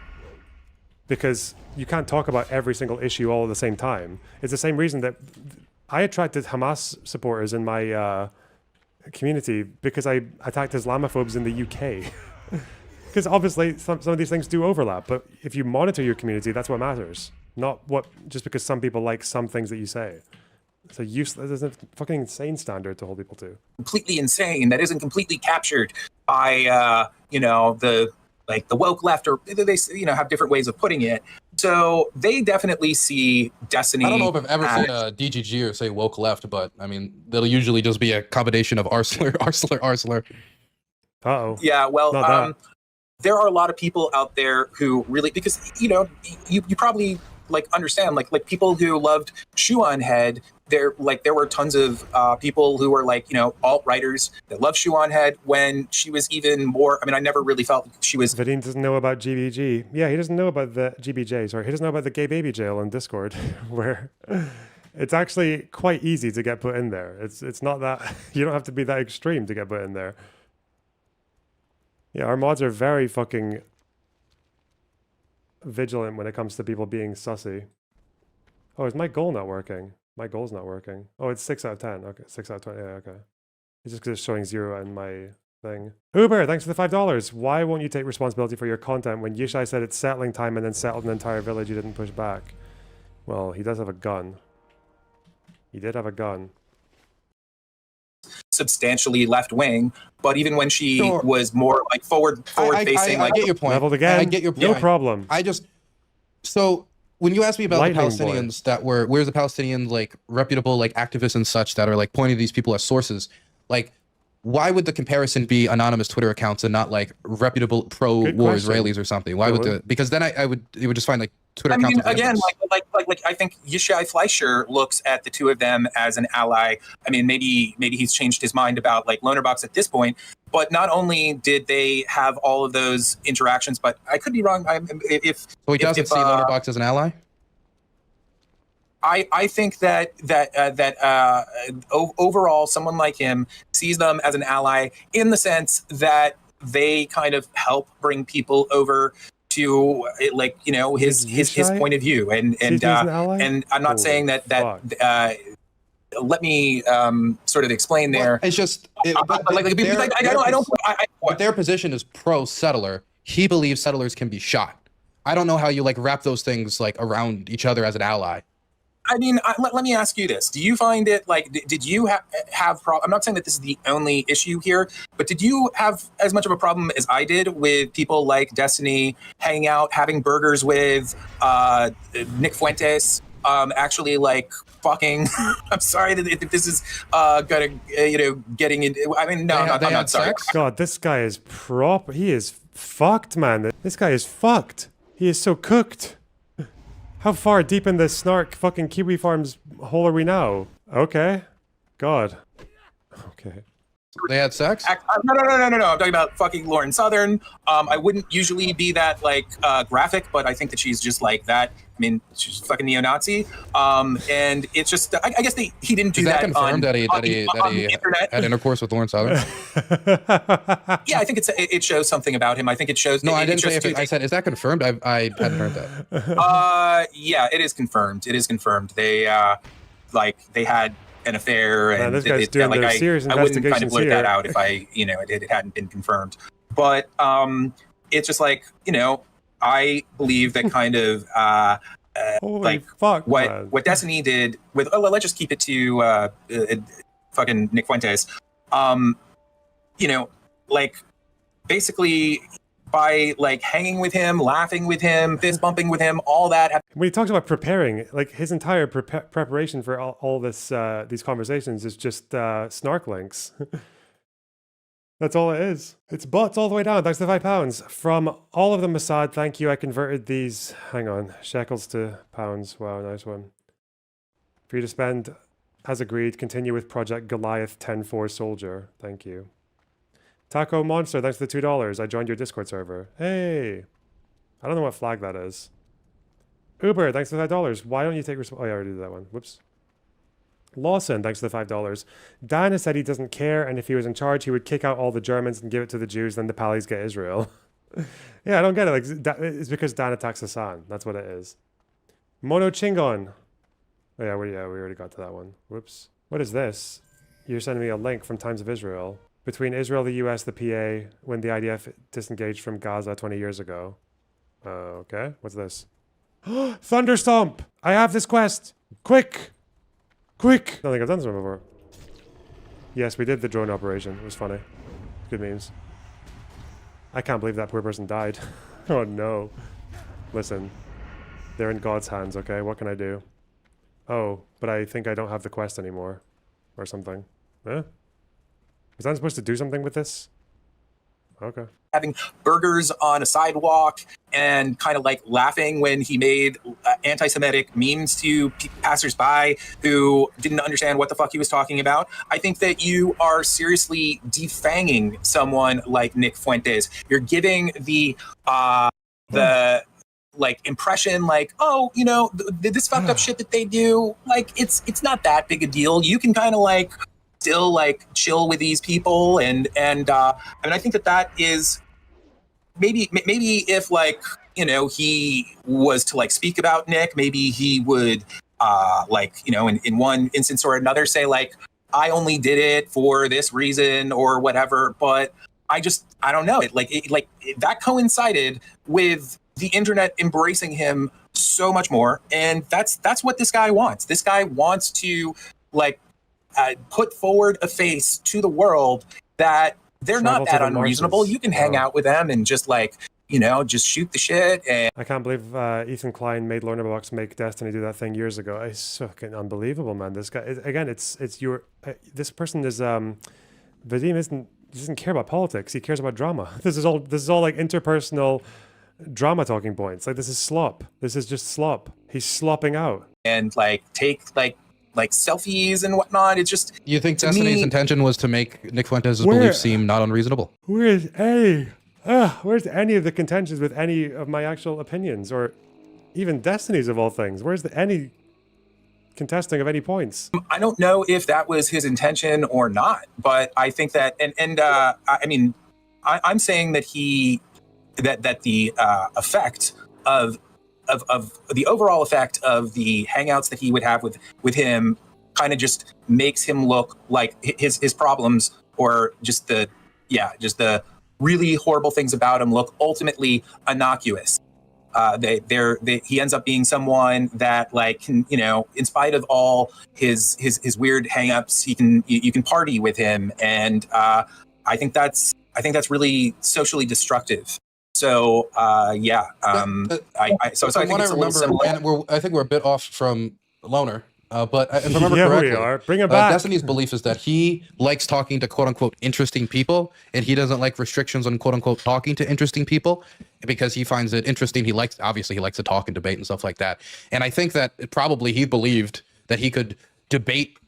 Because you can't talk about every single issue all at the same time. It's the same reason that I attracted Hamas supporters in my community because I attacked Islamophobes in the UK. Because obviously some of these things do overlap, but if you monitor your community, that's what matters. Not what just because some people like some things that you say. It's a fucking insane standard to hold people to. Completely insane. That isn't completely captured by the woke left, or they have different ways of putting it. So they definitely see Destiny. I don't know if I've ever seen a DGG or say woke left, but I mean, that'll usually just be a combination of arsler. Uh-oh. Yeah, well, there are a lot of people out there who really, because, you probably understand, like people who loved Shoe on Head. There were tons of people who were alt-writers that loved Shoe on Head when she was even more. I mean, I never really felt she was. Vadim doesn't know about GBG. Yeah, he doesn't know about the GBJ. Sorry, he doesn't know about the gay baby jail on Discord, where it's actually quite easy to get put in there. It's not that you don't have to be that extreme to get put in there. Yeah, our mods are very fucking vigilant when it comes to people being sussy. Oh, is my goal not working? My goal's not working. Oh, it's 6 out of 10. Okay, 6 out of 20. Yeah, okay. It's just because it's showing 0 in my thing. Uber, thanks for the $5. Why won't you take responsibility for your content when Yishai said it's settling time and then settled an entire village you didn't push back? Well, he does have a gun. He did have a gun. Substantially left wing, but even when she was more forward facing, I get your point. Leveled again. I get your point. No problem. So when you ask me about Lightning the Palestinians where's the Palestinian reputable activists and such that are pointing to these people as sources, why would the comparison be anonymous Twitter accounts and not reputable pro-war Israelis or something? Why would because then you would just find Twitter accounts. I mean, again, I think Yishai Fleischer looks at the two of them as an ally. I mean, maybe he's changed his mind about Lonerbox at this point. But not only did they have all of those interactions, but I could be wrong. So he doesn't see Lonerbox as an ally? I think that overall, someone like him sees them as an ally in the sense that they kind of help bring people over to his point of view, and I'm not saying that let me sort of explain there. Well, it's just but their position is pro-settler. He believes settlers can be shot. I don't know how you wrap those things around each other as an ally. I mean, let me ask you this. Do you find it did you have I'm not saying that this is the only issue here, but did you have as much of a problem as I did with people like Destiny hanging out, having burgers with Nick Fuentes, actually fucking? I'm sorry that this is gonna getting into. I mean, no, I'm not sorry. Sex? God, this guy is he is fucked, man. This guy is fucked. He is so cooked. How far deep in the snark fucking Kiwi Farms hole are we now? Okay. God. Okay. They had sex? No. I'm talking about fucking Lauren Southern. I wouldn't usually be that graphic, but I think that she's just like that. I mean, she's fucking neo-Nazi. And it's just, I guess he didn't do that. Is that confirmed that he had intercourse with Lauren Southern? Yeah, I think it shows something about him. I think it shows. No, I didn't say if I said, is that confirmed? I hadn't heard that. Yeah, it is confirmed. It is confirmed. They had an affair, and this guy's doing their serious I wouldn't kind of blurt here. that out if it hadn't been confirmed. But it's just I believe that kind of what Destiny did with let's just keep it to fucking Nick Fuentes. Basically by hanging with him, laughing with him, fist bumping with him, all that. When he talks about preparing, his entire preparation for all this these conversations is just snark links. That's all it is. It's bots all the way down. Thanks to £5. From all of them, Mossad, thank you. I converted these, hang on, shekels to pounds. Wow, nice one. For you to spend, as agreed, continue with Project Goliath 10-4 Soldier. Thank you. Taco Monster, thanks for the $2. I joined your Discord server. Hey! I don't know what flag that is. Uber, thanks for the $5. Why don't you take oh, I already did that one. Whoops. Lawson, thanks for the $5. Dan has said he doesn't care, and if he was in charge, he would kick out all the Germans and give it to the Jews, then the Pallies get Israel. Yeah, I don't get it. Like, it's because Dan attacks Hassan. That's what it is. Mono Chingon. Oh, yeah, we already got to that one. Whoops. What is this? You're sending me a link from Times of Israel. Between Israel, the US, the PA, when the IDF disengaged from Gaza 20 years ago. Okay, what's this? Thunderstomp! I have this quest! Quick! Quick! I don't think I've done this one before. Yes, we did the drone operation. It was funny. Good memes. I can't believe that poor person died. Oh no. Listen. They're in God's hands, okay? What can I do? Oh, but I think I don't have the quest anymore. Or something. Huh? Was I supposed to do something with this? Okay. Having burgers on a sidewalk and kind of like laughing when he made anti-Semitic memes to passersby who didn't understand what the fuck he was talking about. I think that you are seriously defanging someone like Nick Fuentes. You're giving the like impression like, oh, you know, this fucked up shit that they do, like it's not that big a deal. You can kind of like still like chill with these people, and I mean, I think that is maybe if like, you know, he was to like speak about Nick, maybe he would like, you know, in one instance or another say like, I only did it for this reason or whatever. But I don't know, that coincided with the internet embracing him so much more, and that's what this guy wants. This guy wants to like put forward a face to the world that they're not that unreasonable. You can hang out with them and just like, you know, just shoot the shit. And I can't believe Ethan Klein made Lonerbox make Destiny do that thing years ago. It's fucking unbelievable, man. This guy again. It's your this person is Vadim doesn't care about politics. He cares about drama. This is all like interpersonal drama talking points. Like, this is slop. This is just slop. He's slopping out. And like take like selfies and whatnot. It's just, you think Destiny's intention was to make Nick Fuentes' beliefs seem not unreasonable? Where's any of the contentions with any of my actual opinions, or even Destiny's of all things? Where's any contesting of any points? I don't know if that was his intention or not, but I think that, I mean, I'm saying that that the effect of the overall effect of the hangouts that he would have with him kind of just makes him look like his problems, or just the really horrible things about him look ultimately innocuous. He ends up being someone that, like, can, you know, in spite of all his weird hangups, you can party with him, and I think that's really socially destructive. So I think it's a little similar. And I think we're a bit off from Loner. But if I remember correctly, we are. Bring him back. Destiny's belief is that he likes talking to quote unquote interesting people, and he doesn't like restrictions on quote unquote talking to interesting people because he finds it interesting. He likes to talk and debate and stuff like that. And I think that probably he believed that he could debate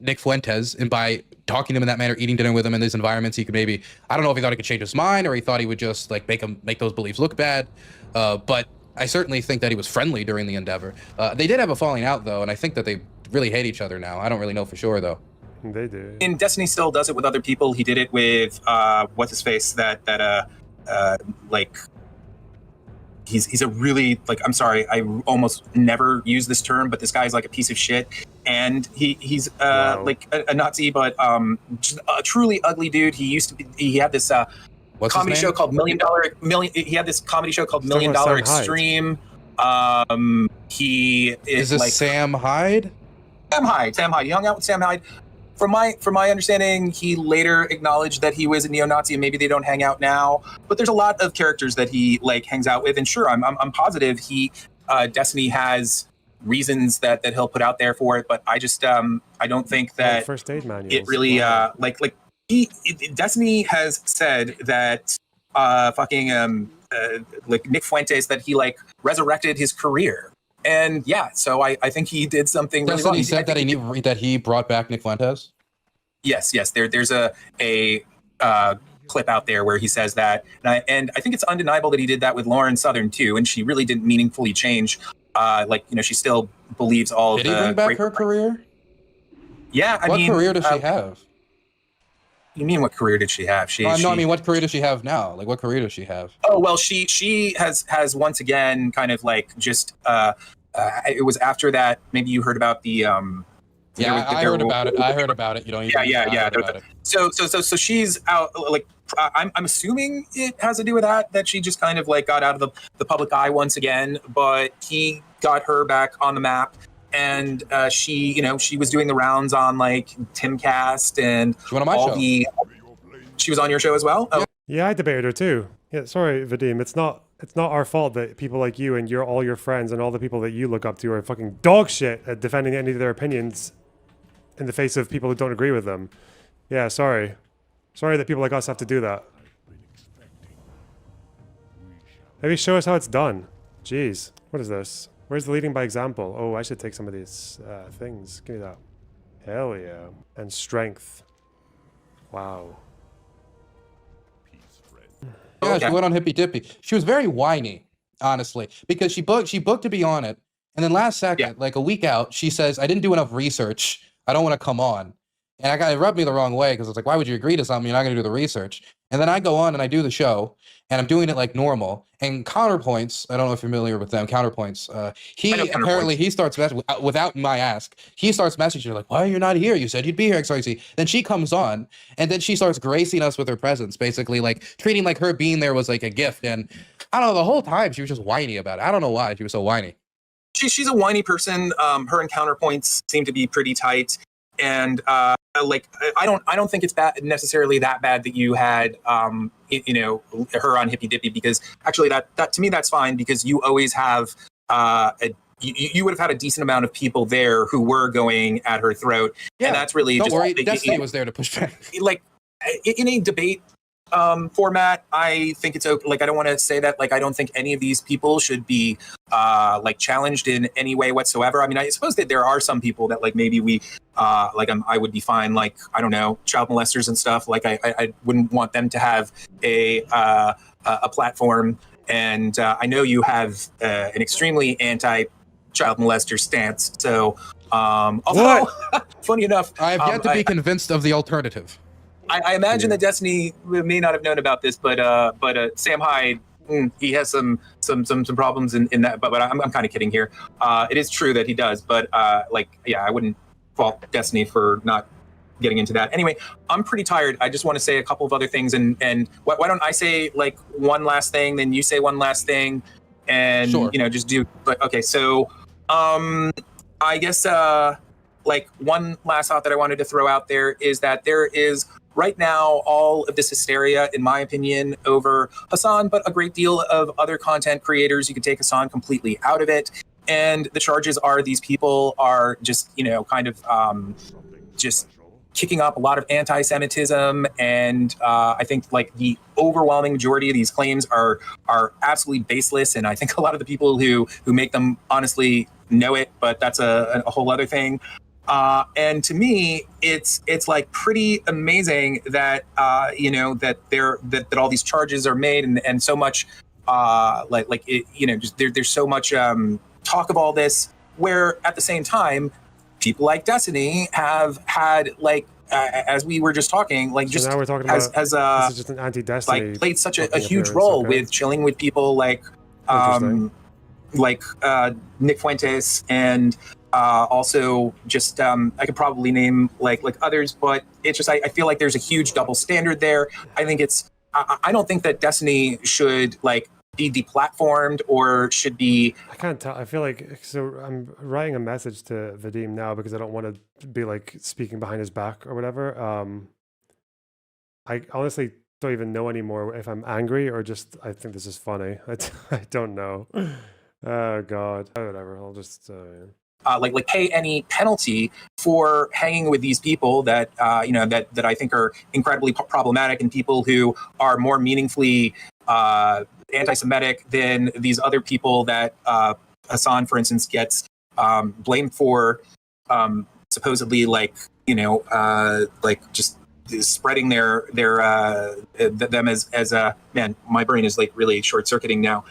Nick Fuentes, and by talking to him in that manner, eating dinner with him in these environments, he could maybe, I don't know if he thought he could change his mind, or he thought he would just like make those beliefs look bad. But I certainly think that he was friendly during the endeavor. They did have a falling out though, and I think that they really hate each other now. I don't really know for sure though. They do. And Destiny still does it with other people. He did it with what's his face, he's a really, like, I'm sorry, I almost never use this term, but this guy's like a piece of shit, and he's wow. Like a Nazi, but just a truly ugly dude. He had this comedy show called Million Dollar Extreme. Is this like Sam Hyde? Sam Hyde. He hung out with Sam Hyde. From my understanding, he later acknowledged that he was a neo-Nazi, and maybe they don't hang out now. But there's a lot of characters that he like hangs out with, and sure, I'm positive Destiny has reasons that he'll put out there for it. But I just I don't think that first aid manuals. It really Destiny has said that like Nick Fuentes, that he like resurrected his career. And yeah, so I think he did something really wrong. He said that he brought back Nick Fuentes? Yes. There's a clip out there where he says that. And I think it's undeniable that he did that with Lauren Southern too, and she really didn't meaningfully change like, you know, she still believes all Did of he the bring back great- her career? Yeah, I What mean, career does she have? You mean what career did she have? No, I mean, what career does she have now? Like, what career does she have? Oh well, she has once again kind of like just it was after that. Maybe you heard about the Yeah, I heard about it. I heard about it. You know. Yeah. So she's out. Like I'm assuming it has to do with that she just kind of like got out of the public eye once again. But he got her back on the map, and she was doing the rounds on like Timcast and she went on my show. She was on your show as well. Oh. Yeah, I debated her too. Yeah, sorry, Vadim. It's not our fault that people like you and all your friends and all the people that you look up to are fucking dog shit at defending any of their opinions in the face of people who don't agree with them. Yeah, sorry. Sorry that people like us have to do that. Maybe show us how it's done. Jeez, what is this? Where's the leading by example? Oh, I should take some of these things. Give me that. Hell yeah. And strength. Wow. Yeah, she went on Hippy Dippy. She was very whiny, honestly, because she booked to be on it, and then last second, like a week out, she says, "I didn't do enough research. I don't want to come on." And it rubbed me the wrong way because it's like, why would you agree to something you're not going to do the research? And then I go on and I do the show, and I'm doing it like normal. And Counterpoints, I don't know if you're familiar with them. Counterpoints. He starts without my ask. He starts messaging her like, "Why are you not here? You said you'd be here, XYZ." Then she comes on, and then she starts gracing us with her presence, basically like treating like her being there was like a gift. And I don't know, the whole time she was just whiny about it. I don't know why she was so whiny. She's a whiny person. Her and Counterpoints seem to be pretty tight. And like I don't think it's necessarily that bad that you had her on Hippy Dippy, because actually that to me that's fine, because you always have you would have had a decent amount of people there who were going at her throat, and that's really don't worry. Destiny was there to push back. Like in a debate format, I think it's okay. Like I don't want to say that like I don't think any of these people should be like challenged in any way whatsoever. I mean, I suppose that there are some people that like maybe we I would define like, I don't know, child molesters and stuff. Like I wouldn't want them to have a platform. And I know you have an extremely anti-child molester stance. So although funny enough, I have yet to be convinced of the alternative. I imagine that Destiny may not have known about this, but Sam Hyde, he has some problems in that. But I'm kind of kidding here. It is true that he does, but I wouldn't fault Destiny for not getting into that. Anyway, I'm pretty tired. I just want to say a couple of other things, and why don't I say like one last thing, then you say one last thing, and sure. Just do. But okay, so I guess like one last thought that I wanted to throw out there is that there is right now all of this hysteria, in my opinion, over Hassan, but a great deal of other content creators. You could take Hassan completely out of it. And the charges are these people are just, kind of just kicking up a lot of anti-Semitism. And I think like the overwhelming majority of these claims are absolutely baseless. And I think a lot of the people who make them honestly know it, but that's a whole other thing. And to me, it's like pretty amazing that that all these charges are made, and so much there's so much talk of all this, where at the same time, people like Destiny have had as we were just talking, like just now we're talking has this is just an anti-Destiny played such a huge role with chilling with people like Nick Fuentes, and also just I could probably name like others, but it's just I feel like there's a huge double standard there. I think I don't think that Destiny should be deplatformed or should be. I can't tell. I feel like I'm writing a message to Vadim now because I don't want to be speaking behind his back or whatever. I honestly don't even know anymore if I'm angry or just I think this is funny. I don't know. Oh God. Whatever. I'll just. Pay any penalty for hanging with these people that that I think are incredibly problematic, and people who are more meaningfully anti-Semitic than these other people that Hassan, for instance, gets blamed for supposedly just spreading them as a man. My brain is really short-circuiting now.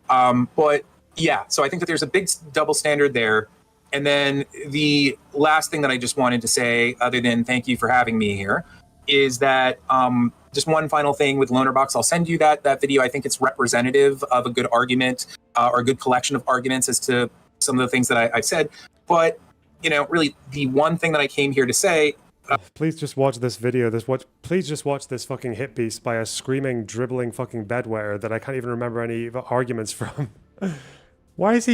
But Yeah, so I think that there's a big double standard there. And then the last thing that I just wanted to say, other than thank you for having me here, is that just one final thing with Lonerbox. I'll send you that video. I think it's representative of a good argument or a good collection of arguments as to some of the things that I've said. But, you know, really the one thing that I came here to say. Please just watch this video. Please just watch this fucking hit piece by a screaming, dribbling fucking bedwetter that I can't even remember any arguments from. This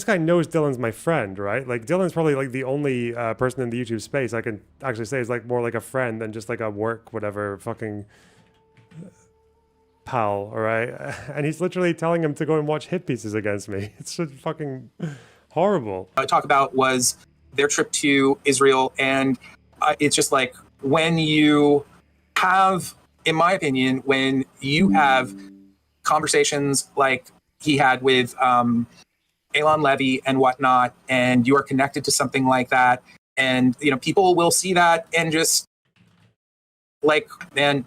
guy knows Dylan's my friend, right? Like, Dylan's probably like the only person in the YouTube space I can actually say is like more like a friend than just like a work, whatever, fucking pal, all right? And he's literally telling him to go and watch hit pieces against me. It's just fucking horrible. Talk about was their trip to Israel. And it's just like when you have, in my opinion, when you have conversations like he had with Elon Levy and whatnot, and you are connected to something like that, and you know people will see that and just like, man,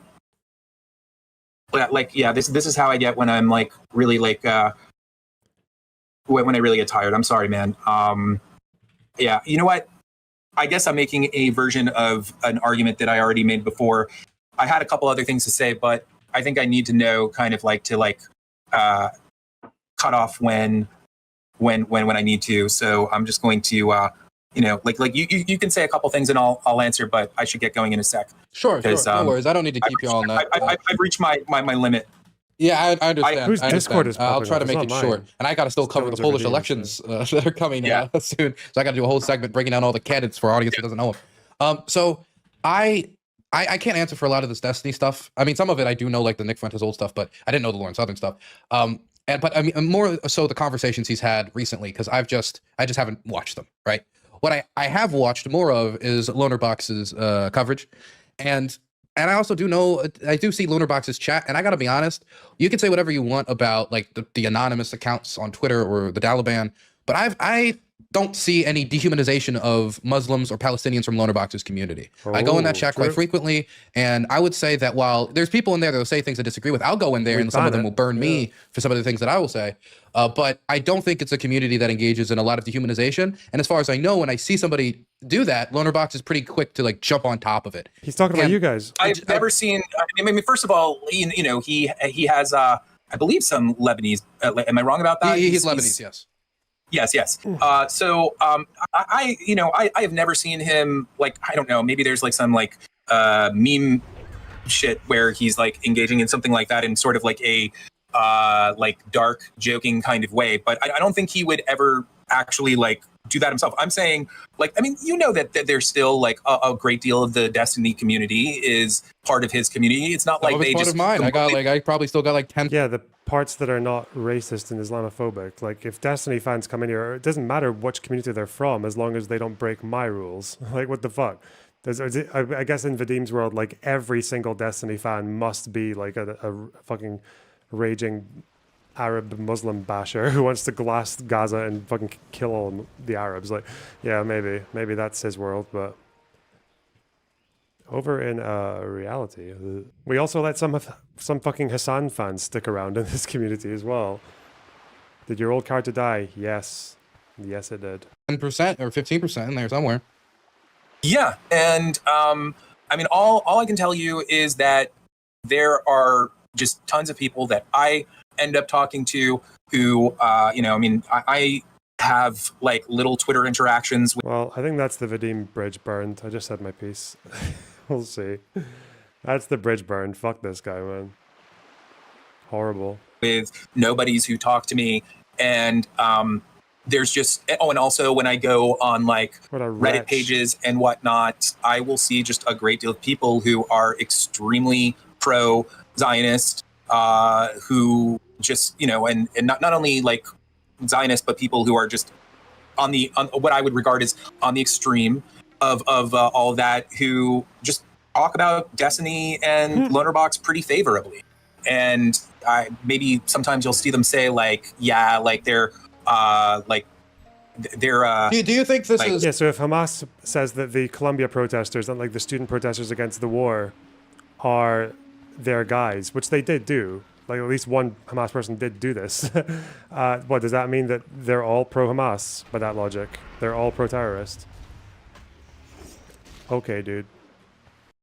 like yeah, this is how I get when I'm like really like when I really get tired. I'm sorry, man. Yeah, you know what? I guess I'm making a version of an argument that I already made before. I had a couple other things to say, but I think I need to know kind of like to like cut off when I need to. So I'm just going to you know, like you can say a couple things and I'll answer, but I should get going in a sec. Sure. No worries. I don't need to keep you all on that. I've reached my limit. Yeah, I understand. Whose I Discord understand. is I'll popping try up? to make It's it not short. mine. And I got to still cover the Stones are Polish redeemed, elections that are coming soon. So I got to do a whole segment breaking down all the candidates for our audience who doesn't know them. So I can't answer for a lot of this Destiny stuff. I mean, some of it I do know, like the Nick Fuentes old stuff, but I didn't know the Lauren Southern stuff. But I mean, more so the conversations he's had recently, because I just haven't watched them, right? What I have watched more of is Lonerbox's coverage, and I also do know, I do see Lonerbox's chat, and I gotta be honest, you can say whatever you want about like the anonymous accounts on Twitter or the Taliban, but I don't see any dehumanization of Muslims or Palestinians from Lonerbox's community. I go in that chat quite frequently, and I would say that while there's people in there that will say things I disagree with, I'll go in there and some of them will burn me for some of the things that I will say. But I don't think it's a community that engages in a lot of dehumanization. And as far as I know, when I see somebody do that, Lonerbox is pretty quick to like jump on top of it. He's talking about you guys. I've never seen. I mean, first of all, you know, he has I believe some Lebanese. Am I wrong about that? He's Lebanese, yes. Yes. So I have never seen him like, I don't know, maybe there's like some like meme shit where he's like engaging in something like that in sort of like a like dark joking kind of way, but I don't think he would ever actually like do that himself. I'm saying, like, I mean, you know that there's still like a great deal of the Destiny community is part of his community. It's not like they part just of mine. I probably still got like 10. Yeah, the parts that are not racist and Islamophobic. Like, if Destiny fans come in here, it doesn't matter which community they're from as long as they don't break my rules. Like, what the fuck? I guess in Vadim's world, like, every single Destiny fan must be like a fucking raging Arab Muslim basher who wants to glass Gaza and fucking kill all the Arabs. Like, yeah, maybe that's his world, but over in reality, we also let some fucking Hassan fans stick around in this community as well. Did your old character die? Yes, it did. 10% or 15% in there somewhere. Yeah, and I mean, all I can tell you is that there are just tons of people that I end up talking to who, you know, I mean, I have like little Twitter interactions with. Well, I think that's the Vadim bridge burned. I just said my piece. We'll see. That's the bridge burned. Fuck this guy, man. Horrible. With nobodies who talk to me, and there's just and also when I go on like Reddit pages and whatnot, I will see just a great deal of people who are extremely pro-Zionist, who just, you know, and not only like Zionists, but people who are just on what I would regard as on the extreme of all of that, who just talk about Destiny and Lonerbox pretty favorably. And maybe sometimes you'll see them say like, yeah, like they're Do you think this is? Yeah. So if Hamas says that the Columbia protesters and like the student protesters against the war are their guys, which they did do, Like at least one Hamas person did do this. What does that mean? That they're all pro-Hamas by that logic? They're all pro-terrorist. Okay, dude.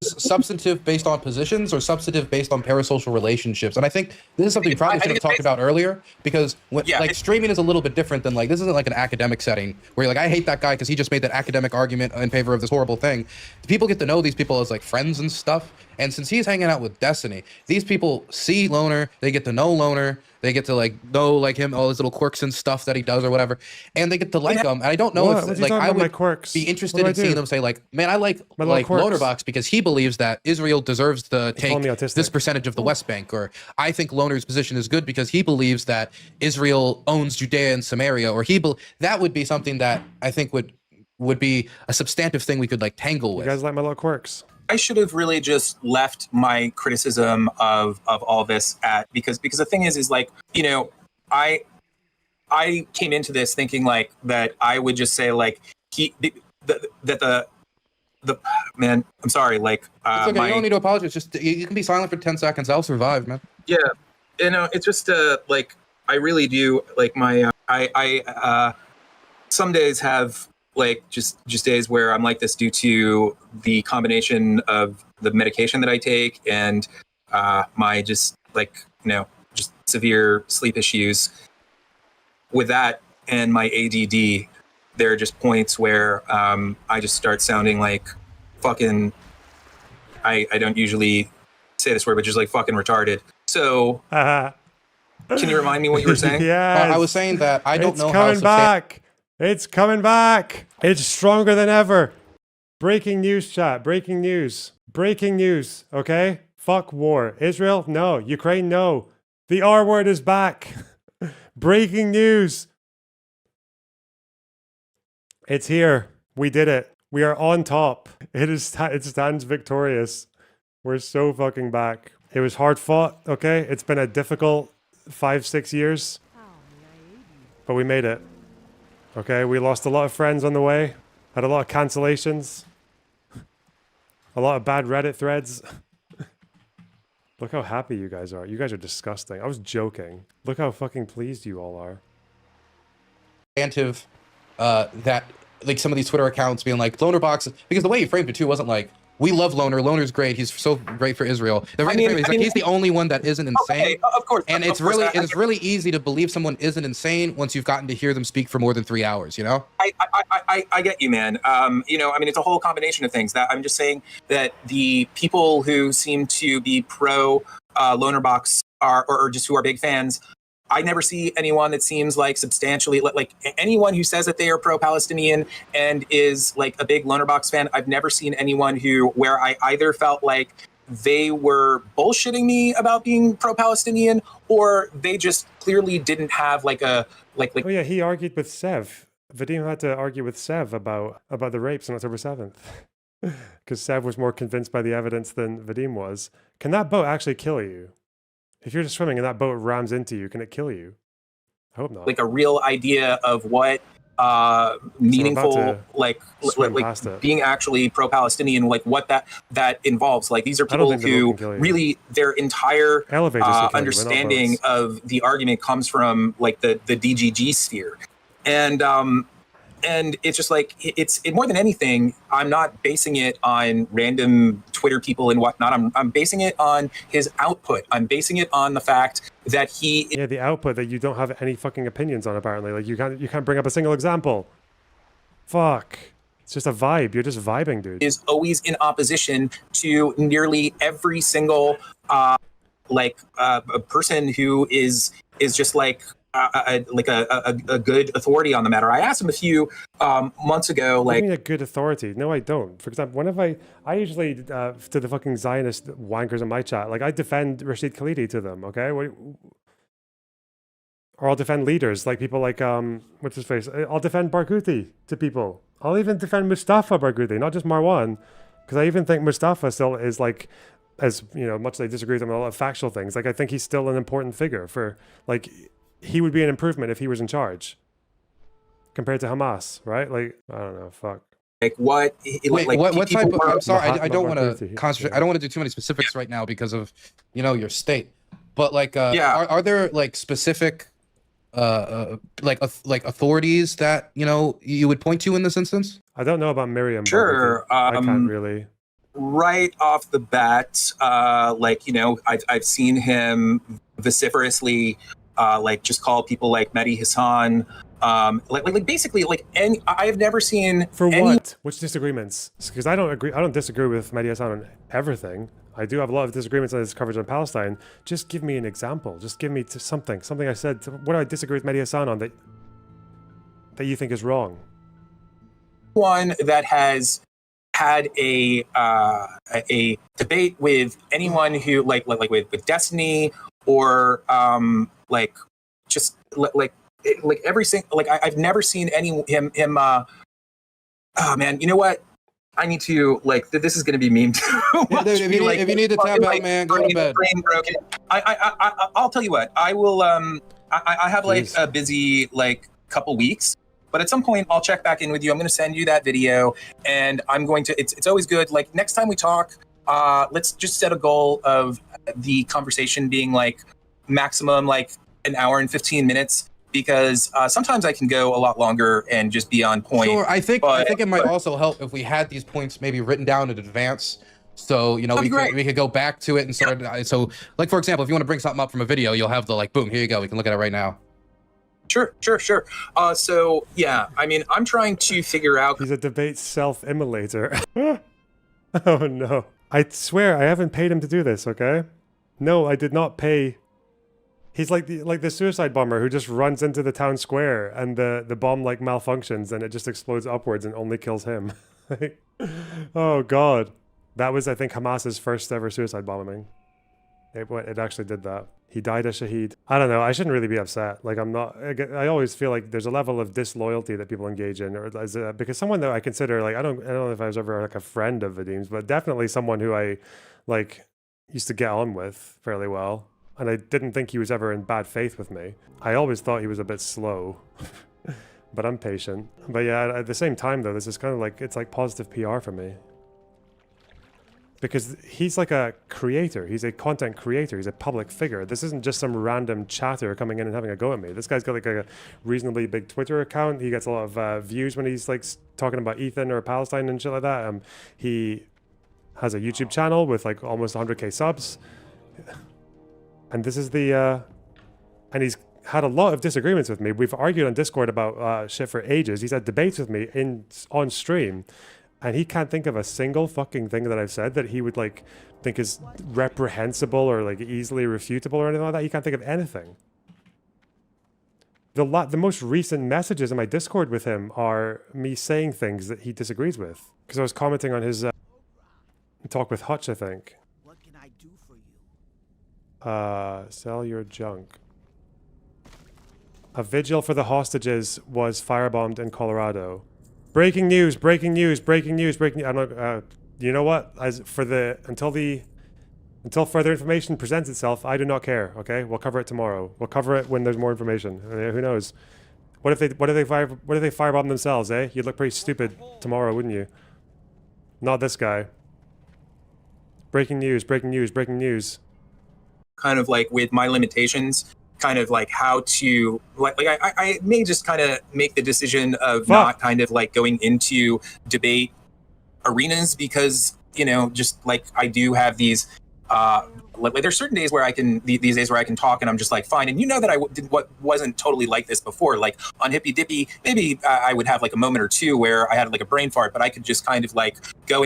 Substantive based on positions or substantive based on parasocial relationships? And I think this is something we probably should have talked about earlier, because when, like streaming is a little bit different than like, this isn't like an academic setting where you're like, I hate that guy because he just made that academic argument in favor of this horrible thing. People get to know these people as like friends and stuff. And since he's hanging out with Destiny, these people see Loner, they get to know Loner, they get to like know like him, all his little quirks and stuff that he does or whatever, and they get to like him. And I don't know if like I would be interested in seeing them say like, man, I like Lonerbox because he believes that Israel deserves to take this percentage of the West Bank, or I think Loner's position is good because he believes that Israel owns Judea and Samaria, or that would be something that I think would be a substantive thing we could like tangle with. You guys like my little quirks? I should have really just left my criticism of all this at, because the thing is like, you know, I came into this thinking like that I would just say like the man, I'm sorry, like it's okay, you don't need to apologize, just you can be silent for 10 seconds, I'll survive, man. Yeah, you know, it's just like I really do like my I some days have like just days where I'm like this due to the combination of the medication that I take and my just like, you know, just severe sleep issues. With that and my ADD, there are just points where I just start sounding like fucking, I don't usually say this word, but just like fucking retarded. So can you remind me what you were saying? Yeah, I was saying that I don't know how back. It's coming back. It's stronger than ever. Breaking news, chat. Breaking news. Breaking news. Okay? Fuck war. Israel? No. Ukraine? No. The R word is back. Breaking news. It's here. We did it. We are on top. It stands victorious. We're so fucking back. It was hard fought, okay? It's been a difficult 5-6 years. But we made it. Okay, we lost a lot of friends on the way, had a lot of cancellations, a lot of bad Reddit threads. Look how happy you guys are. You guys are disgusting. I was joking. Look how fucking pleased you all are. That like some of these Twitter accounts being like Lonerbox, because the way he framed it too wasn't like, we love Loner. Loner's great. He's so great for Israel. He's the only one that isn't insane. Okay, of course. And it's really easy to believe someone isn't insane once you've gotten to hear them speak for more than 3 hours. You know. I get you, man. You know, I mean, it's a whole combination of things. That I'm just saying that the people who seem to be pro Lonerbox or just who are big fans. I never see anyone that seems like substantially like anyone who says that they are pro-Palestinian and is like a big Lonerbox fan. I've never seen anyone where I either felt like they were bullshitting me about being pro-Palestinian or they just clearly didn't have like a like. Oh yeah, he argued with Sev. Vadim had to argue with Sev about the rapes on October 7th. Because Sev was more convinced by the evidence than Vadim was. Can that boat actually kill you? If you're just swimming and that boat rams into you, can it kill you? I hope not. Like a real idea of what meaningful, like being actually pro-Palestinian, like what that involves. Like these are people who really their entire understanding of the argument comes from like the DGG sphere. And it's just like, it's more than anything, I'm not basing it on random Twitter people and whatnot. I'm basing it on his output. I'm basing it on the fact that Yeah, the output that you don't have any fucking opinions on, apparently. Like, you can't bring up a single example. Fuck. It's just a vibe. You're just vibing, dude. Is always in opposition to nearly every single, a person who is just like, a good authority on the matter. I asked him a few months ago, like, what do you mean a good authority? No, I don't. For example, whenever I usually to the fucking Zionist wankers in my chat, like I defend Rashid Khalidi to them, okay? Or I'll defend leaders, like people like what's his face? I'll defend Barghouti to people. I'll even defend Mustafa Barghouti, not just Marwan, because I even think Mustafa still is like, as you know, much as I disagree with him on a lot of factual things, like I think he's still an important figure for like. He would be an improvement if he was in charge compared to Hamas, right? Like, I don't know, fuck. Like what? What type of? I'm sorry, I don't want to concentrate. I don't want to do too many specifics right now because of, you know, your state. But like, Yeah. are there like specific like authorities that you would point to in this instance? I don't know about Miriam. Sure. But I can't really. Right off the bat, like, I've seen him vociferously, like, just call people like Mehdi Hassan, like basically, like, I've never seen For what? Which disagreements? Because I don't agree. I don't disagree with Mehdi Hassan on everything. I do have a lot of disagreements on his coverage on Palestine. Just give me an example. Just give me something I said. What do I disagree with Mehdi Hassan on that you think is wrong? one that has had a debate with anyone who like with Destiny or like just like every single, like I've never seen him oh man, you know what, I need to, like, this is going to be memed too much. If you need to tap out, man, go to bed. Brain broken. I'll tell you what, I will I have like a busy like couple weeks, but at some point I'll check back in with you. I'm going to send you that video, and I'm going to, it's always good, like, next time we talk, let's just set a goal of the conversation being like maximum like an hour and 15 minutes, because sometimes I can go a lot longer and just be on point. Sure, I think it might also help if we had these points maybe written down in advance. So, we could go back to it and start. So, like, for example, if you want to bring something up from a video, you'll have the, like, boom, here you go. We can look at it right now. Sure. So, yeah, I mean, I'm trying to figure out. He's a debate self-immolator. Oh, no. I swear I haven't paid him to do this, okay? No, I did not pay. He's like the suicide bomber who just runs into the town square and the bomb like malfunctions and it just explodes upwards and only kills him. Oh God. That was, I think, Hamas's first ever suicide bombing. It actually did that. He died a shaheed. I don't know. I shouldn't really be upset. Like, I'm not. I always feel like there's a level of disloyalty that people engage in, or because someone that I consider, like, I don't know if I was ever like a friend of Vadim's, but definitely someone who I like used to get on with fairly well. And I didn't think he was ever in bad faith with me. I always thought he was a bit slow, but I'm patient. But yeah, at the same time though, this is kind of like, it's like positive PR for me. Because he's like a creator. He's a content creator. He's a public figure. This isn't just some random chatter coming in and having a go at me. This guy's got like a reasonably big Twitter account. He gets a lot of views when he's like talking about Ethan or Palestine and shit like that. He has a YouTube channel with like almost 100k subs. And this is the, and he's had a lot of disagreements with me. We've argued on Discord about shit for ages. He's had debates with me on stream, and he can't think of a single fucking thing that I've said that he would like think is reprehensible or like easily refutable or anything like that. He can't think of anything. The most recent messages in my Discord with him are me saying things that he disagrees with. Because I was commenting on his talk with Hutch, I think. Sell your junk. A vigil for the hostages was firebombed in Colorado. Breaking news, breaking news, breaking news, breaking. I'm not, you know what? Until further information presents itself, I do not care, okay? We'll cover it tomorrow. We'll cover it when there's more information. Who knows? What if they firebomb themselves, eh? You'd look pretty stupid tomorrow, wouldn't you? Not this guy. Breaking news, breaking news, breaking news. Kind of like with my limitations, kind of like how to I may just kind of make the decision of not kind of like going into debate arenas, because just like I do have these like there's certain days where I can these days where I can talk and I'm just like fine, and that I did what wasn't totally like this before, like on Hippy Dippy maybe I would have like a moment or two where I had like a brain fart, but I could just kind of like go.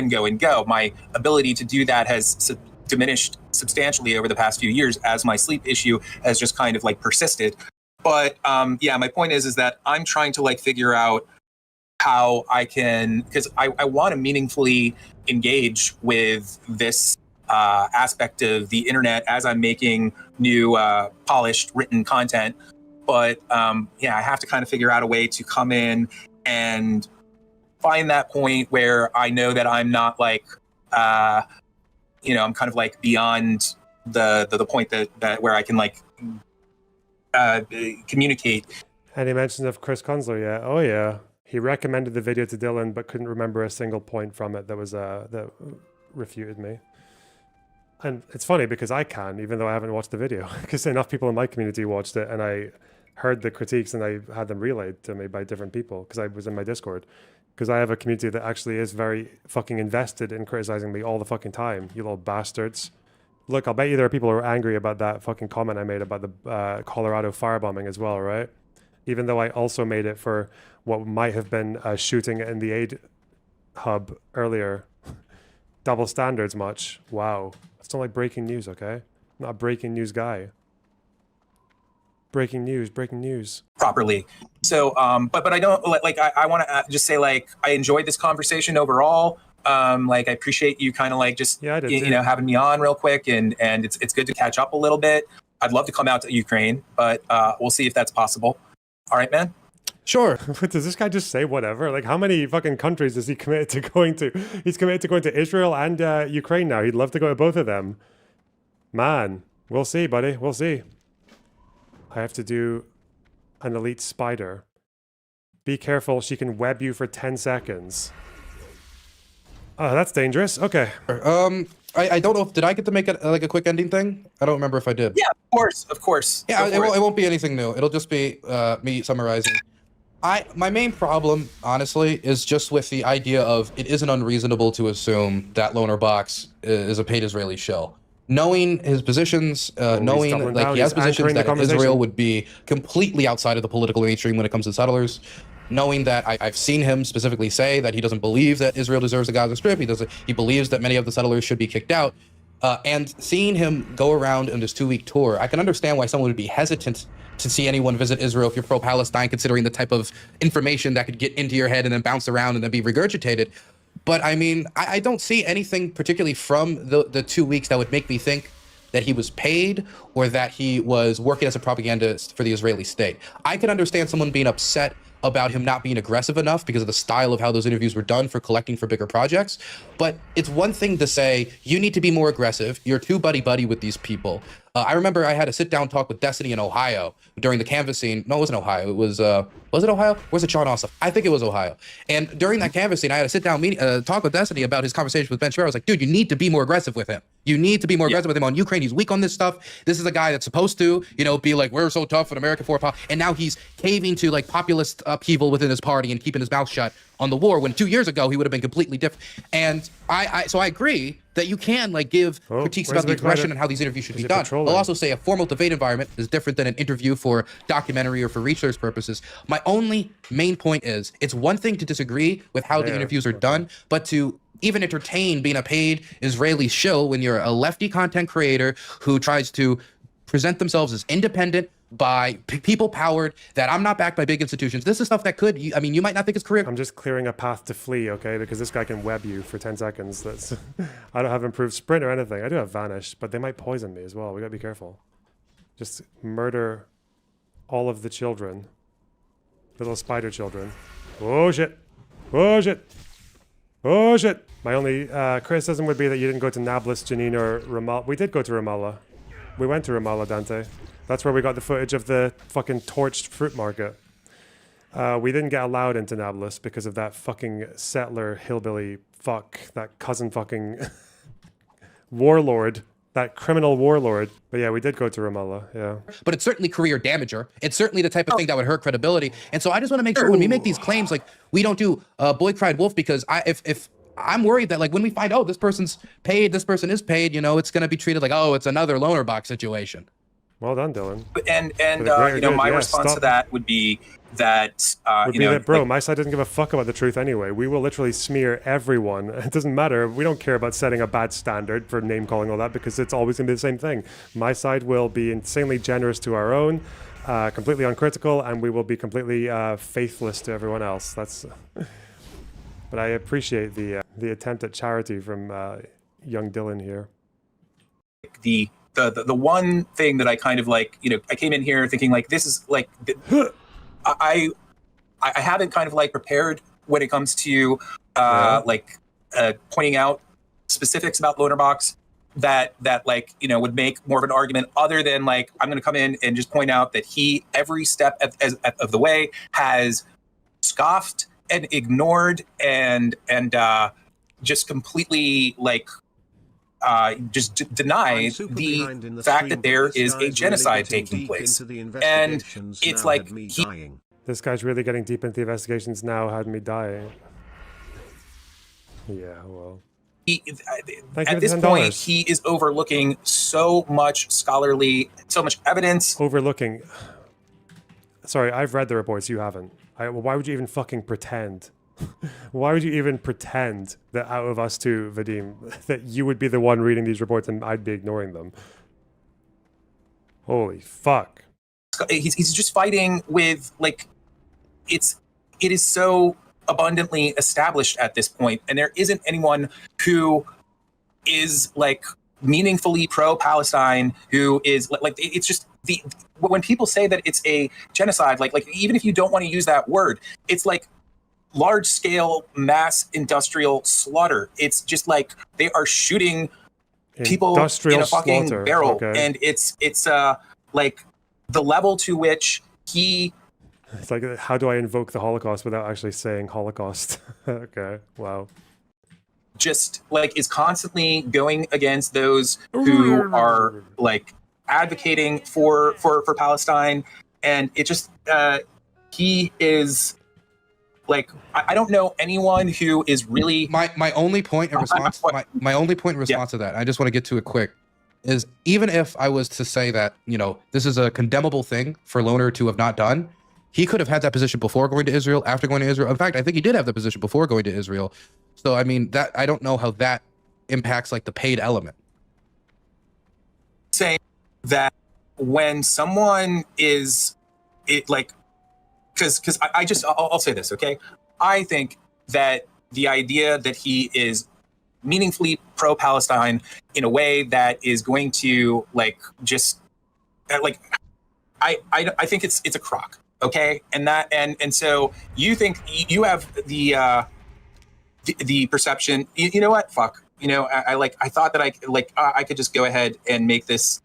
My ability to do that has diminished substantially over the past few years as my sleep issue has just kind of like persisted. But yeah, my point is that I'm trying to like figure out how I can, because I want to meaningfully engage with this aspect of the internet as I'm making new polished written content. But yeah, I have to kind of figure out a way to come in and find that point where I know that I'm not like I'm kind of like beyond the point that where I can like communicate. And he mentions of Chris Kunzler, yeah. Oh yeah. He recommended the video to Dylan, but couldn't remember a single point from it that was that refuted me. And it's funny because I can, even though I haven't watched the video, because enough people in my community watched it, and I heard the critiques and I had them relayed to me by different people because I was in my Discord. Because I have a community that actually is very fucking invested in criticizing me all the fucking time. You little bastards. Look, I'll bet you there are people who are angry about that fucking comment I made about the Colorado firebombing as well, right? Even though I also made it for what might have been a shooting in the aid hub earlier. Double standards much. Wow. It's not like breaking news, okay? I'm not a breaking news guy. Breaking news. Properly. So, but I don't like. I want to just say like I enjoyed this conversation overall. Like I appreciate you kind of like just having me on real quick, and it's good to catch up a little bit. I'd love to come out to Ukraine, but we'll see if that's possible. All right, man. Sure. Does this guy just say whatever? Like, how many fucking countries is he committed to going to? He's committed to going to Israel and Ukraine now. He'd love to go to both of them. Man, we'll see, buddy. We'll see. I have to do an elite spider. Be careful, she can web you for 10 seconds. Oh, that's dangerous. Okay. I don't know if, did I get to make it like a quick ending thing? I don't remember if I did. Yeah, of course. Yeah, it won't be anything new. It'll just be me summarizing. My main problem, honestly, is just with the idea of it isn't unreasonable to assume that Lonerbox is a paid Israeli shell. Knowing his positions, knowing like he has positions that Israel would be completely outside of the political mainstream when it comes to settlers. Knowing that I've seen him specifically say that he doesn't believe that Israel deserves the Gaza Strip. He believes that many of the settlers should be kicked out. And seeing him go around in this 2-week tour, I can understand why someone would be hesitant to see anyone visit Israel if you're pro-Palestine, considering the type of information that could get into your head and then bounce around and then be regurgitated. But I mean, I don't see anything particularly from the 2 weeks that would make me think that he was paid or that he was working as a propagandist for the Israeli state. I can understand someone being upset about him not being aggressive enough because of the style of how those interviews were done for collecting for bigger projects. But it's one thing to say, you need to be more aggressive. You're too buddy-buddy with these people. I remember I had a sit-down talk with Destiny in Ohio during the canvassing. No, it wasn't Ohio. It was it Ohio? Or was it Sean Ossoff? I think it was Ohio. And during that canvassing, I had a sit-down meeting, talk with Destiny about his conversation with Ben Shapiro. I was like, dude, you need to be more aggressive with him. You need to be more aggressive with him on Ukraine. He's weak on this stuff. This is a guy that's supposed to, be like, we're so tough in America for pop. And now he's caving to like populist upheaval within his party and keeping his mouth shut on the war when 2 years ago he would have been completely different. And so I agree that you can like give critiques about the aggression and how these interviews should be done. I'll also say a formal debate environment is different than an interview for documentary or for research purposes. My only main point is it's one thing to disagree with how the interviews are done, but to even entertain being a paid Israeli shill when you're a lefty content creator who tries to present themselves as independent by people powered, that I'm not backed by big institutions. This is stuff that could, you might not think it's career. I'm just clearing a path to flee, okay? Because this guy can web you for 10 seconds. That's I don't have improved sprint or anything. I do have vanish, but they might poison me as well. We gotta be careful. Just murder all of the children. Little spider children. Oh shit. Oh shit. Oh shit. My only criticism would be that you didn't go to Nablus, Jenin, or Ramallah. We did go to Ramallah. We went to Ramallah, Dante. That's where we got the footage of the fucking torched fruit market. We didn't get allowed into Nablus because of that fucking settler hillbilly fuck, that cousin fucking warlord, that criminal warlord. But yeah, we did go to Ramallah, yeah. But it's certainly career damager. It's certainly the type of thing that would hurt credibility. And so I just want to make sure when we make these claims, like we don't do boy cried wolf, because if I'm worried that like when we find, oh, this person's paid, this person is paid, it's going to be treated like, oh, it's another Lonerbox situation. Well done, Dylan. And my response to that would be that bro, my side doesn't give a fuck about the truth anyway. We will literally smear everyone. It doesn't matter. We don't care about setting a bad standard for name calling, all that, because it's always gonna be the same thing. My side will be insanely generous to our own, completely uncritical, and we will be completely faithless to everyone else. That's. But I appreciate the attempt at charity from young Dylan here. The one thing that I kind of like, I came in here thinking like, this is like, I haven't kind of like prepared when it comes to pointing out specifics about Lonerbox that like, would make more of an argument other than like, I'm going to come in and just point out that he, every step of the way, has scoffed and ignored and just completely like deny the fact that there is a genocide taking place. And it's like this guy's really getting deep into the investigations now, had me dying. Yeah, well. At this point, he is overlooking so much scholarly, so much evidence. Overlooking. Sorry, I've read the reports, you haven't. Why would you even fucking pretend? Why would you even pretend that out of us two, Vadim, that you would be the one reading these reports and I'd be ignoring them? Holy fuck. He's just fighting with, like, it is so abundantly established at this point, and there isn't anyone who is, like, meaningfully pro-Palestine, who is, like, it's just when people say that it's a genocide, like even if you don't want to use that word, it's like large-scale mass industrial slaughter. It's just like they are shooting people in a fucking barrel, okay. And it's like the level to which he. It's like, how do I invoke the Holocaust without actually saying Holocaust? Okay, wow. Just like is constantly going against those who are like advocating for Palestine, and it just he is. Like, I don't know anyone who is really my only point in response. My only point in response to that, I just want to get to it quick, is even if I was to say that, you know, this is a condemnable thing for Loner to have not done, he could have had that position before going to Israel, after going to Israel. In fact, I think he did have the position before going to Israel. So I mean, that I don't know how that impacts like the paid element. Saying that when someone is like. Because I'll say this, okay? I think that the idea that he is meaningfully pro-Palestine in a way that is going to like just like I think it's a crock, okay? And so you think you have the perception. You know what? Fuck. You know, I thought that I could just go ahead and make this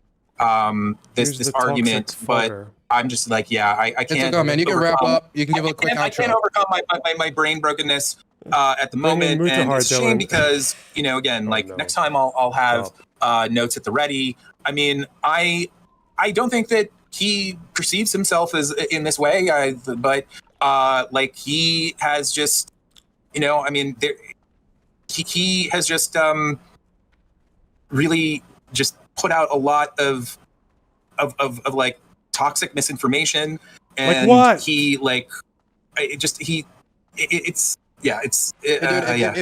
this argument, but. I'm just like, yeah, I can't. Man. You can wrap up. You can give a quick outro. I can't overcome my brain brokenness at the moment, and it's a shame because, you know, again, next time I'll have notes at the ready. I mean, I don't think that he perceives himself as in this way, but like he has just, you know, I mean, he has just really just put out a lot of like. Toxic misinformation, and like what? He like it's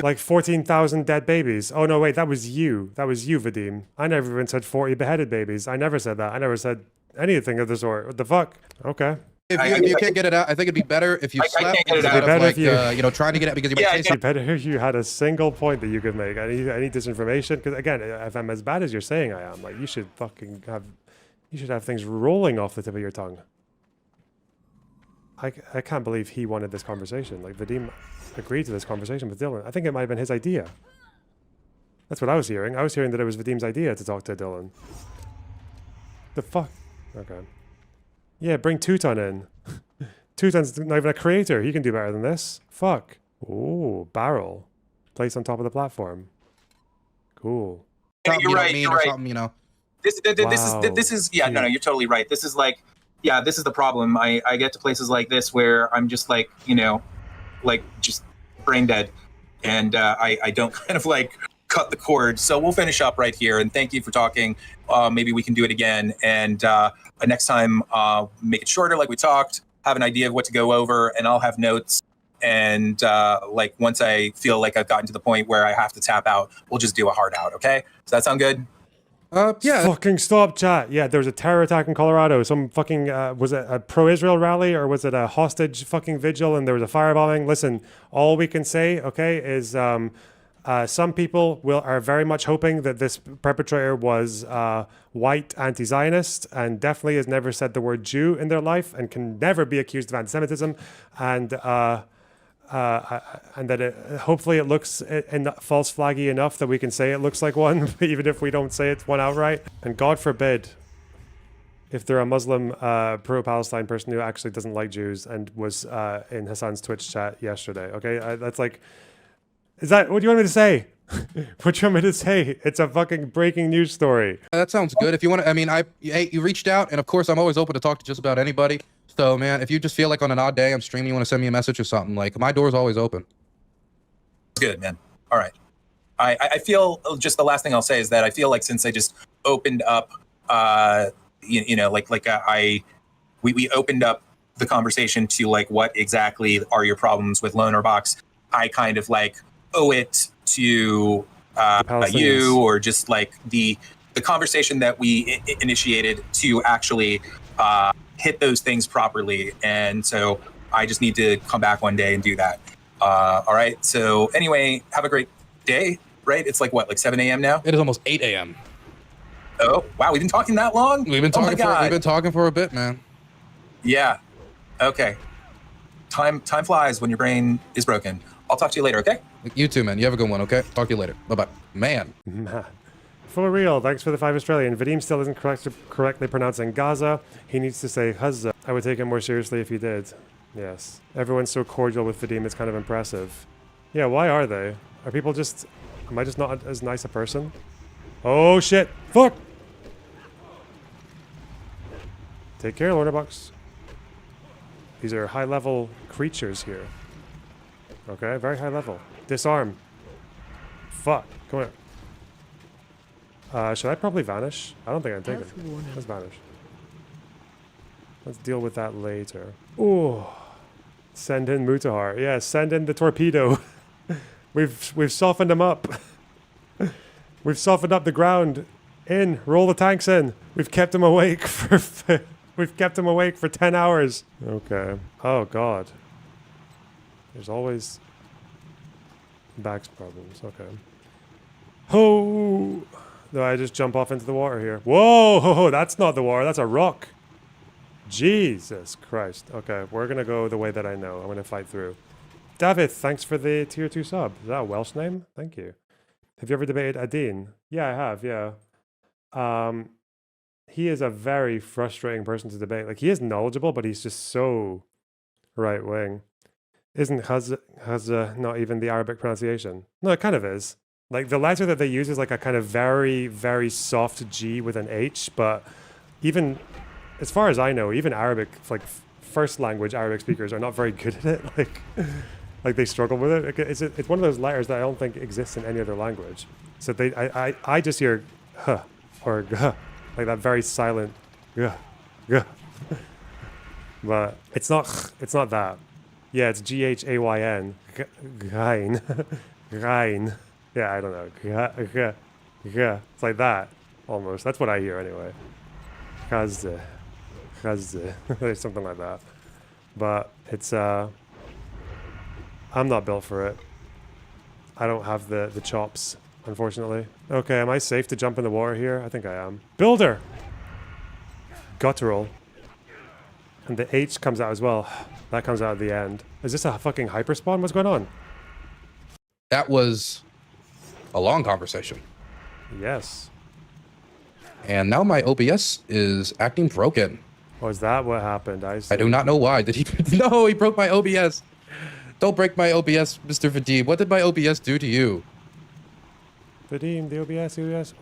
like 14,000 dead babies. Oh no, wait, that was you, Vadim. I never even said 40 beheaded babies. I never said that. I never said anything of the sort. What the fuck? Okay. If you can't get it out, I think it'd be better if you slept instead of like, you know, trying to get it because you might say something. Better if you had a single point that you could make. Any disinformation, because again, if I'm as bad as you're saying I am, like you should have things rolling off the tip of your tongue. I can't believe he wanted this conversation. Like, Vadim agreed to this conversation with Dylan. I think it might have been his idea. That's what I was hearing. I was hearing that it was Vadim's idea to talk to Dylan. The fuck? Okay. Yeah, bring Teuton in. Teuton's not even a creator. He can do better than this. Fuck. Ooh, barrel. Placed on top of the platform. Cool. Yeah, you're right. You know. This is yeah, no, you're totally right. This is like, yeah, this is the problem. I get to places like this where I'm just like, you know, like just brain dead, and I don't kind of like cut the cord. So we'll finish up right here, and thank you for talking. Maybe we can do it again, and next time make it shorter like we talked, have an idea of what to go over, and I'll have notes. And like once I feel like I've gotten to the point where I have to tap out, we'll just do a hard out, okay? Does that sound good? Yeah. Fucking stop, chat. Yeah, there was a terror attack in Colorado. Some fucking, was it a pro-Israel rally or was it a hostage fucking vigil and there was a firebombing? Listen, all we can say, okay, is some people are very much hoping that this perpetrator was white anti-Zionist and definitely has never said the word Jew in their life and can never be accused of anti-Semitism. And that hopefully it looks false flaggy enough that we can say it looks like one, even if we don't say it's one outright. And God forbid if they're a Muslim pro-Palestine person who actually doesn't like Jews and was in Hassan's Twitch chat yesterday. Okay, that's like, is that what do you want me to say? What you want me to say? It's a fucking breaking news story. That sounds good. If you want to, I mean, hey, you reached out, and of course, I'm always open to talk to just about anybody. So, man, if you just feel like on an odd day I'm streaming, you want to send me a message or something, like, my door's always open. Good, man. All right. I feel, just the last thing I'll say is that I feel like since I just opened up, we opened up the conversation to like what exactly are your problems with Lonerbox. I kind of like owe it to you, or just like the conversation that we initiated to actually hit those things properly. And so I just need to come back one day and do that. All right. So anyway, have a great day. Right? It's like what, like 7 a.m. now? It is almost 8 a.m. Oh wow, we've been talking that long? We've been talking for a bit, man. Yeah. Okay. Time flies when your brain is broken. I'll talk to you later, okay? You too, man. You have a good one, okay? Talk to you later. Bye-bye. Man. For real, thanks for the 5 Australian. Vadim still isn't correctly pronouncing Gaza. He needs to say Huzza. I would take him more seriously if he did. Yes. Everyone's so cordial with Vadim, it's kind of impressive. Yeah, why are they? Are people just... Am I just not as nice a person? Oh shit! Fuck! Take care, Lonerbox. These are high-level creatures here. Okay, very high level. Disarm. Fuck. Come here. Should I probably vanish? I don't think I'm taking it. Let's vanish. Let's deal with that later. Ooh. Send in Mutahar. Yeah, send in the torpedo. We've softened him up. We've softened up the ground. In. Roll the tanks in. We've kept him awake for... We've kept him awake for 10 hours. Okay. Oh, God. There's always... Back's problems. Okay. Oh! Do I just jump off into the water here? Whoa! That's not the water. That's a rock. Jesus Christ. Okay, we're going to go the way that I know. I'm going to fight through. David, thanks for the tier 2 sub. Is that a Welsh name? Thank you. Have you ever debated Adine? Yeah, I have, yeah. He is a very frustrating person to debate. Like, he is knowledgeable, but he's just so right-wing. Isn't Huzza not even the Arabic pronunciation? No, it kind of is. Like, the letter that they use is like a kind of very, very soft G with an H, but even, as far as I know, even Arabic, like, first language Arabic speakers are not very good at it. Like they struggle with it. It's one of those letters that I don't think exists in any other language. So I just hear huh or guh, like that very silent guh, guh. But it's not that. Yeah, it's Ghayn. Ghayn. Ghayn. Yeah, I don't know. It's like that almost. That's what I hear anyway. There's something like that. But it's I'm not built for it. I don't have the chops, unfortunately. Okay, am I safe to jump in the water here? I think I am. Builder! Guttural. And the H comes out as well. That comes out at the end. Is this a fucking hyperspawn? What's going on? That was a long conversation. Yes. And now my OBS is acting broken. Oh, is that what happened? I see. I do not know why. Did he? No, he broke my OBS. Don't break my OBS, Mr. Vadim. What did my OBS do to you? Vadim, the OBS.